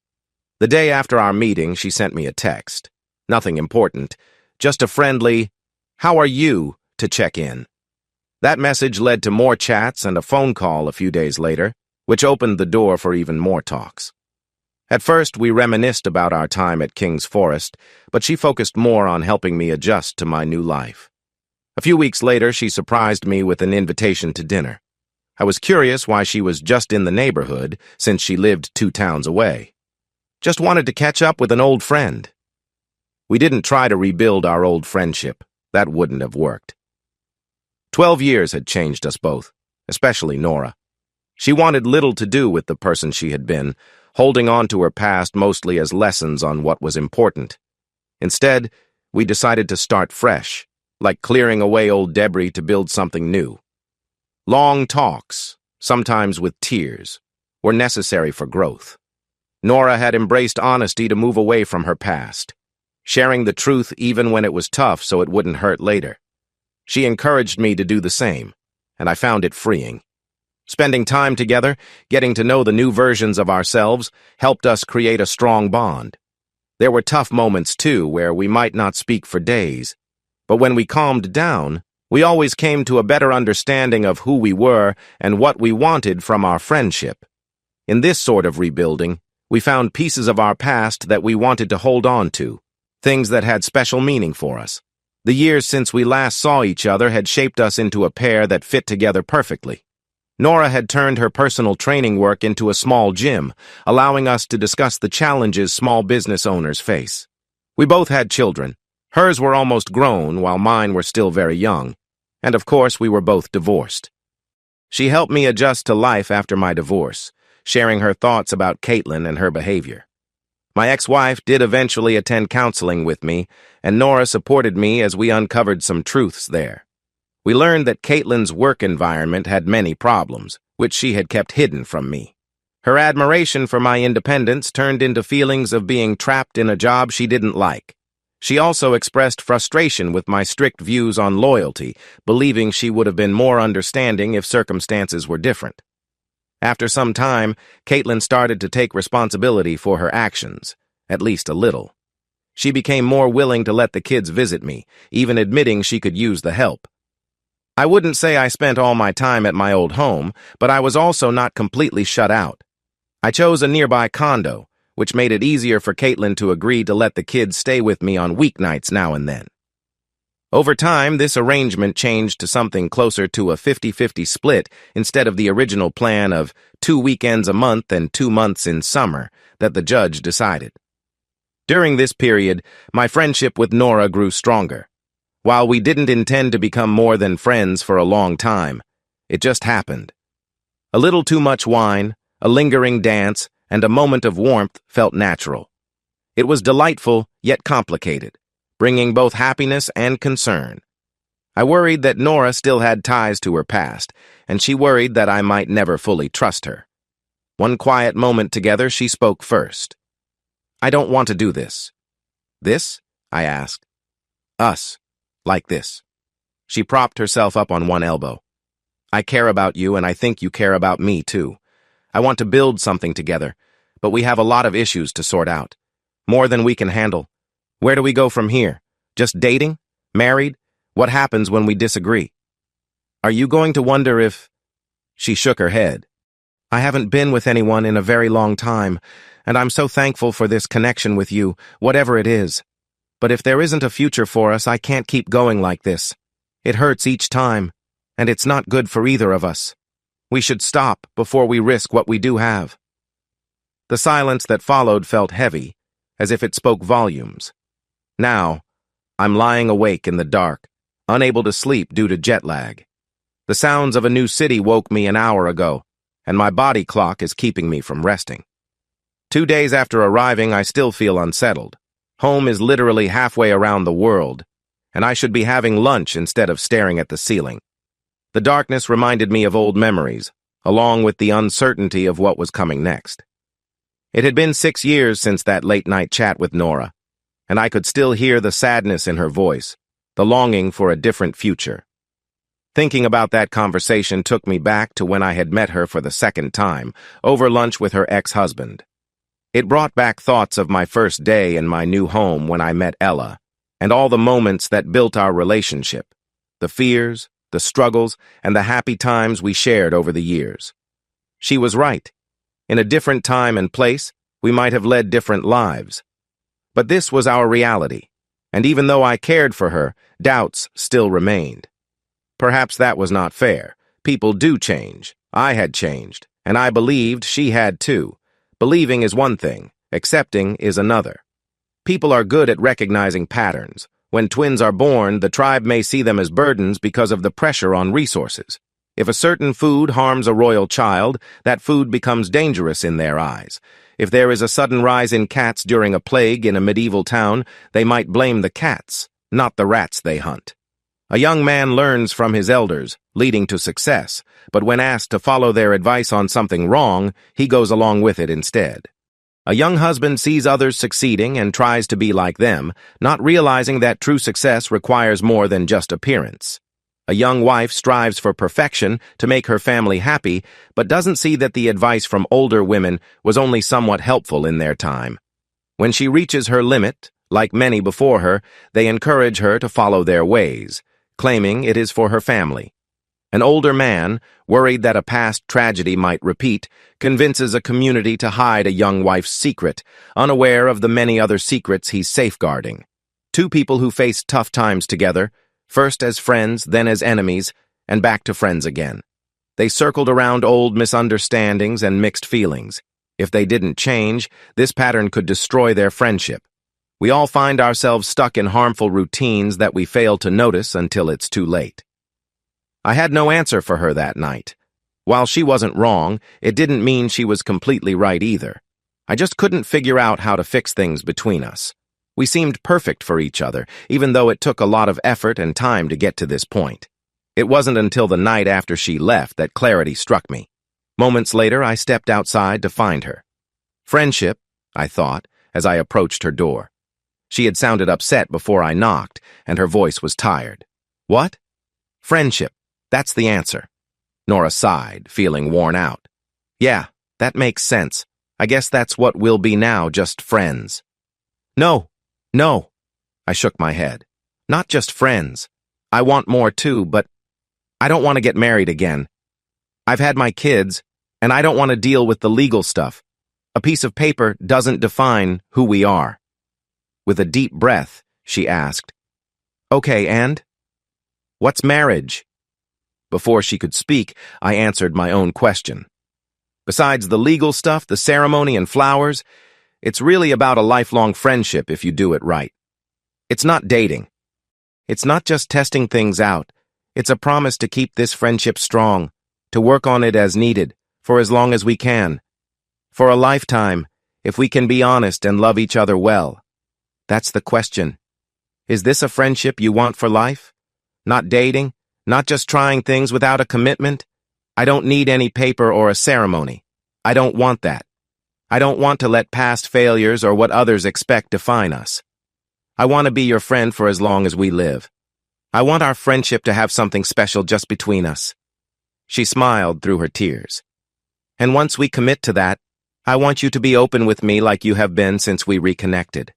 The day after our meeting, she sent me a text. Nothing important, just a friendly, "How are you?" to check in. That message led to more chats and a phone call a few days later, which opened the door for even more talks. At first, we reminisced about our time at King's Forest, but she focused more on helping me adjust to my new life. A few weeks later, she surprised me with an invitation to dinner. I was curious why she was just in the neighborhood, since she lived 2 towns away. Just wanted to catch up with an old friend. We didn't try to rebuild our old friendship. That wouldn't have worked. 12 years had changed us both, especially Nora. She wanted little to do with the person she had been, holding on to her past mostly as lessons on what was important. Instead, we decided to start fresh, like clearing away old debris to build something new. Long talks, sometimes with tears, were necessary for growth. Nora had embraced honesty to move away from her past, sharing the truth even when it was tough so it wouldn't hurt later. She encouraged me to do the same, and I found it freeing. Spending time together, getting to know the new versions of ourselves, helped us create a strong bond. There were tough moments, too, where we might not speak for days. But when we calmed down, we always came to a better understanding of who we were and what we wanted from our friendship. In this sort of rebuilding, we found pieces of our past that we wanted to hold on to, things that had special meaning for us. The years since we last saw each other had shaped us into a pair that fit together perfectly. Nora had turned her personal training work into a small gym, allowing us to discuss the challenges small business owners face. We both had children. Hers were almost grown, while mine were still very young. And of course, we were both divorced. She helped me adjust to life after my divorce, sharing her thoughts about Caitlin and her behavior. My ex-wife did eventually attend counseling with me, and Nora supported me as we uncovered some truths there. We learned that Caitlin's work environment had many problems, which she had kept hidden from me. Her admiration for my independence turned into feelings of being trapped in a job she didn't like. She also expressed frustration with my strict views on loyalty, believing she would have been more understanding if circumstances were different. After some time, Caitlin started to take responsibility for her actions, at least a little. She became more willing to let the kids visit me, even admitting she could use the help. I wouldn't say I spent all my time at my old home, but I was also not completely shut out. I chose a nearby condo, which made it easier for Caitlin to agree to let the kids stay with me on weeknights now and then. Over time, this arrangement changed to something closer to a 50-50 split instead of the original plan of 2 weekends a month and 2 months in summer that the judge decided. During this period, my friendship with Nora grew stronger. While we didn't intend to become more than friends for a long time, it just happened. A little too much wine, a lingering dance, and a moment of warmth felt natural. It was delightful, yet complicated, bringing both happiness and concern. I worried that Nora still had ties to her past, and she worried that I might never fully trust her. One quiet moment together, she spoke first. "I don't want to do this." "This?" I asked. "Us. Like this." She propped herself up on one elbow. I care about you, and I think you care about me, too. I want to build something together, but we have a lot of issues to sort out. More than we can handle. Where do we go from here? Just dating? Married? What happens when we disagree? Are you going to wonder if... She shook her head. I haven't been with anyone in a very long time, and I'm so thankful for this connection with you, whatever it is. But if there isn't a future for us, I can't keep going like this. It hurts each time, and it's not good for either of us. We should stop before we risk what we do have. The silence that followed felt heavy, as if it spoke volumes. Now, I'm lying awake in the dark, unable to sleep due to jet lag. The sounds of a new city woke me an hour ago, and my body clock is keeping me from resting. 2 days after arriving, I still feel unsettled. Home is literally halfway around the world, and I should be having lunch instead of staring at the ceiling. The darkness reminded me of old memories, along with the uncertainty of what was coming next. It had been 6 years since that late-night chat with Nora, and I could still hear the sadness in her voice, the longing for a different future. Thinking about that conversation took me back to when I had met her for the second time, over lunch with her ex-husband. It brought back thoughts of my first day in my new home when I met Ella, and all the moments that built our relationship, the fears, the struggles, and the happy times we shared over the years. She was right. In a different time and place, we might have led different lives. But this was our reality, and even though I cared for her, doubts still remained. Perhaps that was not fair. People do change. I had changed, and I believed she had too. Believing is one thing, accepting is another. People are good at recognizing patterns. When twins are born, the tribe may see them as burdens because of the pressure on resources. If a certain food harms a royal child, that food becomes dangerous in their eyes. If there is a sudden rise in cats during a plague in a medieval town, they might blame the cats, not the rats they hunt. A young man learns from his elders, leading to success, but when asked to follow their advice on something wrong, he goes along with it instead. A young husband sees others succeeding and tries to be like them, not realizing that true success requires more than just appearance. A young wife strives for perfection to make her family happy, but doesn't see that the advice from older women was only somewhat helpful in their time. When she reaches her limit, like many before her, they encourage her to follow their ways, claiming it is for her family. An older man, worried that a past tragedy might repeat, convinces a community to hide a young wife's secret, unaware of the many other secrets he's safeguarding. Two people who faced tough times together, first as friends, then as enemies, and back to friends again. They circled around old misunderstandings and mixed feelings. If they didn't change, this pattern could destroy their friendship. We all find ourselves stuck in harmful routines that we fail to notice until it's too late. I had no answer for her that night. While she wasn't wrong, it didn't mean she was completely right either. I just couldn't figure out how to fix things between us. We seemed perfect for each other, even though it took a lot of effort and time to get to this point. It wasn't until the night after she left that clarity struck me. Moments later, I stepped outside to find her. Friendship, I thought, as I approached her door. She had sounded upset before I knocked, and her voice was tired. What? Friendship. That's the answer. Nora sighed, feeling worn out. Yeah, that makes sense. I guess that's what we'll be now, just friends. No. I shook my head. Not just friends. I want more too, but I don't want to get married again. I've had my kids, and I don't want to deal with the legal stuff. A piece of paper doesn't define who we are. With a deep breath, she asked, Okay, and? What's marriage? Before she could speak, I answered my own question. Besides the legal stuff, the ceremony and flowers, it's really about a lifelong friendship if you do it right. It's not dating. It's not just testing things out. It's a promise to keep this friendship strong, to work on it as needed, for as long as we can. For a lifetime, if we can be honest and love each other well. That's the question. Is this a friendship you want for life? Not dating? Not just trying things without a commitment? I don't need any paper or a ceremony. I don't want that. I don't want to let past failures or what others expect define us. I want to be your friend for as long as we live. I want our friendship to have something special just between us. She smiled through her tears. And once we commit to that, I want you to be open with me like you have been since we reconnected.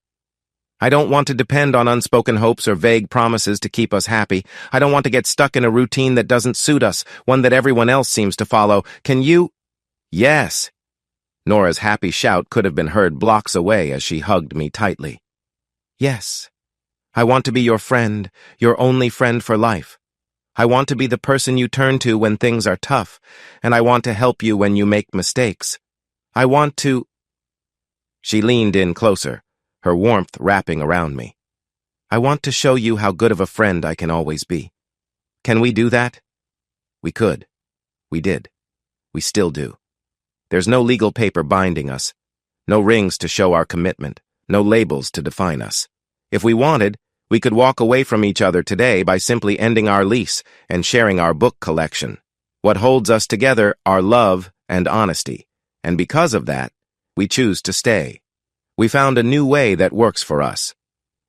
I don't want to depend on unspoken hopes or vague promises to keep us happy. I don't want to get stuck in a routine that doesn't suit us, one that everyone else seems to follow. Can you? Yes. Nora's happy shout could have been heard blocks away as she hugged me tightly. Yes. I want to be your friend, your only friend for life. I want to be the person you turn to when things are tough, and I want to help you when you make mistakes. I want to... She leaned in closer, her warmth wrapping around me. I want to show you how good of a friend I can always be. Can we do that? We could. We did. We still do. There's no legal paper binding us, no rings to show our commitment, no labels to define us. If we wanted, we could walk away from each other today by simply ending our lease and sharing our book collection. What holds us together are love and honesty, and because of that, we choose to stay. We found a new way that works for us.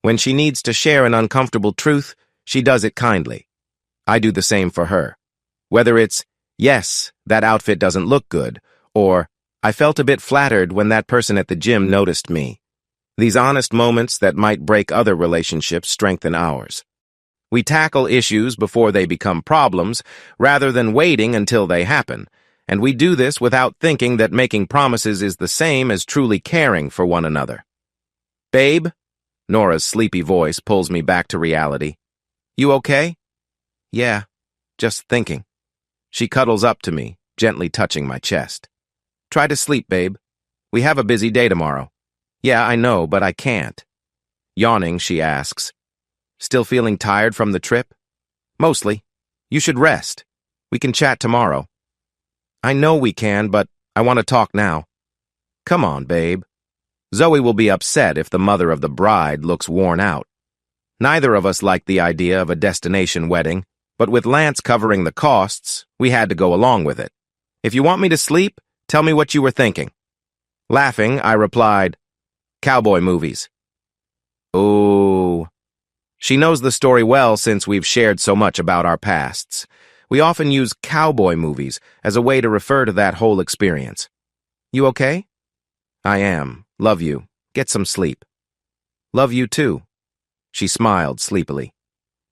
When she needs to share an uncomfortable truth, she does it kindly. I do the same for her. Whether it's, yes, that outfit doesn't look good, or, I felt a bit flattered when that person at the gym noticed me. These honest moments that might break other relationships strengthen ours. We tackle issues before they become problems, rather than waiting until they happen, and we do this without thinking that making promises is the same as truly caring for one another. Babe? Nora's sleepy voice pulls me back to reality. You okay? Yeah, just thinking. She cuddles up to me, gently touching my chest. Try to sleep, babe. We have a busy day tomorrow. Yeah, I know, but I can't. Yawning, she asks, still feeling tired from the trip? Mostly. You should rest. We can chat tomorrow. I know we can, but I want to talk now. Come on, babe. Zoe will be upset if the mother of the bride looks worn out. Neither of us liked the idea of a destination wedding, but with Lance covering the costs, we had to go along with it. If you want me to sleep, tell me what you were thinking. Laughing, I replied, cowboy movies. Ooh. She knows the story well since we've shared so much about our pasts. We often use cowboy movies as a way to refer to that whole experience. You okay? I am. Love you. Get some sleep. Love you too. She smiled sleepily.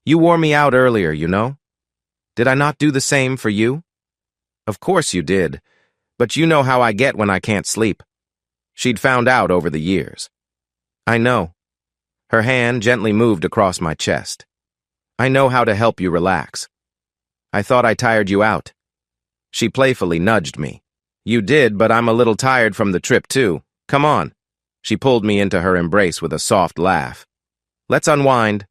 You wore me out earlier, you know? Did I not do the same for you? Of course you did, but you know how I get when I can't sleep. She'd found out over the years. I know. Her hand gently moved across my chest. I know how to help you relax. I thought I tired you out. She playfully nudged me. You did, but I'm a little tired from the trip too. Come on. She pulled me into her embrace with a soft laugh. Let's unwind.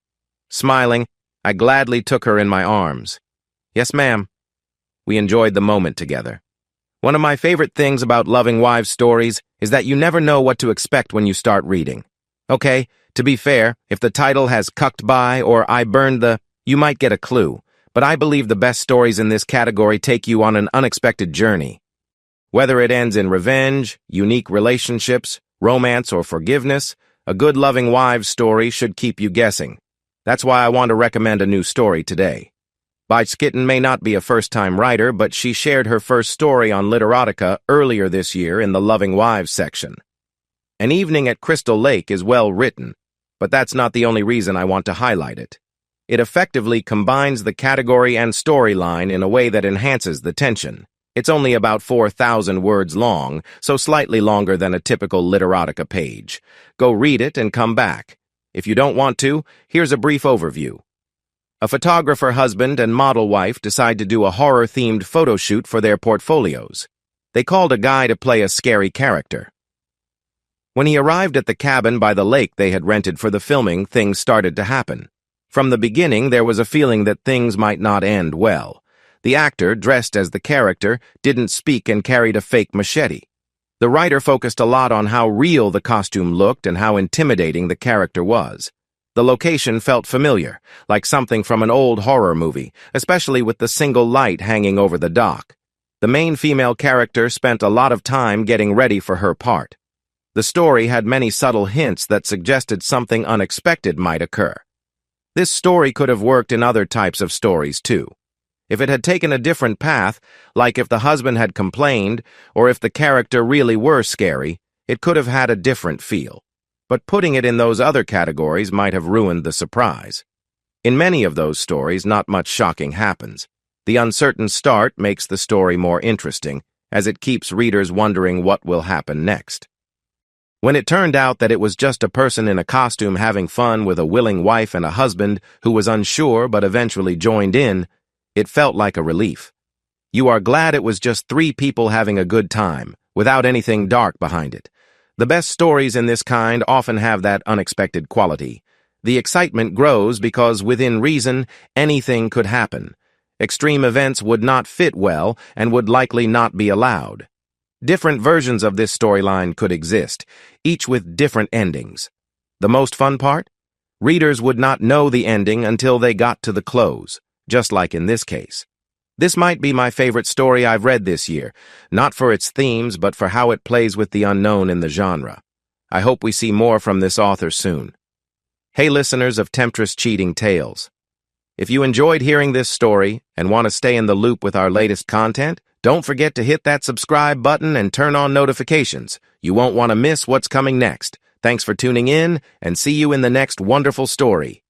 Smiling, I gladly took her in my arms. Yes, ma'am. We enjoyed the moment together. One of my favorite things about loving wives' stories is that you never know what to expect when you start reading. Okay, to be fair, if the title has cucked by or I burned the, you might get a clue, but I believe the best stories in this category take you on an unexpected journey. Whether it ends in revenge, unique relationships, romance, or forgiveness, a good loving wives' story should keep you guessing. That's why I want to recommend a new story today. Skitten may not be a first-time writer, but she shared her first story on Literotica earlier this year in the Loving Wives section. An Evening at Crystal Lake is well written, but that's not the only reason I want to highlight it. It effectively combines the category and storyline in a way that enhances the tension. It's only about 4,000 words long, so slightly longer than a typical Literotica page. Go read it and come back. If you don't want to, here's a brief overview. A photographer husband and model wife decide to do a horror-themed photo shoot for their portfolios. They called a guy to play a scary character. When he arrived at the cabin by the lake they had rented for the filming, things started to happen. From the beginning, there was a feeling that things might not end well. The actor, dressed as the character, didn't speak and carried a fake machete. The writer focused a lot on how real the costume looked and how intimidating the character was. The location felt familiar, like something from an old horror movie, especially with the single light hanging over the dock. The main female character spent a lot of time getting ready for her part. The story had many subtle hints that suggested something unexpected might occur. This story could have worked in other types of stories, too. If it had taken a different path, like if the husband had complained, or if the character really were scary, it could have had a different feel. But putting it in those other categories might have ruined the surprise. In many of those stories, not much shocking happens. The uncertain start makes the story more interesting, as it keeps readers wondering what will happen next. When it turned out that it was just a person in a costume having fun with a willing wife and a husband who was unsure but eventually joined in, it felt like a relief. You are glad it was just three people having a good time, without anything dark behind it. The best stories in this kind often have that unexpected quality. The excitement grows because, within reason, anything could happen. Extreme events would not fit well and would likely not be allowed. Different versions of this storyline could exist, each with different endings. The most fun part? Readers would not know the ending until they got to the close, just like in this case. This might be my favorite story I've read this year, not for its themes but for how it plays with the unknown in the genre. I hope we see more from this author soon. Hey listeners of Temptress Cheating Tales. If you enjoyed hearing this story and want to stay in the loop with our latest content, don't forget to hit that subscribe button and turn on notifications. You won't want to miss what's coming next. Thanks for tuning in, and see you in the next wonderful story.